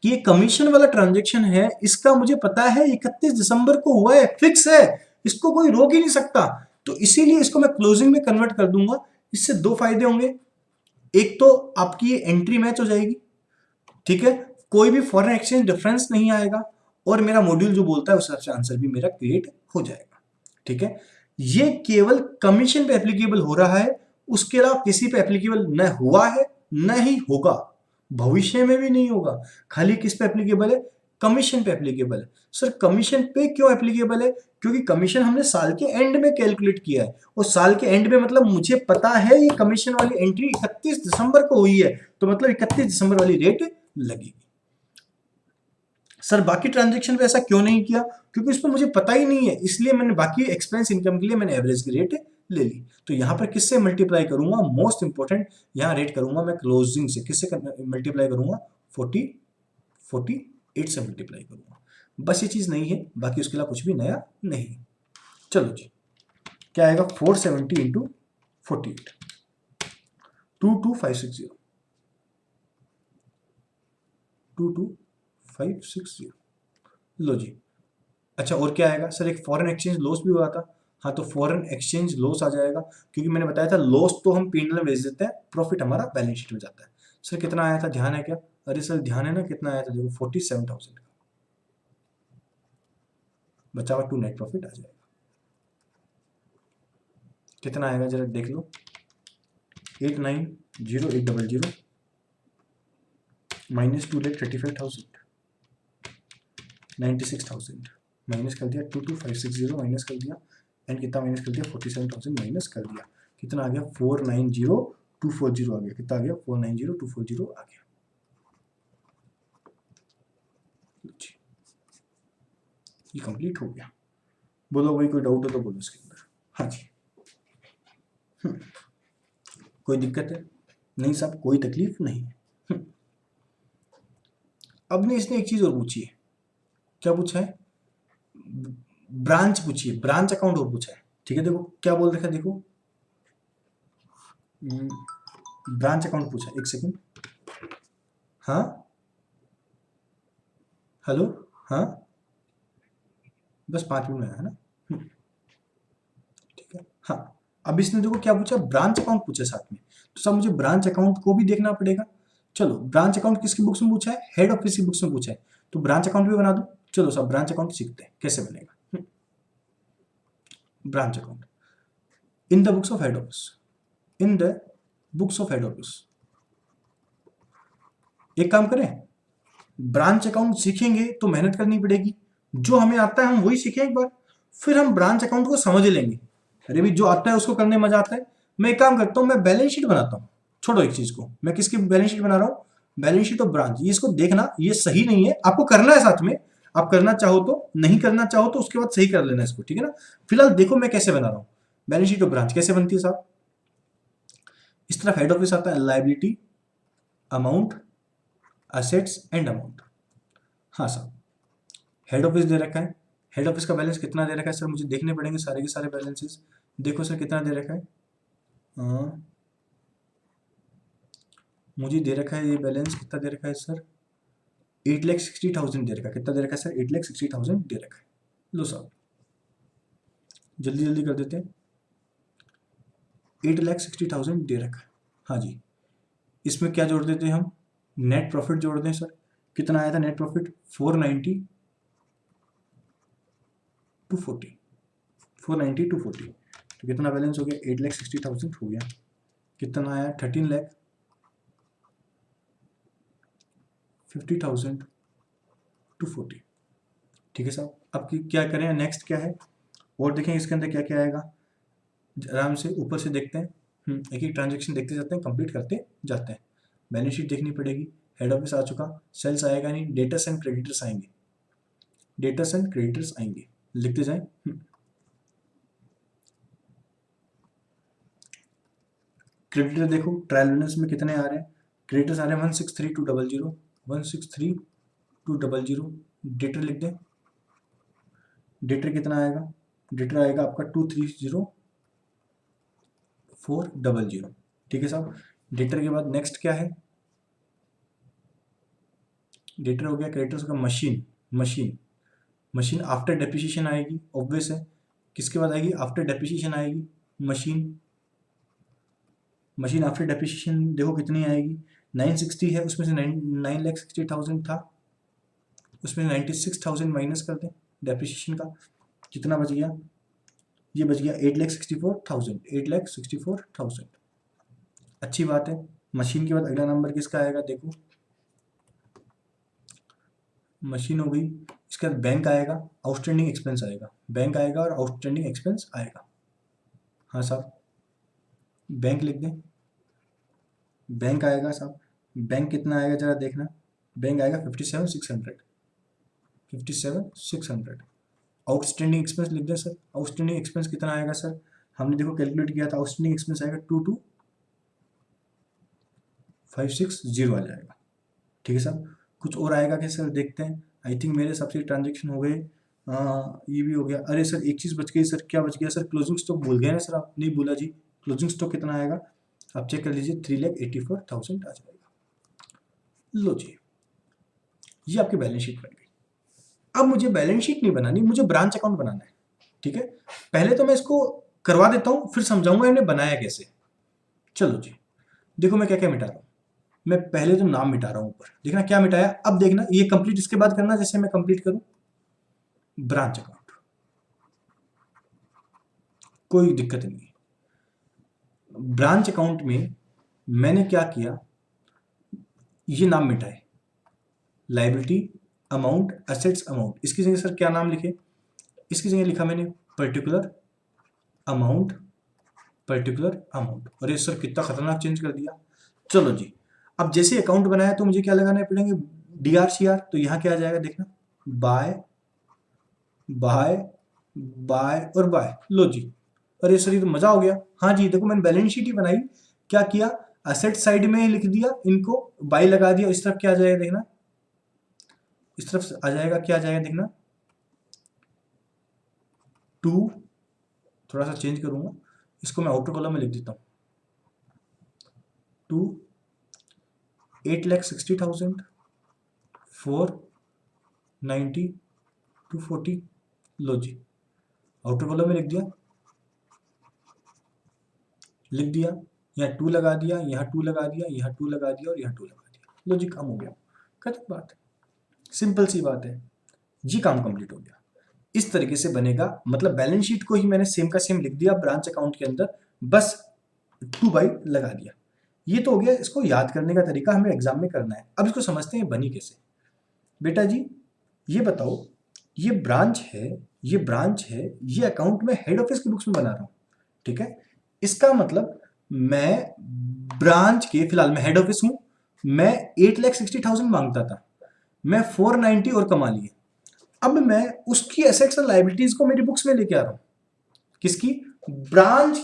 कि ये कमीशन वाला ट्रांजेक्शन है, इसका मुझे पता है 31 दिसंबर को हुआ है, फिक्स है, इसको कोई रोक ही नहीं सकता। तो इसीलिए इसको मैं क्लोजिंग में कन्वर्ट कर दूंगा। इससे दो फायदे होंगे, एक तो आपकी ये एंट्री मैच हो जाएगी, ठीक है, कोई भी फॉरेन एक्सचेंज डिफरेंस नहीं आएगा, और मेरा मॉड्यूल जो बोलता है उस हिसाब से आंसर भी मेरा क्रिएट हो जाएगा। ठीक है, ये केवल कमीशन पे एप्लीकेबल हो रहा है, उसके अलावा किसी पे एप्लीकेबल न हुआ है न ही होगा, भविष्य में भी नहीं होगा। खाली किस पे एप्लीकेबल है, कमीशन पे एप्लीकेबल है। सर कमीशन पे क्यों एप्लीकेबल है, क्योंकि कमीशन हमने साल के एंड में कैलकुलेट किया है, और साल के एंड में मतलब मुझे पता है ये कमीशन वाली एंट्री 31 दिसंबर को हुई है, तो मतलब 31 दिसंबर वाली रेट लगेगी। सर बाकी ट्रांजैक्शन पे ऐसा क्यों नहीं किया, क्योंकि उस पर मुझे पता ही नहीं है, इसलिए मैंने बाकी एक्सपेंस इनकम के लिए मैंने एवरेज की रेट ले ली। तो यहां पर किससे मल्टीप्लाई करूंगा, मोस्ट इंपॉर्टेंट, यहां रेट करूंगा मैं क्लोजिंग से, किससे मल्टीप्लाई करूंगा 48 से मल्टीप्लाई करूंगा। बस ये चीज नहीं है, बाकी उसके अलावा कुछ भी नया नहीं। चलो जी, क्या आएगा 470 इंटू 48, 22560, 22560। लो जी, अच्छा और क्या आएगा सर, एक फॉरेन एक्सचेंज लॉस भी हुआ था। हाँ, तो फॉरेन एक्सचेंज लॉस आ जाएगा, क्योंकि मैंने बताया था लॉस तो हम P&L में भेज देते हैं, प्रॉफिट हमारा बैलेंस शीट में जाता है। सर कितना आया था, ध्यान है क्या, अरे सर ध्यान है ना, कितना आया था देखो 47,000 का, बचा हुआ 2 नेट प्रॉफिट आ जाएगा। कितना आएगा जरा देख लो, 890,800 माइनस 2,35,000, 96,000 माइनस कर दिया, 22,560 माइनस कर दिया, एंड कितना माइनस कर दिया, 47,000 माइनस कर दिया, कितना आ गया 490,240 आ गया, कितना आ गया 490,240 आ गया। ये कंप्लीट हो गया। बोलो भाई कोई डाउट हो तो बोलो इसके अंदर। हाँ जी, कोई दिक्कत है नहीं साहब, कोई तकलीफ नहीं है। अब ने इसने एक चीज और पूछी है, क्या पूछा है, ब्रांच पूछिए, ब्रांच अकाउंट वो पूछा है, ठीक है। देखो क्या बोल रखा है, देखो ब्रांच अकाउंट पूछा है, एक सेकेंड। हाँ हेलो, हाँ बस 5 मिनट में आया है ना। ठीक है, हाँ। अब इसने देखो क्या पूछा, ब्रांच अकाउंट पूछा साथ में, तो सब मुझे ब्रांच अकाउंट को भी देखना पड़ेगा। चलो ब्रांच अकाउंट किसकी बुक्स में पूछा है, हेड ऑफिस की बुक्स में पूछा है, तो ब्रांच अकाउंट भी बना दो। चलो सब ब्रांच अकाउंट सीखते हैं कैसे बनेगा। Branch account in the books of head office, in the books of head office. एक काम करें, ब्रांच अकाउंट सीखेंगे तो मेहनत करनी पड़ेगी, जो हमें आता है हम वही सीखें एक बार, फिर हम ब्रांच अकाउंट को समझ लेंगे। अरे भी जो आता है उसको करने में मजा आता है। मैं एक काम करता हूँ, मैं बैलेंस शीट बनाता हूँ। छोड़ो एक चीज को, मैं किसकी बैलेंस शीट बना रहा हूँ, बैलेंस शीट ऑफ ब्रांच। ये इसको देखना, ये सही नहीं है, आपको करना है साथ में। आप करना चाहो तो, नहीं करना चाहो तो उसके बाद सही कर लेना इसको, ठीक है ना। फिलहाल देखो मैं कैसे बना रहा हूँ। बैलेंस शीट ऑफ ब्रांच कैसे बनती है साहब, इस तरफ हेड ऑफिस आता है, liability, amount, assets and amount. हाँ साहब, हेड ऑफिस दे रखा है, हेड ऑफिस का बैलेंस कितना दे रखा है सर, मुझे देखने पड़ेंगे सारे के सारे बैलेंसेस। देखो सर कितना दे रखा है, मुझे दे रखा है ये बैलेंस कितना दे रखा है सर, 8,60,000 दे रखा है। कितना दे रखा है सर, 8,60,000 दे रखा है। लो साहब जल्दी जल्दी कर देते हैं, 8,60,000 दे रखा है। हाँ जी, इसमें क्या जोड़ देते हैं हम, नेट प्रॉफिट जोड़ दें सर। कितना आया था नेट प्रॉफिट, 490 टू 40, 490 टू 40। तो कितना बैलेंस हो गया, 8,60,000 हो गया। कितना आया, 13,50,000 टू 40। ठीक है साहब, अब क्या करें, नेक्स्ट क्या है, और देखें इसके अंदर क्या क्या आएगा। आराम से ऊपर से देखते हैं, एक एक ट्रांजेक्शन देखते जाते हैं, कंप्लीट करते जाते हैं। बैलेंस शीट देखनी पड़ेगी, हेड ऑफिस आ चुका, सेल्स आएगा नहीं, डेटर्स एंड क्रेडिटर्स आएंगे, डेटर्स एंड क्रेडिटर्स आएंगे, लिखते जाएं। क्रेडिटर देखो ट्रायल बैलेंस में कितने आ रहे हैं, क्रेडिटर्स आ रहे हैं 163,200, 163,200। डेटर लिख दें, डेटर कितना आएगा, डेटर आएगा आपका 230,400। ठीक है साहब, डेटर के बाद नेक्स्ट क्या है, डेटर हो गया, क्रेडिटर्स का machine, machine, machine after depreciation आएगी, ऑब्वियस है। किसके बाद आएगी, आफ्टर डेप्रिसिएशन आएगी मशीन, मशीन आफ्टर डेप्रिसिएशन देखो कितनी आएगी, 960 है, उसमें से 9,60,000 था, उसमें 96,000 माइनस कर दें डेप्रिसिएशन का, कितना बच गया, ये बच गया 8,64,000, 8,64,000। अच्छी बात है। मशीन के बाद अगला नंबर किसका आएगा, देखो मशीन हो गई, इसके बाद बैंक आएगा, आउटस्टैंडिंग एक्सपेंस आएगा, बैंक आएगा और आउटस्टैंडिंग एक्सपेंस आएगा। हाँ साहब, बैंक लिख दें, बैंक आएगा साहब, बैंक कितना आएगा जरा देखना, बैंक आएगा 57,600, 57,600। आउटस्टैंडिंग एक्सपेंस लिख दें सर, आउटस्टैंडिंग एक्सपेंस कितना आएगा सर, हमने देखो कैलकुलेट किया था, आउटस्टैंडिंग एक्सपेंस आएगा 22,560 आ जाएगा। ठीक है साहब, कुछ और आएगा क्या सर, देखते हैं। आई थिंक मेरे हिसाब से ट्रांजेक्शन हो गए, ये भी हो गया। अरे सर एक चीज़ बच गई सर, क्या बच गया सर, क्लोजिंग स्टॉक भूल गए ना सर, आप नहीं भूला जी, क्लोजिंग स्टॉक कितना आएगा आप चेक कर लीजिए, 3,84,000 आ जाएगा। लो जी, ये आपकी बैलेंस शीट बन गई। अब मुझे बैलेंस शीट नहीं बनानी, मुझे ब्रांच अकाउंट बनाना है। ठीक है, पहले तो मैं इसको करवा देता हूँ, फिर समझाऊंगा इन्हें बनाया कैसे। चलो जी, देखो मैं क्या क्या मिटा रहा हूँ। मैं पहले तो नाम मिटा रहा हूँ ऊपर, देखना क्या मिटाया, अब देखना ये कंप्लीट इसके बाद करना, जैसे मैं कंप्लीट करूँ ब्रांच अकाउंट, कोई दिक्कत नहीं है। ब्रांच अकाउंट में मैंने क्या किया, ये नाम मिटाए, लाइबिलिटी, अमाउंट, असेट्स, अमाउंट। इसकी जगह सर क्या नाम लिखे, इसकी जगह लिखा मैंने पर्टिकुलर अमाउंट, पर्टिकुलर अमाउंट। अरे सर कितना खतरनाक चेंज कर दिया। चलो जी, अब जैसे अकाउंट बनाया तो मुझे क्या लगाने पड़ेंगे, DRCR, तो यहाँ क्या आ जाएगा देखना, बाय, बाय, बाय और बाय। लो जी, अरे सर ये तो मजा हो गया। हाँ जी, देखो मैंने बैलेंस शीट ही बनाई, क्या किया, असेट साइड में लिख दिया, इनको बाय लगा दिया, इस तरफ क्या आ जाएगा देखना, इस तरफ आ जाएगा, क्या आ जाएगा देखना, 2, थोड़ा सा चेंज करूंगा, इसको मैं आउटर कॉलम में लिख देता हूँ, 2 8,60,000 4 90 240। लो जी, आउटर कॉलम में लिख दिया, यहाँ 2 लगा दिया, यहाँ 2 लगा दिया, यहाँ 2 लगा दिया और यहाँ 2 लगा दिया। लो जी, काम हो गया, खत्म बात है, सिंपल सी बात है जी, काम कंप्लीट हो गया। इस तरीके से बनेगा, मतलब बैलेंस शीट को ही मैंने सेम का सेम लिख दिया ब्रांच अकाउंट के अंदर, बस 2 बाई लगा दिया। ये तो हो गया, इसको याद करने का तरीका हमें एग्जाम में करना है। अब इसको समझते हैं बनी कैसे। बेटा जी ये बताओ, ये ब्रांच है, ये अकाउंट में हेड ऑफिस की बुक्स में बना रहा हूं, ठीक है। इसका मतलब मैं ब्रांच के, फिलहाल मैं हेड ऑफिस हूं, मैं 8,60,000 मांगता था, मैं 490 और कमा लिए। अब मैं उसकी एसेट्स और लायबिलिटीज को मेरी बुक्स में लेके आ रहा हूं। किसकी? ब्रांच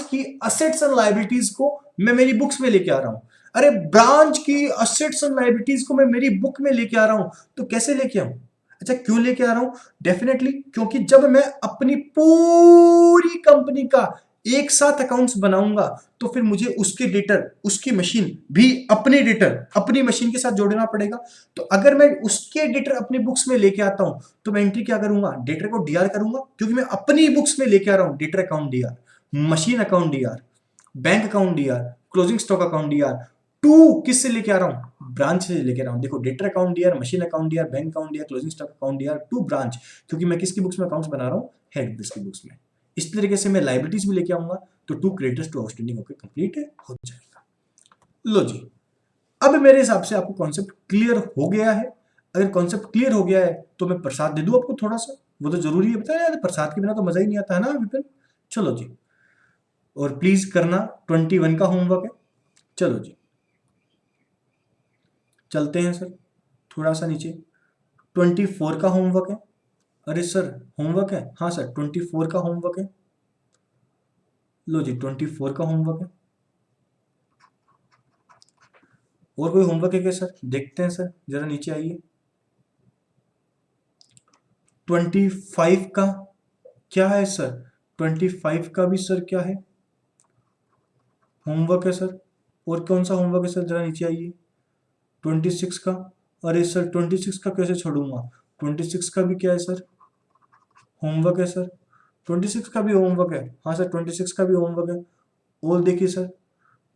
की एसेट्स एंड लायबिलिटीज को मैं मेरी बुक्स में लेके आ रहा हूं। अरे ब्रांच की एसेट्स एंड लायबिलिटीज को मैं मेरी बुक में लेके आ रहा हूं, तो कैसे लेके आऊं? अच्छा, क्यों लेके आ रहा हूं? डेफिनेटली क्योंकि जब मैं अपनी पूरी कंपनी का एक साथ अकाउंट्स बनाऊंगा तो फिर मुझे उसके डेटर, उसकी मशीन भी अपने डेटर अपनी मशीन के साथ जोड़ना पड़ेगा। तो अगर मैं उसके डेटर अपनी बुक्स में लेके आता हूं तो मैं एंट्री क्या करूंगा? डेटर को डीआर करूंगा, क्योंकि मैं अपनी बुक्स में लेके आ रहा हूं debtor account DR, machine account DR, bank account DR, closing stock account DR. To किससे लेके आ रहा हूं? ब्रांच से लेके आ रहा हूं। देखो, debtor account DR, machine account DR, bank account DR, closing stock account DR, to branch, क्योंकि मैं किसकी बुक्स में अकाउंट्स बना रहा हूं? हेड ऑफिस की बुक्स में। इस तरीके से मैं लायबिलिटीज भी लेके आऊंगा, तो टू क्रेडिटर्स टू आउटस्टैंडिंग होकर कंप्लीट हो जाएगा। लो जी, अब मेरे हिसाब से आपको कॉन्सेप्ट क्लियर हो गया है। अगर कॉन्सेप्ट क्लियर हो गया है तो मैं प्रसाद दे दूं आपको थोड़ा सा, वो तो जरूरी है, बताया यार, प्रसाद के बिना तो मजा ही नहीं आता है ना विपिन। चलो जी, और प्लीज करना, 21 का होमवर्क है। चलो जी, चलते हैं सर थोड़ा सा नीचे। 24 का होमवर्क है। अरे सर होमवर्क है? हाँ सर, 24 का होमवर्क है। लो जी, 24 का होमवर्क है। और कोई होमवर्क है क्या सर? देखते हैं सर, जरा नीचे आइए। 25 का क्या है सर? 25 का भी सर क्या है? होमवर्क है सर। और कौन सा होमवर्क है सर? जरा नीचे आइए। 26 का। अरे सर 26 का कैसे छोड़ूंगा? 26 का भी क्या है सर? होमवर्क है सर। 26 का भी होमवर्क है। हाँ सर, 26 का भी होमवर्क है। और देखिए सर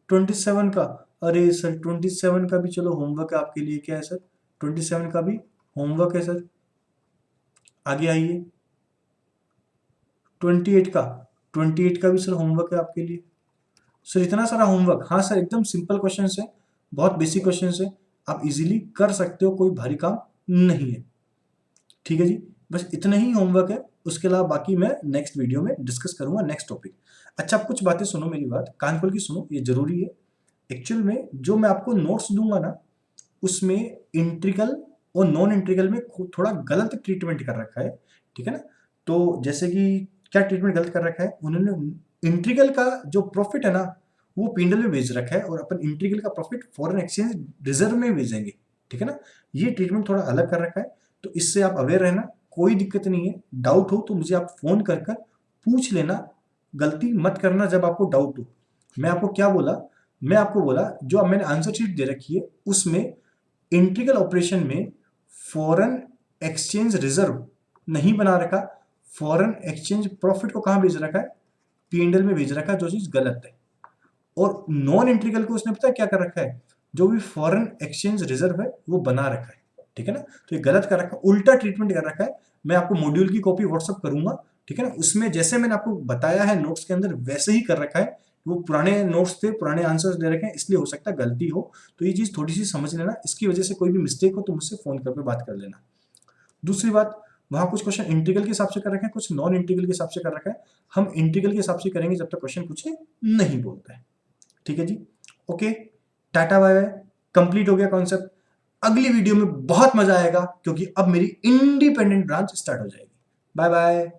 27 का। अरे सर 27 का भी चलो होमवर्क है आपके लिए। क्या है सर? 27 का भी होमवर्क है सर। आगे आइए। 28 का। 28 का भी सर होमवर्क है आपके लिए। सर इतना सारा होमवर्क? हाँ सर, एकदम सिंपल क्वेश्चन है, बहुत बेसिक क्वेश्चन है, आप इजीली कर सकते हो, कोई भारी काम नहीं है। ठीक है जी, बस इतना ही होमवर्क है। उसके अलावा बाकी मैं नेक्स्ट वीडियो में डिस्कस करूंगा नेक्स्ट टॉपिक। अच्छा, आप कुछ बातें सुनो, मेरी बात कान खोल के सुनो, ये जरूरी है। एक्चुअल में जो मैं आपको नोट्स दूंगा ना, उसमें इंट्रीगल और नॉन इंट्रीगल में थोड़ा गलत ट्रीटमेंट कर रखा है, ठीक है ना। तो जैसे कि क्या ट्रीटमेंट गलत कर रखा है उन्होंने? इंट्रीगल का जो प्रॉफिट है ना, वो पिंडल में भेज रखा है, और अपन इंट्रीगल का प्रॉफिट फॉरेन एक्सचेंज रिजर्व में भेजेंगे, ठीक है ना। ये ट्रीटमेंट थोड़ा अलग कर रखा है, तो इससे आप अवेयर रहना। कोई दिक्कत नहीं है, डाउट हो तो मुझे आप फोन कर कर पूछ लेना, गलती मत करना जब आपको डाउट हो। मैं आपको क्या बोला? मैं आपको बोला जो अब मैंने आंसर शीट दे रखी है उसमें इंट्रीगल ऑपरेशन में फॉरेन एक्सचेंज रिजर्व नहीं बना रखा, फॉरेन एक्सचेंज प्रॉफिट को कहां भेज रखा है? पीएनएल में भेज रखा है, जो चीज गलत है। और नॉन इंट्रीगल को उसने पता है क्या कर रखा है? जो भी फॉरेन एक्सचेंज रिजर्व है वो बना रखा है, ठीक है ना। तो ये गलत कर रखा है, उल्टा ट्रीटमेंट कर रखा है। मैं आपको मॉड्यूल की कॉपी व्हाट्सअप करूंगा, ठीक है ना। उसमें जैसे मैंने आपको बताया है नोट्स के अंदर वैसे ही कर रखा है। वो पुराने नोट्स थे, पुराने आंसर्स दे रखे हैं, इसलिए हो सकता है गलती हो। तो ये चीज थोड़ी सी समझ लेना, इसकी वजह से कोई भी मिस्टेक हो तो मुझसे फोन करके बात कर लेना। दूसरी बात, वहां कुछ क्वेश्चन इंटीग्रल के हिसाब से कर रखे हैं, कुछ नॉन इंटीग्रल के हिसाब से कर रखा है। हम इंटीग्रल के हिसाब से करेंगे जब तक क्वेश्चन कुछ नहीं बोलता है, ठीक है जी। Okay, tata bye bye, complete हो गया कॉन्सेप्ट। अगली वीडियो में बहुत मजा आएगा, क्योंकि अब मेरी इंडिपेंडेंट ब्रांच स्टार्ट हो जाएगी। Bye bye.